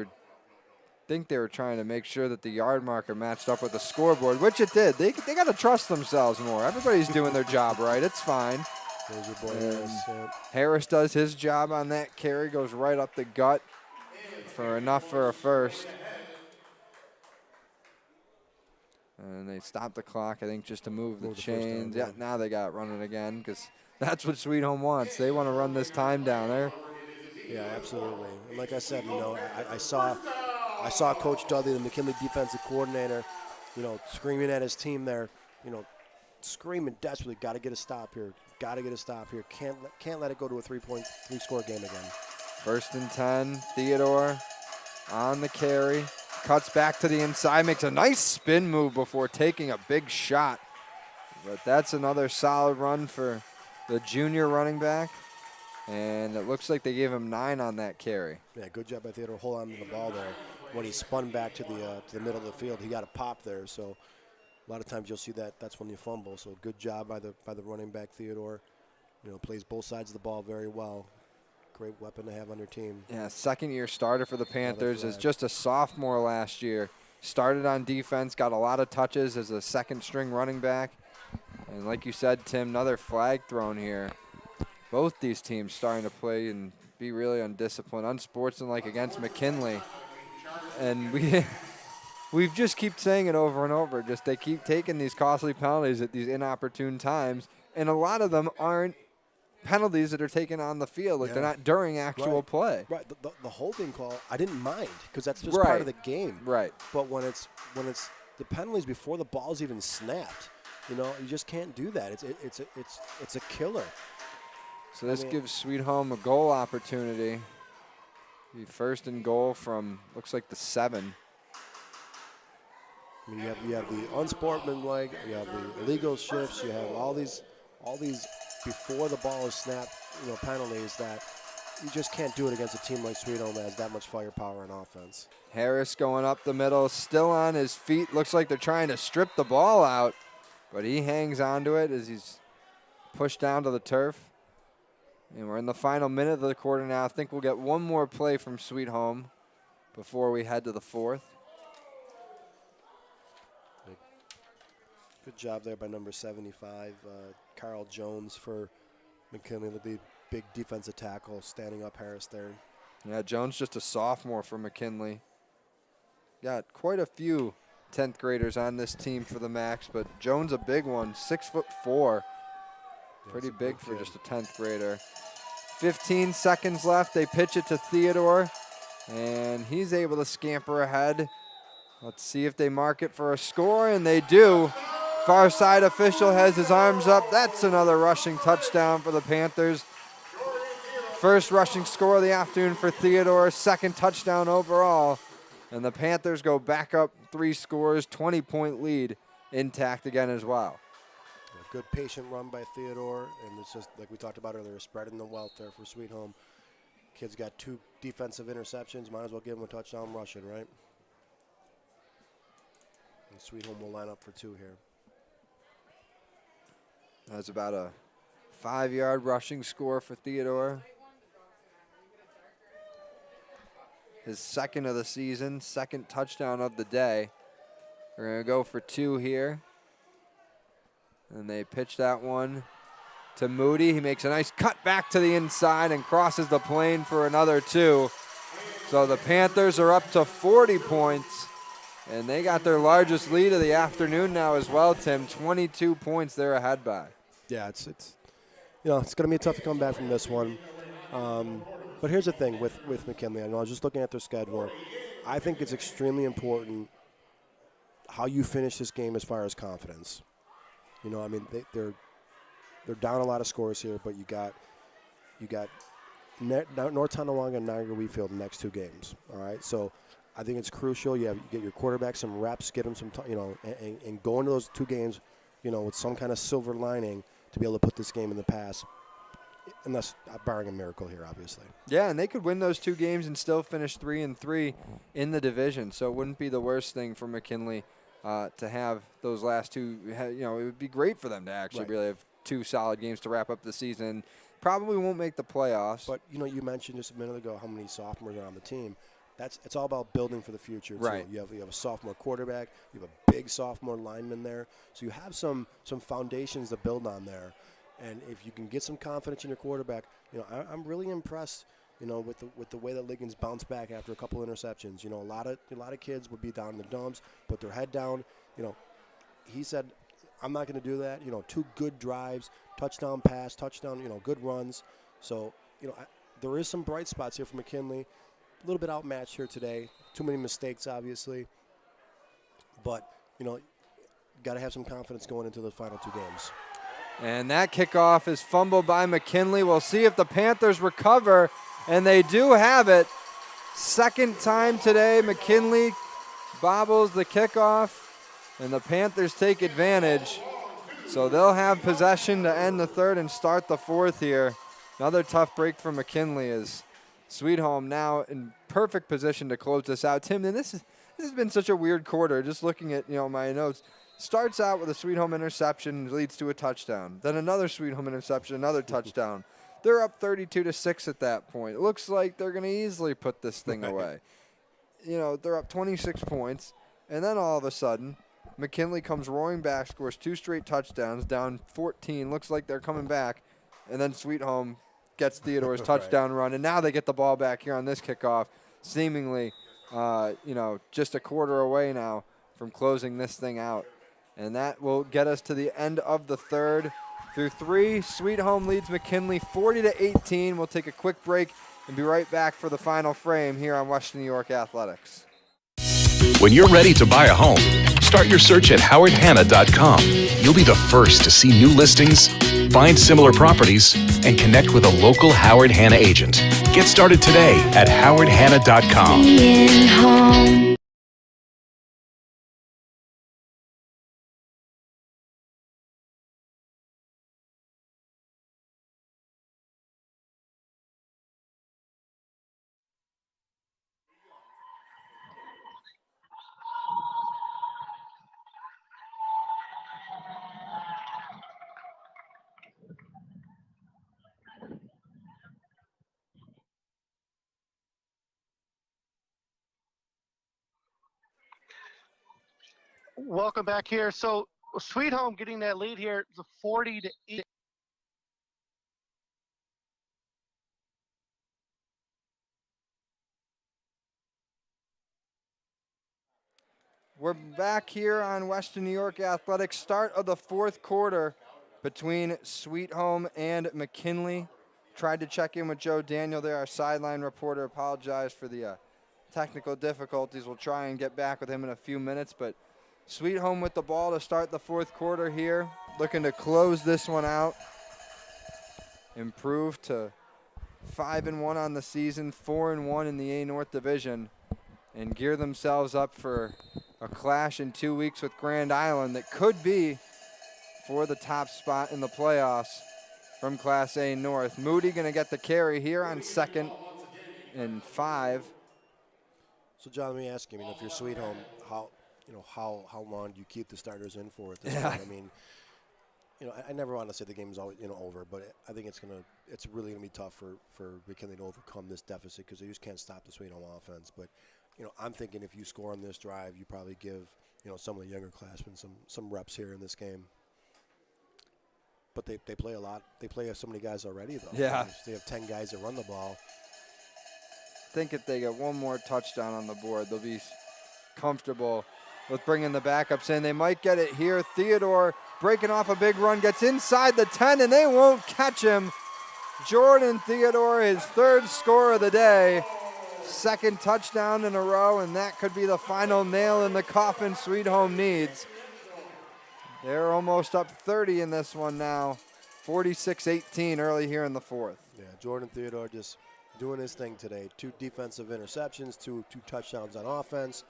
think they were trying to make sure that the yard marker matched up with the scoreboard, which it did. They got to trust themselves more. Everybody's doing their job right. It's fine. There's your boy Harris. Harris does his job on that carry, goes right up the gut for enough for a first. And they stopped the clock, I think, just to move the chains. Yeah, now they got it running again because that's what Sweet Home wants. They want to run this time down there. Yeah, absolutely. And like I said, I saw Coach Dudley, the McKinley defensive coordinator, screaming at his team there, screaming desperately, got to get a stop here. Got to get a stop here. Can't let it go to a 3-score game again. 1st and 10, Theodore on the carry. Cuts back to the inside, makes a nice spin move before taking a big shot. But that's another solid run for the junior running back. And it looks like they gave him 9 on that carry. Yeah, good job by Theodore. Hold on to the ball there. When he spun back to the middle of the field, he got a pop there. So a lot of times you'll see that. That's when you fumble. So good job by the running back Theodore. Plays both sides of the ball very well. Great weapon to have on your team. Yeah, second-year starter for the Panthers. Is just a sophomore last year. Started on defense, got a lot of touches as a second-string running back. And like you said, Tim, another flag thrown here. Both these teams starting to play and be really undisciplined, unsportsmanlike against McKinley. And we just keep saying it over and over. Just they keep taking these costly penalties at these inopportune times. And a lot of them aren't penalties that are taken on the field. Like they're not during actual play. Right. The holding call, I didn't mind because that's just part of the game. Right. But when it's the penalties before the ball's even snapped, you just can't do that. It's a killer. So this gives Sweet Home a goal opportunity. Be first and goal from looks like the 7. I mean, you have the unsportsmanlike, you have the illegal shifts, you have all these before the ball is snapped, penalties that you just can't do it against a team like Sweet Home that has that much firepower in offense. Harris going up the middle, still on his feet. Looks like they're trying to strip the ball out, but he hangs onto it as he's pushed down to the turf. And we're in the final minute of the quarter now. I think we'll get one more play from Sweet Home before we head to the 4th. Good job there by number 75, Carl Jones for McKinley, the big defensive tackle, standing up Harris there. Yeah, Jones just a sophomore for McKinley. Got quite a few 10th graders on this team for the Max, but Jones a big one, 6'4". Pretty big for just a 10th grader. 15 seconds left. They pitch it to Theodore, and he's able to scamper ahead. Let's see if they mark it for a score, and they do. Far side official has his arms up. That's another rushing touchdown for the Panthers. First rushing score of the afternoon for Theodore, second touchdown overall. And the Panthers go back up 3 scores, 20-point lead intact again as well. A good patient run by Theodore, and it's just like we talked about earlier, spreading the wealth there for Sweet Home. Kid's got 2 defensive interceptions. Might as well give him a touchdown rushing, right? And Sweet Home will line up for 2 here. That's about a 5-yard rushing score for Theodore. His second of the season, second touchdown of the day. We're going to go for 2 here. And they pitch that one to Moody. He makes a nice cut back to the inside and crosses the plane for another 2. So the Panthers are up to 40 points. And they got their largest lead of the afternoon now as well, Tim. 22 points they're ahead by. Yeah, it's going to be tough to come back from this one. But here's the thing with McKinley. I was just looking at their schedule. I think it's extremely important how you finish this game as far as confidence. They're down a lot of scores here, but you got North Tonawanda and Niagara Wheatfield the next 2 games. All right, so I think it's crucial. You get your quarterback some reps, get him some, and go into those 2 games, with some kind of silver lining to be able to put this game in the past. Unless barring a miracle here, obviously. Yeah, and they could win those 2 games and still finish 3-3 in the division. So it wouldn't be the worst thing for McKinley to have those last 2. It would be great for them to actually really have 2 solid games to wrap up the season. Probably won't make the playoffs. But you mentioned just a minute ago how many sophomores are on the team. It's all about building for the future. Right. Too. You have a sophomore quarterback. You have a big sophomore lineman there. So you have some foundations to build on there. And if you can get some confidence in your quarterback, I'm really impressed, with the way that Liggins bounced back after a couple interceptions. A lot of kids would be down in the dumps, put their head down. He said, "I'm not going to do that." 2 good drives, touchdown pass, touchdown. Good runs. So there is some bright spots here for McKinley. A little bit outmatched here today. Too many mistakes, obviously. But got to have some confidence going into the final 2 games. And that kickoff is fumbled by McKinley. We'll see if the Panthers recover, and they do have it. Second time today, McKinley bobbles the kickoff, and the Panthers take advantage. So they'll have possession to end the 3rd and start the 4th here. Another tough break for McKinley as Sweet Home now in perfect position to close this out. Tim, and this has been such a weird quarter. Just looking at my notes, starts out with a Sweet Home interception, leads to a touchdown. Then another Sweet Home interception, another touchdown. They're up 32-6 at that point. It looks like they're going to easily put this thing away. They're up 26 points, and then all of a sudden, McKinley comes roaring back, scores 2 straight touchdowns, down 14. Looks like they're coming back, and then Sweet Home gets Theodore's touchdown run, and now they get the ball back here on this kickoff, seemingly, just a quarter away now from closing this thing out. And that will get us to the end of the third. Through 3, Sweet Home leads McKinley 40-18. We'll take a quick break and be right back for the final frame here on Western New York Athletics. When you're ready to buy a home, start your search at howardhanna.com. You'll be the first to see new listings, find similar properties, and connect with a local Howard Hanna agent. Get started today at howardhanna.com. Being home. Welcome back here. So Sweet Home getting that lead here, the 40-8. We're back here on Western New York Athletics. Start of the fourth quarter between Sweet Home and McKinley. Tried to check in with Joe Daniel there, our sideline reporter. Apologize for the technical difficulties. We'll try and get back with him in a few minutes, but Sweet Home with the ball to start the fourth quarter here. Looking to close this one out. Improve to 5-1 on the season, 4-1 in the A North Division, and gear themselves up for a clash in 2 weeks with Grand Island that could be for the top spot in the playoffs from Class A North. Moody going to get the carry here on 2nd and 5. So, John, let me ask you, if you're Sweet Home, how long do you keep the starters in for at this Yeah. point? I never want to say the game's always over, but I think it's really gonna be tough for McKinley to overcome this deficit because they just can't stop the Sweet Home offense. But I'm thinking if you score on this drive, you probably give some of the younger classmen some reps here in this game. But they play a lot. They play so many guys already, though. Yeah. They have 10 guys that run the ball. I think if they get one more touchdown on the board, they'll be comfortable with bringing the backups in. They might get it here. Theodore breaking off a big run, gets inside the 10, and they won't catch him. Jordan Theodore, his 3rd score of the day. 2nd touchdown in a row, and that could be the final nail in the coffin Sweet Home needs. They're almost up 30 in this one now. 46-18 early here in the 4th. Yeah, Jordan Theodore just doing his thing today. 2 defensive interceptions, two touchdowns on offense.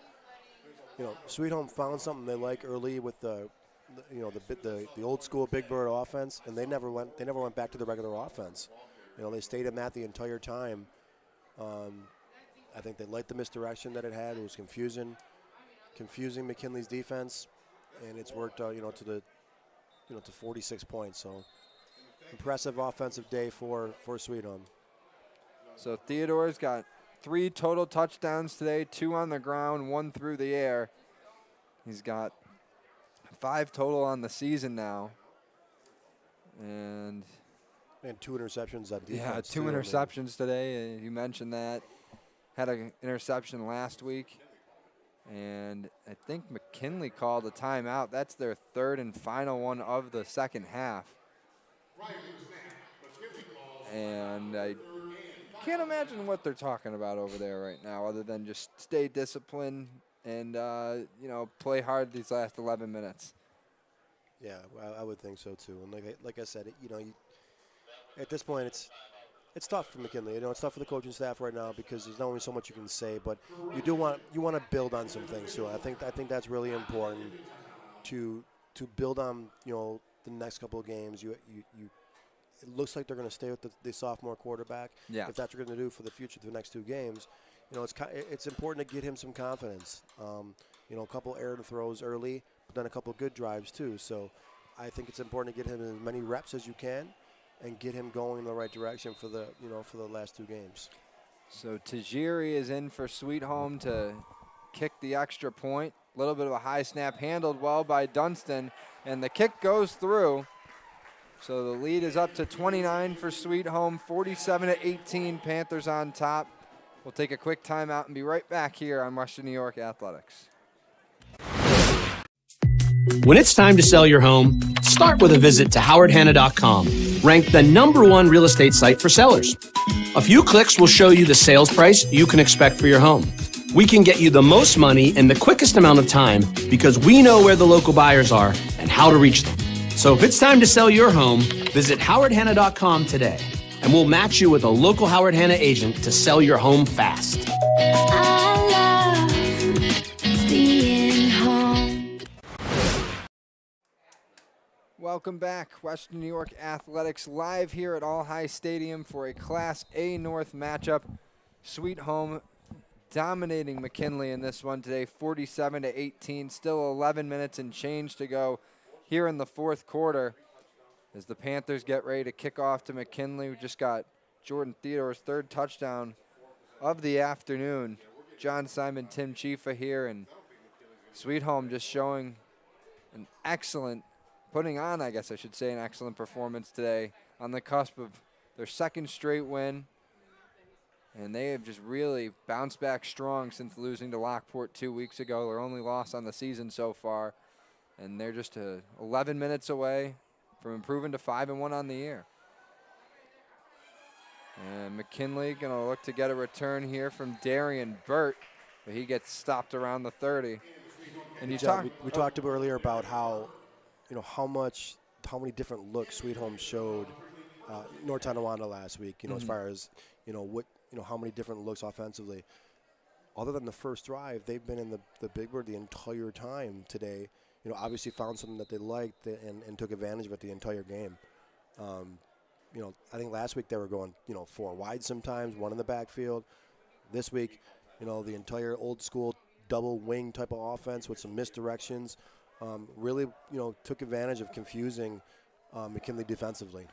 Sweet Home found something they like early with the old school Big Bird offense, and they never went back to the regular offense. They stayed in that the entire time. I think they liked the misdirection that it had. It was confusing McKinley's defense, and it's worked out, to 46 points. So impressive offensive day for Sweet Home. So Theodore's got 3 total touchdowns today, 2 on the ground, 1 through the air. He's got 5 total on the season now. And 2 interceptions on defense. Yeah, 2 interceptions today. You mentioned that. Had an interception last week. And I think McKinley called a timeout. That's their 3rd and final one of the second half. And I can't imagine what they're talking about over there right now other than just stay disciplined and, play hard these last 11 minutes. Yeah, I would think so, too. And like I said, at this point, it's tough for McKinley. It's tough for the coaching staff right now because there's only so much you can say. But you want to build on some things too. I think that's really important to build on. The next couple of games. You it looks like they're going to stay with the sophomore quarterback. Yeah. If that's what they're going to do for the future, for the next 2 games, it's important to get him some confidence. A couple error throws early, but then a couple good drives too. So I think it's important to get him as many reps as you can and get him going in the right direction for the last 2 games. So Tajiri is in for Sweet Home to kick the extra point. A little bit of a high snap handled well by Dunston, and the kick goes through. So the lead is up to 29 for Sweet Home, 47-18, Panthers on top. We'll take a quick timeout and be right back here on Western New York Athletics. When it's time to sell your home, start with a visit to howardhanna.com, ranked the #1 real estate site for sellers. A few clicks will show you the sales price you can expect for your home. We can get you the most money in the quickest amount of time because we know where the local buyers are and how to reach them. So if it's time to sell your home, visit howardhanna.com today, and we'll match you with a local Howard Hanna agent to sell your home fast. I love being home. Welcome back. Western New York Athletics live here at All High Stadium for a Class A North matchup. Sweet Home dominating McKinley in this one today, 47-18. Still 11 minutes and change to go here in the fourth quarter as the Panthers get ready to kick off to McKinley. We just got Jordan Theodore's 3rd touchdown of the afternoon. John Simon, Tim Chifa here, and Sweet Home just showing an excellent, putting on, I guess I should say, an excellent performance today on the cusp of their 2nd straight win. And they have just really bounced back strong since losing to Lockport 2 weeks ago. Their only loss on the season so far. And they're just 11 minutes away from improving to 5-1 on the year. And McKinley going to look to get a return here from Darian Burt, but he gets stopped around the 30. And we talked earlier about how many different looks Sweet Home showed North Tonawanda last week. As far as how many different looks offensively. Other than the first drive, they've been in the big bird the entire time today. Obviously found something that they liked and took advantage of it the entire game. I think last week they were going 4 wide sometimes, 1 in the backfield. This week, the entire old school double wing type of offense with some misdirections. Really, took advantage of confusing McKinley defensively.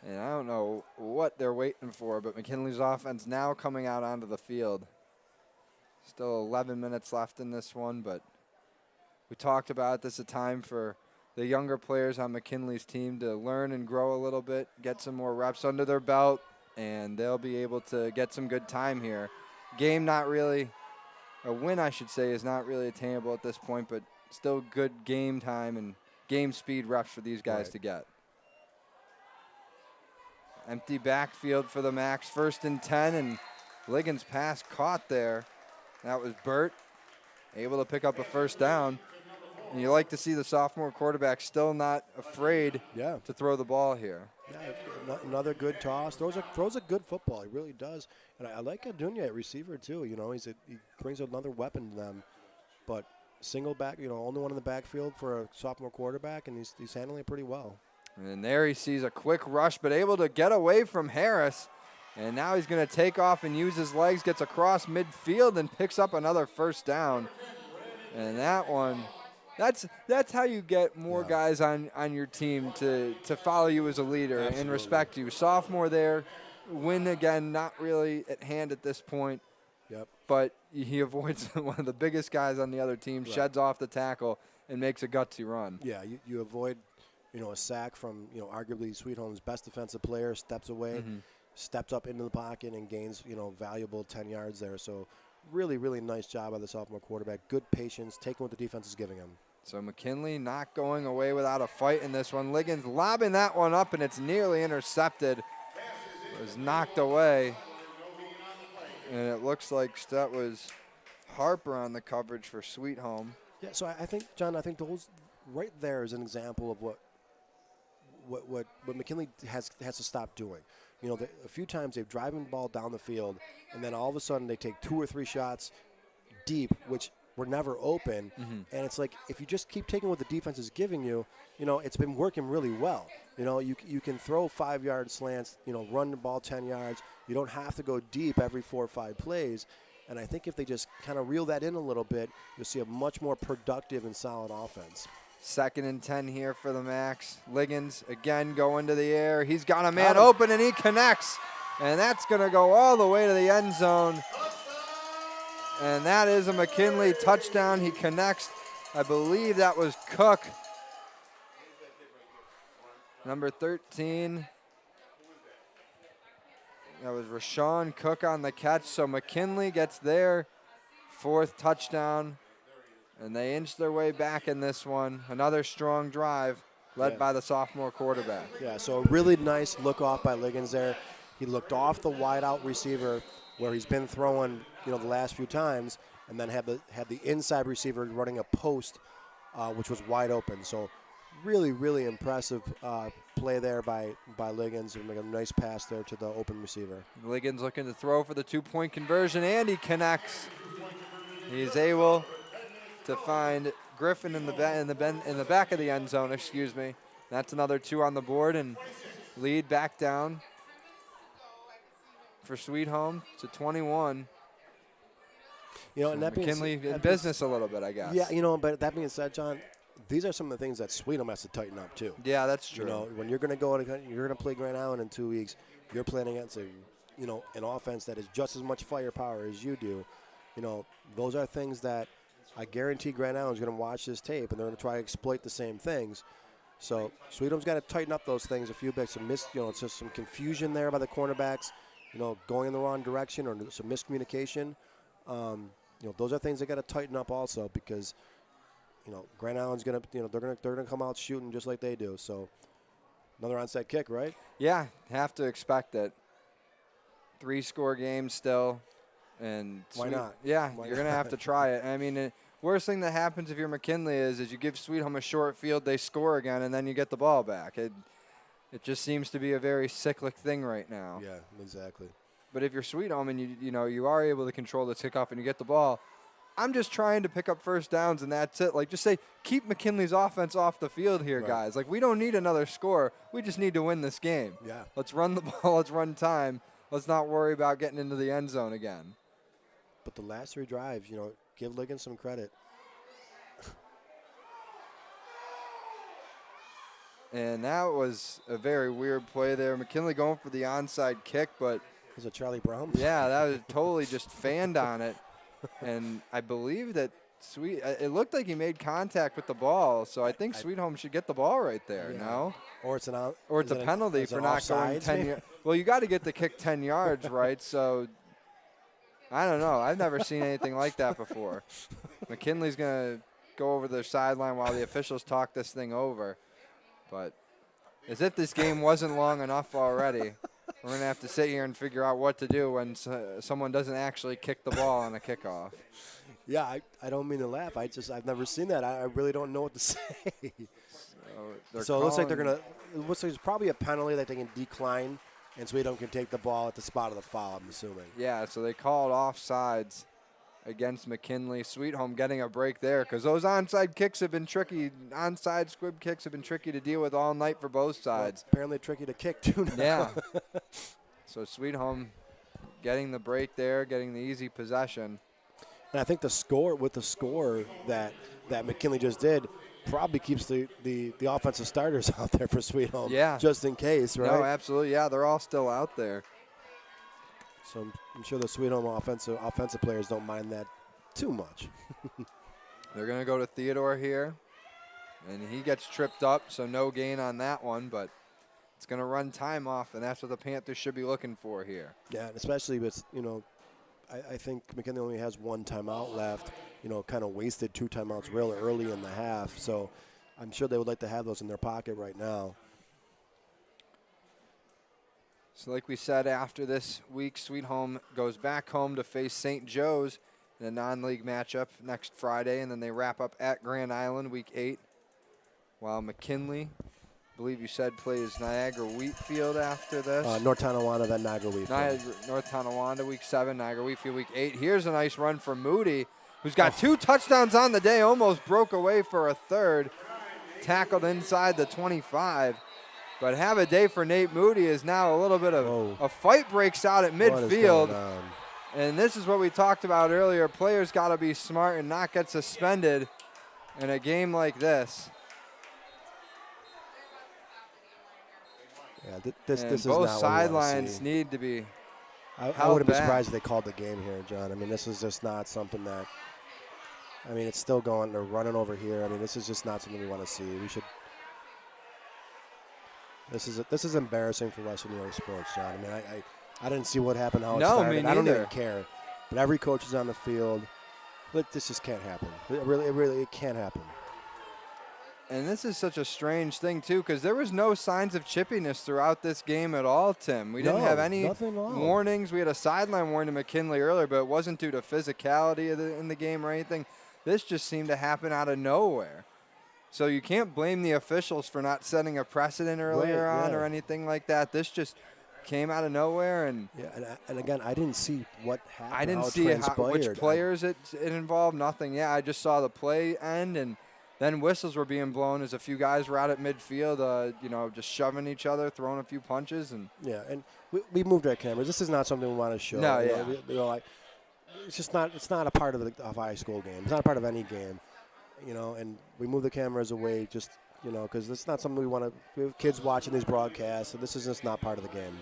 And I don't know what they're waiting for, but McKinley's offense now coming out onto the field. Still 11 minutes left in this one, but we talked about this a time for the younger players on McKinley's team to learn and grow a little bit, get some more reps under their belt, and they'll be able to get some good time here. Game not really, a win I should say, is not really attainable at this point, but still good game time and game speed reps for these guys to get. Empty backfield for the Macs, 1st and 10, and Liggins' pass caught there. That was Burt, able to pick up a 1st down. And you like to see the sophomore quarterback still not afraid to throw the ball here. Yeah, another good toss. Throws a good football. He really does. And I like Adunia at receiver too. He brings another weapon to them. But single back, only one in the backfield for a sophomore quarterback, and he's handling it pretty well. And there he sees a quick rush, but able to get away from Harris. And now he's going to take off and use his legs, gets across midfield and picks up another 1st down. And that one, that's how you get more guys on your team to follow you as a leader and respect you. Sophomore there, win again, not really at hand at this point. Yep. But he avoids one of the biggest guys on the other team, sheds off the tackle, and makes a gutsy run. Yeah, you avoid a sack from, arguably Sweet Home's best defensive player, steps away, steps up into the pocket and gains, valuable 10 yards there. So really, really nice job by the sophomore quarterback. Good patience, taking what the defense is giving him. So McKinley not going away without a fight in this one. Liggins lobbing that one up, and it's nearly intercepted. It was knocked away. And it looks like that was Harper on the coverage for Sweet Home. Yeah, so I think, John, those right there is an example of what McKinley has to stop doing. A few times they've driven the ball down the field, and then all of a sudden they take 2 or 3 shots deep, which were never open. Mhm. And it's like, if you just keep taking what the defense is giving you, it's been working really well. You can throw 5-yard slants, run the ball 10 yards. You don't have to go deep every 4 or 5 plays. And I think if they just kind of reel that in a little bit, you'll see a much more productive and solid offense. 2nd and 10 here for the Macs. Liggins again going to the air. He's got a man open and he connects. And that's going to go all the way to the end zone. And that is a McKinley touchdown. He connects. I believe that was Cook. Number 13. That was Rashawn Cook on the catch. So McKinley gets their 4th touchdown. And they inch their way back in this one. Another strong drive led by the sophomore quarterback. Yeah, so a really nice look off by Liggins there. He looked off the wide out receiver where he's been throwing, the last few times, and then had the inside receiver running a post, which was wide open. So really, really impressive play there by Liggins, and make a nice pass there to the open receiver. Liggins looking to throw for the 2-point conversion, and he connects. He's able to find Griffin in the back of the end zone. Excuse me. That's another 2 on the board, and lead back down for Sweet Home to 21. And that McKinley in business a little bit, I guess. Yeah, but that being said, John, these are some of the things that Sweet Home has to tighten up too. Yeah, that's true. When you're going to play Grand Island in 2 weeks, you're playing against an offense that is just as much firepower as you do. Those are things that I guarantee Grand Island's going to watch this tape and they're going to try to exploit the same things. So Sweet Home's got to tighten up those things a few bits. It's just some confusion there by the cornerbacks, going in the wrong direction or some miscommunication. Those are things they got to tighten up also because, Grand Island's going to, they're going to come out shooting just like they do. So another onside kick, right? Yeah, have to expect it. 3-score game still. And why not? Yeah, you're going to have to try it. I mean, the worst thing that happens if you're McKinley is you give Sweet Home a short field, they score again, and then you get the ball back. It just seems to be a very cyclic thing right now. Yeah, exactly. But if you're Sweet Home and you are able to control the kickoff and you get the ball, I'm just trying to pick up first downs and that's it. Like, just say, keep McKinley's offense off the field here, guys. Like, we don't need another score. We just need to win this game. Yeah. Let's run the ball. Let's run time. Let's not worry about getting into the end zone again. But the last 3 drives, give Liggins some credit. And that was a very weird play there. McKinley going for the onside kick, but was it Charlie Brown? Yeah, that was totally just fanned on it. And I believe that it looked like he made contact with the ball, so I think Sweet Home should get the ball right there, no? Or it's a penalty for not going 10 yards. Well, you got to get the kick 10 yards, right? So I don't know. I've never seen anything like that before. McKinley's going to go over the sideline while the officials talk this thing over. But as if this game wasn't long enough already, we're going to have to sit here and figure out what to do when someone doesn't actually kick the ball on a kickoff. Yeah, I don't mean to laugh. I've never seen that. I really don't know what to say. So it looks like there's probably a penalty that they can decline, and Sweet Home can take the ball at the spot of the foul, I'm assuming. Yeah, so they called offsides against McKinley. Sweet Home getting a break there because those onside kicks have been tricky. Onside squib kicks have been tricky to deal with all night for both sides. Well, apparently tricky to kick too now. Yeah. So Sweet Home getting the break there, getting the easy possession. And I think the score that McKinley just did probably keeps the offensive starters out there for Sweet Home. Yeah. Just in case, right? No, absolutely. Yeah, they're all still out there. So I'm sure the Sweet Home offensive players don't mind that too much. They're going to go to Theodore here. And he gets tripped up, so no gain on that one. But it's going to run time off, and that's what the Panthers should be looking for here. Yeah, and especially with, I think McKinley only has 1 timeout left. Kind of wasted 2 timeouts real early in the half. So I'm sure they would like to have those in their pocket right now. So like we said, after this week, Sweet Home goes back home to face St. Joe's in a non-league matchup next Friday, and then they wrap up at Grand Island week 8, while McKinley, I believe you said, plays Niagara Wheatfield after this. North Tonawanda, then Niagara Wheatfield. North Tonawanda week 7, Niagara Wheatfield week 8. Here's a nice run for Moody, who's got 2 touchdowns on the day, almost broke away for a third. Tackled inside the 25. But have a day for Nate Moody is now a little bit of a fight breaks out at midfield. And this is what we talked about earlier. Players got to be smart and not get suspended in a game like this. Yeah, this is both not sidelines need to be I wouldn't be surprised if they called the game here, John. I mean, this is just not something that, I mean, it's still going. They're running over here. I mean, this is just not something we want to see. We should. This is embarrassing for Western New York sports, John. I mean, I didn't see what happened, how it started. I don't even care. But every coach is on the field. But this just can't happen. It really can't happen. And this is such a strange thing, too, because there was no signs of chippiness throughout this game at all, Tim. We didn't have any warnings. We had a sideline warning to Mckinley earlier, but it wasn't due to physicality in the game or anything. This just seemed to happen out of nowhere. So you can't blame the officials for not setting a precedent earlier on or anything like that. This just came out of nowhere. And and again, I didn't see what happened. I didn't see which players it involved. Nothing. Yeah, I just saw the play end, and then whistles were being blown as a few guys were out at midfield, just shoving each other, throwing a few punches. And we moved our cameras. This is not something we want to show. No, it's just not. It's not a part of a high school game. It's not a part of any game. And we move the cameras away just, because it's not something we want to. We have kids watching these broadcasts, and this is just not part of the game.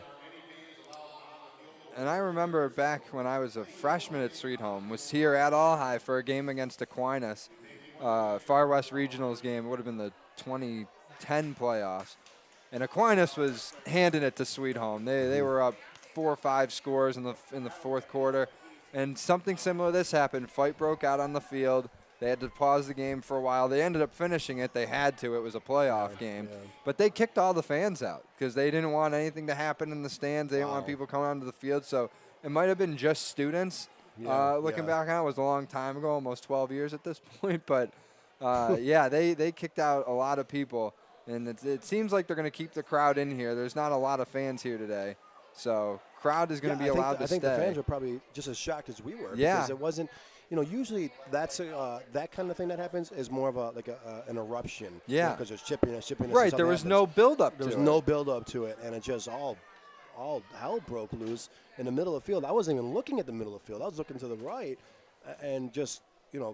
And I remember back when I was a freshman at Sweet Home, was here at All High for a game against Aquinas. Far West Regionals game. It would have been the 2010 playoffs. And Aquinas was handing it to Sweet Home. They were up 4 or 5 scores in the fourth quarter. And something similar to this happened. Fight broke out on the field. They had to pause the game for a while. They ended up finishing it. They had to. It was a playoff game. Yeah. But they kicked all the fans out because they didn't want anything to happen in the stands. They didn't want people coming onto the field. So it might have been just students. Looking back on it, was a long time ago, almost 12 years at this point. But, they kicked out a lot of people. And it seems like they're going to keep the crowd in here. There's not a lot of fans here today. So crowd is going to be allowed to stay. I think the fans are probably just as shocked as we were. Yeah. Because it wasn't, usually that's that kind of thing that happens is more of an eruption. Yeah. Because there's chippiness. Right, there was no build-up to it. There was no build-up to it, and it just all hell broke loose in the middle of the field. I wasn't even looking at the middle of the field. I was looking to the right, and just,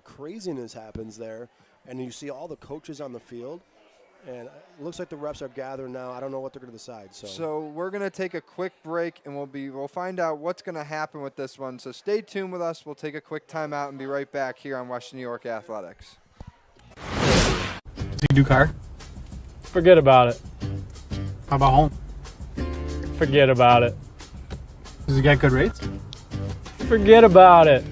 craziness happens there. And you see all the coaches on the field, and it looks like the refs are gathering now. I don't know what they're going to decide. So we're going to take a quick break, and we'll find out what's going to happen with this one. So stay tuned with us. We'll take a quick timeout and be right back here on Western New York Athletics. Does he do car? Forget about it. How about home? Forget about it. Does he get good rates? Forget about it.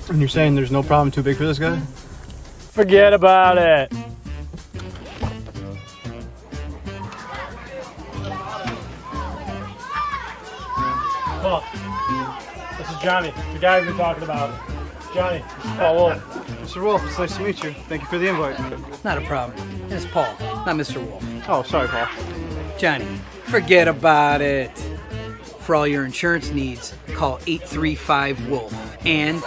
And you're saying there's no problem too big for this guy? Forget about it. Paul, this is Johnny, the guy we've been talking about. Johnny, this is Paul Wolf. Mr. Wolf, it's nice to meet you. Thank you for the invite. Not a problem. It's Paul, not Mr. Wolf. Oh, sorry, Paul. Johnny, forget about it. For all your insurance needs, call 835-WOLF and...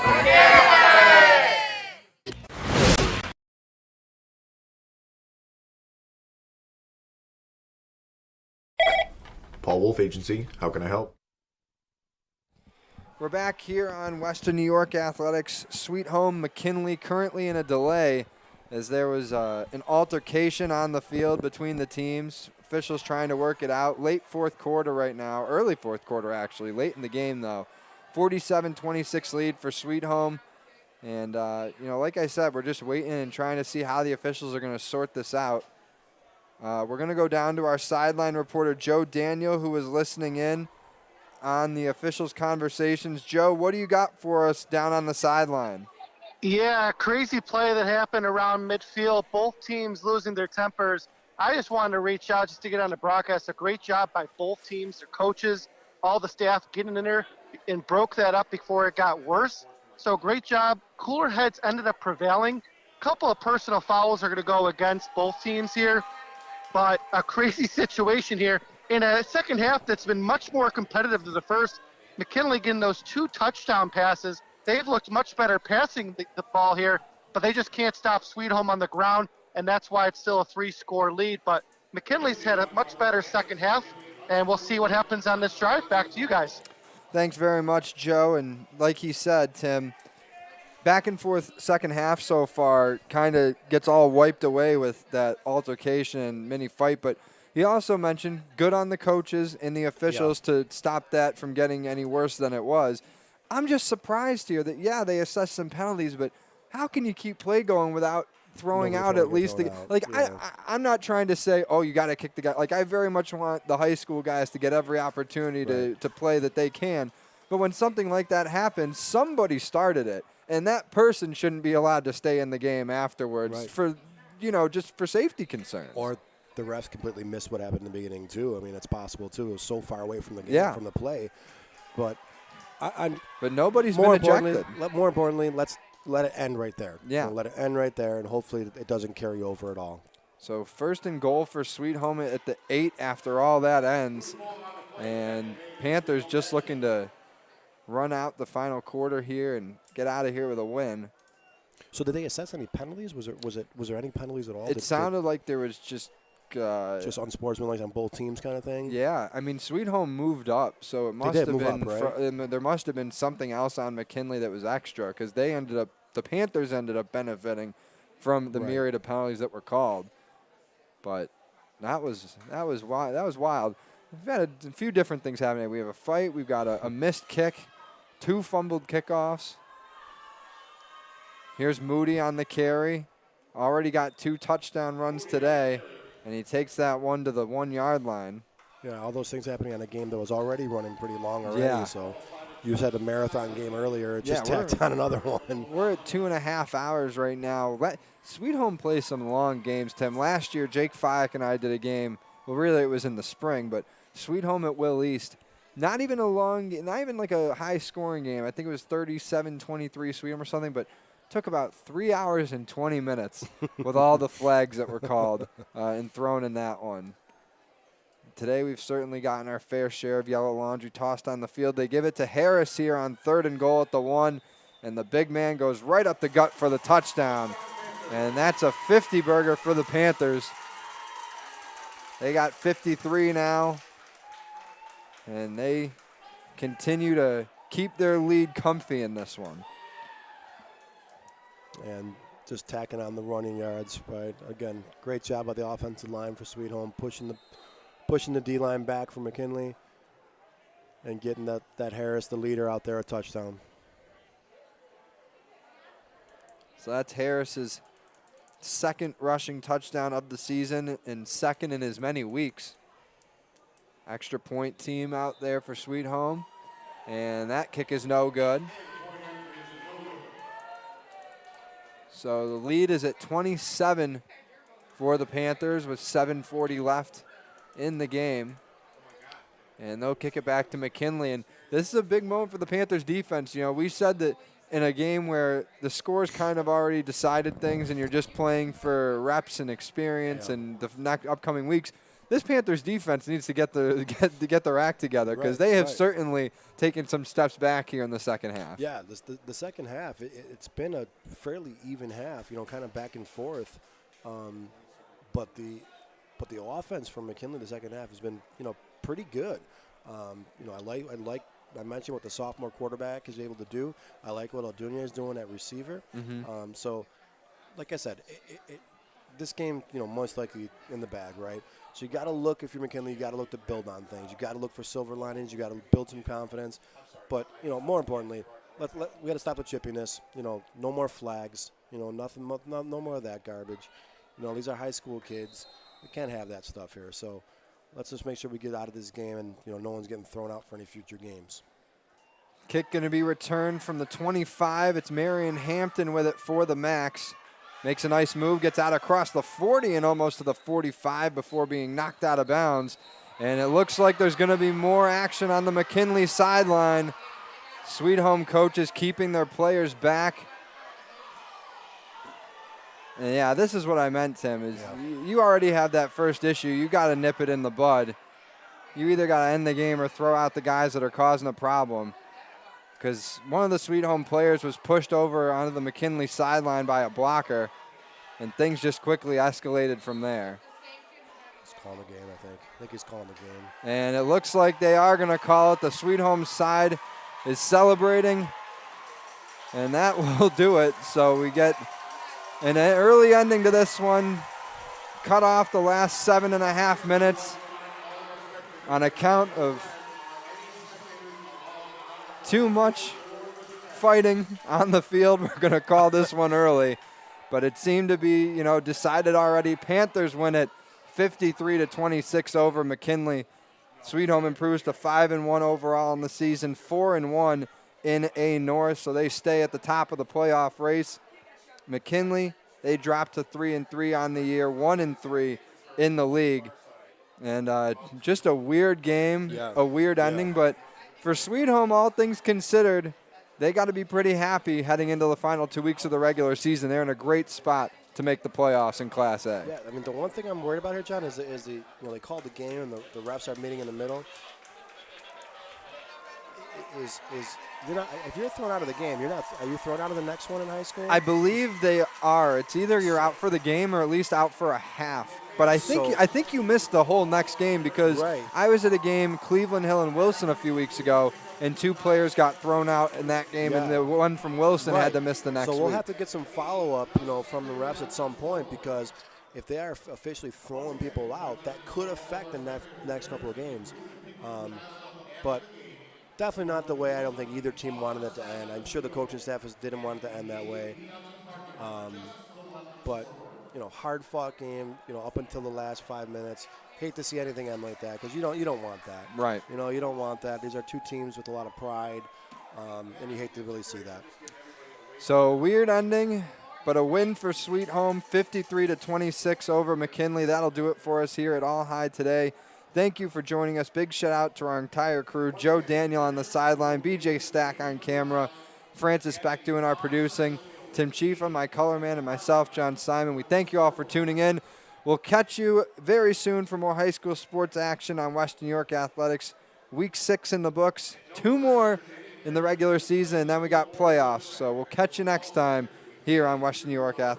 Paul Wolf Agency, how can I help? We're back here on Western New York Athletics. Sweet Home Mckinley currently in a delay as there was an altercation on the field between the teams. Officials trying to work it out. Late fourth quarter right now. Early fourth quarter, actually. Late in the game, though. 47-26 lead for Sweet Home. And, like I said, we're just waiting and trying to see how the officials are going to sort this out. We're going to go down to our sideline reporter, Joe Daniel, who was listening in on the officials' conversations. Joe, what do you got for us down on the sideline? Yeah, crazy play that happened around midfield. Both teams losing their tempers. I just wanted to reach out just to get on the broadcast. A great job by both teams, their coaches, all the staff getting in there and broke that up before it got worse. So great job. Cooler heads ended up prevailing. A couple of personal fouls are going to go against both teams here. But a crazy situation here in a second half that's been much more competitive than the first. McKinley getting those 2 touchdown passes. They've looked much better passing the ball here, but they just can't stop Sweet Home on the ground, and that's why it's still a 3-score lead. But McKinley's had a much better second half, and we'll see what happens on this drive. Back to you guys. Thanks very much, Joe. And like he said, Tim, back and forth second half so far kind of gets all wiped away with that altercation and mini fight. But he also mentioned good on the coaches and the officials to stop that from getting any worse than it was. I'm just surprised here that, yeah, they assessed some penalties, but how can you keep play going without throwing out at least I'm not trying to say, oh, you got to kick the guy. Like, I very much want the high school guys to get every opportunity to play that they can. But when something like that happens, somebody started it, and that person shouldn't be allowed to stay in the game afterwards for, just for safety concerns. Or the refs completely missed what happened in the beginning, too. I mean, it's possible, too. It was so far away from the game, from the play. But but nobody's been ejected. More importantly, let's let it end right there. Yeah. Let it end right there, and hopefully it doesn't carry over at all. So 1st and goal for Sweet Home at the 8 after all that ends. And Panthers just looking to run out the final quarter here and get out of here with a win. So did they assess any penalties? Was there any penalties at all? It sounded like there was just unsportsmanlike on both teams kind of thing? Yeah. I mean, Sweet Home moved up, so it must have been there must have been something else on McKinley that was extra, because the Panthers ended up benefiting from the myriad of penalties that were called. But that was wild. We've had a few different things happening. We have a fight. We've got a missed kick, 2 fumbled kickoffs. Here's Moody on the carry. Already got 2 touchdown runs today, and he takes that one to the 1-yard line. Yeah, all those things happening on a game that was already running pretty long already. So you just had a marathon game earlier. Just tacked on another one. We're at 2.5 hours right now. Sweet Home plays some long games, Tim. Last year, Jake Fyack and I did a game. Well, really, it was in the spring, but Sweet Home at Will East. Not even like a high-scoring game. I think it was 37-23 Sweet Home or something, but took about 3 hours and 20 minutes with all the flags that were called and thrown in that one. Today we've certainly gotten our fair share of yellow laundry tossed on the field. They give it to Harris here on 3rd and goal at the 1, and the big man goes right up the gut for the touchdown. And that's a 50-burger for the Panthers. They got 53 now, and they continue to keep their lead comfy in this one. And just tacking on the running yards, right? Again, great job by the offensive line for Sweet Home, pushing the D-line back for McKinley and getting that Harris, the leader, out there a touchdown. So that's Harris's 2nd rushing touchdown of the season and 2nd in as many weeks. Extra point team out there for Sweet Home, and that kick is no good. So the lead is at 27 for the Panthers with 7:40 left in the game. And they'll kick it back to McKinley. And this is a big moment for the Panthers defense. We said that in a game where the score's kind of already decided things and you're just playing for reps and experience and the upcoming weeks, this Panthers defense needs to get their act together, because they have certainly taken some steps back here in the second half. Yeah, the second half, it's been a fairly even half, kind of back and forth. But the offense from McKinley the second half has been, pretty good. I mentioned what the sophomore quarterback is able to do. I like what Aldunia is doing at receiver. So, like I said, this game, most likely in the bag, right? So you got to look, if you're McKinley, you got to look to build on things. You got to look for silver linings. You got to build some confidence. But, more importantly, we got to stop the chippiness. No more flags. Nothing. No more of that garbage. These are high school kids. We can't have that stuff here. So let's just make sure we get out of this game and, no one's getting thrown out for any future games. Kick going to be returned from the 25. It's Marion Hampton with it for the Max. Makes a nice move, gets out across the 40 and almost to the 45 before being knocked out of bounds. And it looks like there's going to be more action on the McKinley sideline. Sweet Home coaches keeping their players back. And yeah, this is what I meant, Tim, is you already have that first issue. You got to nip it in the bud. you either got to end the game or throw out the guys that are causing a problem. Because one of the Sweet Home players was pushed over onto the McKinley sideline by a blocker, and things just quickly escalated from there. He's calling the game, I think. I think he's calling the game. And it looks like they are going to call it. The Sweet Home side is celebrating, and that will do it. So we get an early ending to this one. Cut off the last 7.5 minutes on account of too much fighting on the field. We're going to call this one early, but it seemed to be, decided already. Panthers win it 53-26 over McKinley. Sweet Home improves to 5-1 overall in the season, 4-1 in A North, so they stay at the top of the playoff race. McKinley, they drop to 3-3 on the year, 1-3 in the league. And just a weird game, a weird ending, but for Sweet Home, all things considered, they got to be pretty happy heading into the final 2 weeks of the regular season. They're in a great spot to make the playoffs in Class A. Yeah, I mean, the one thing I'm worried about here, John, is they called the game and the refs are meeting in the middle. Is you're not, if you're thrown out of the game, are you thrown out of the next one in high school? I believe they are. It's either you're out for the game or at least out for a half. But I think you missed the whole next game because I was at a game, Cleveland Hill and Wilson, a few weeks ago, and 2 players got thrown out in that game, and the one from Wilson had to miss the next week. So we'll have to get some follow-up, from the refs at some point, because if they are officially throwing people out, that could affect the next couple of games. But definitely not the way I don't think either team wanted it to end. I'm sure the coaching staff didn't want it to end that way. But hard-fought game, up until the last 5 minutes. Hate to see anything end like that because you don't want that. Right. You don't want that. These are 2 teams with a lot of pride, and you hate to really see that. So weird ending, but a win for Sweet Home, 53-26 over McKinley. That'll do it for us here at All High today. Thank you for joining us. Big shout out to our entire crew. Joe Daniel on the sideline, BJ Stack on camera, Francis Beck doing our producing, Tim Chiefa, my color man, and myself, John Simon. We thank you all for tuning in. We'll catch you very soon for more high school sports action on Western New York Athletics. Week 6 in the books, 2 more in the regular season, and then we got playoffs. So we'll catch you next time here on Western New York Athletics.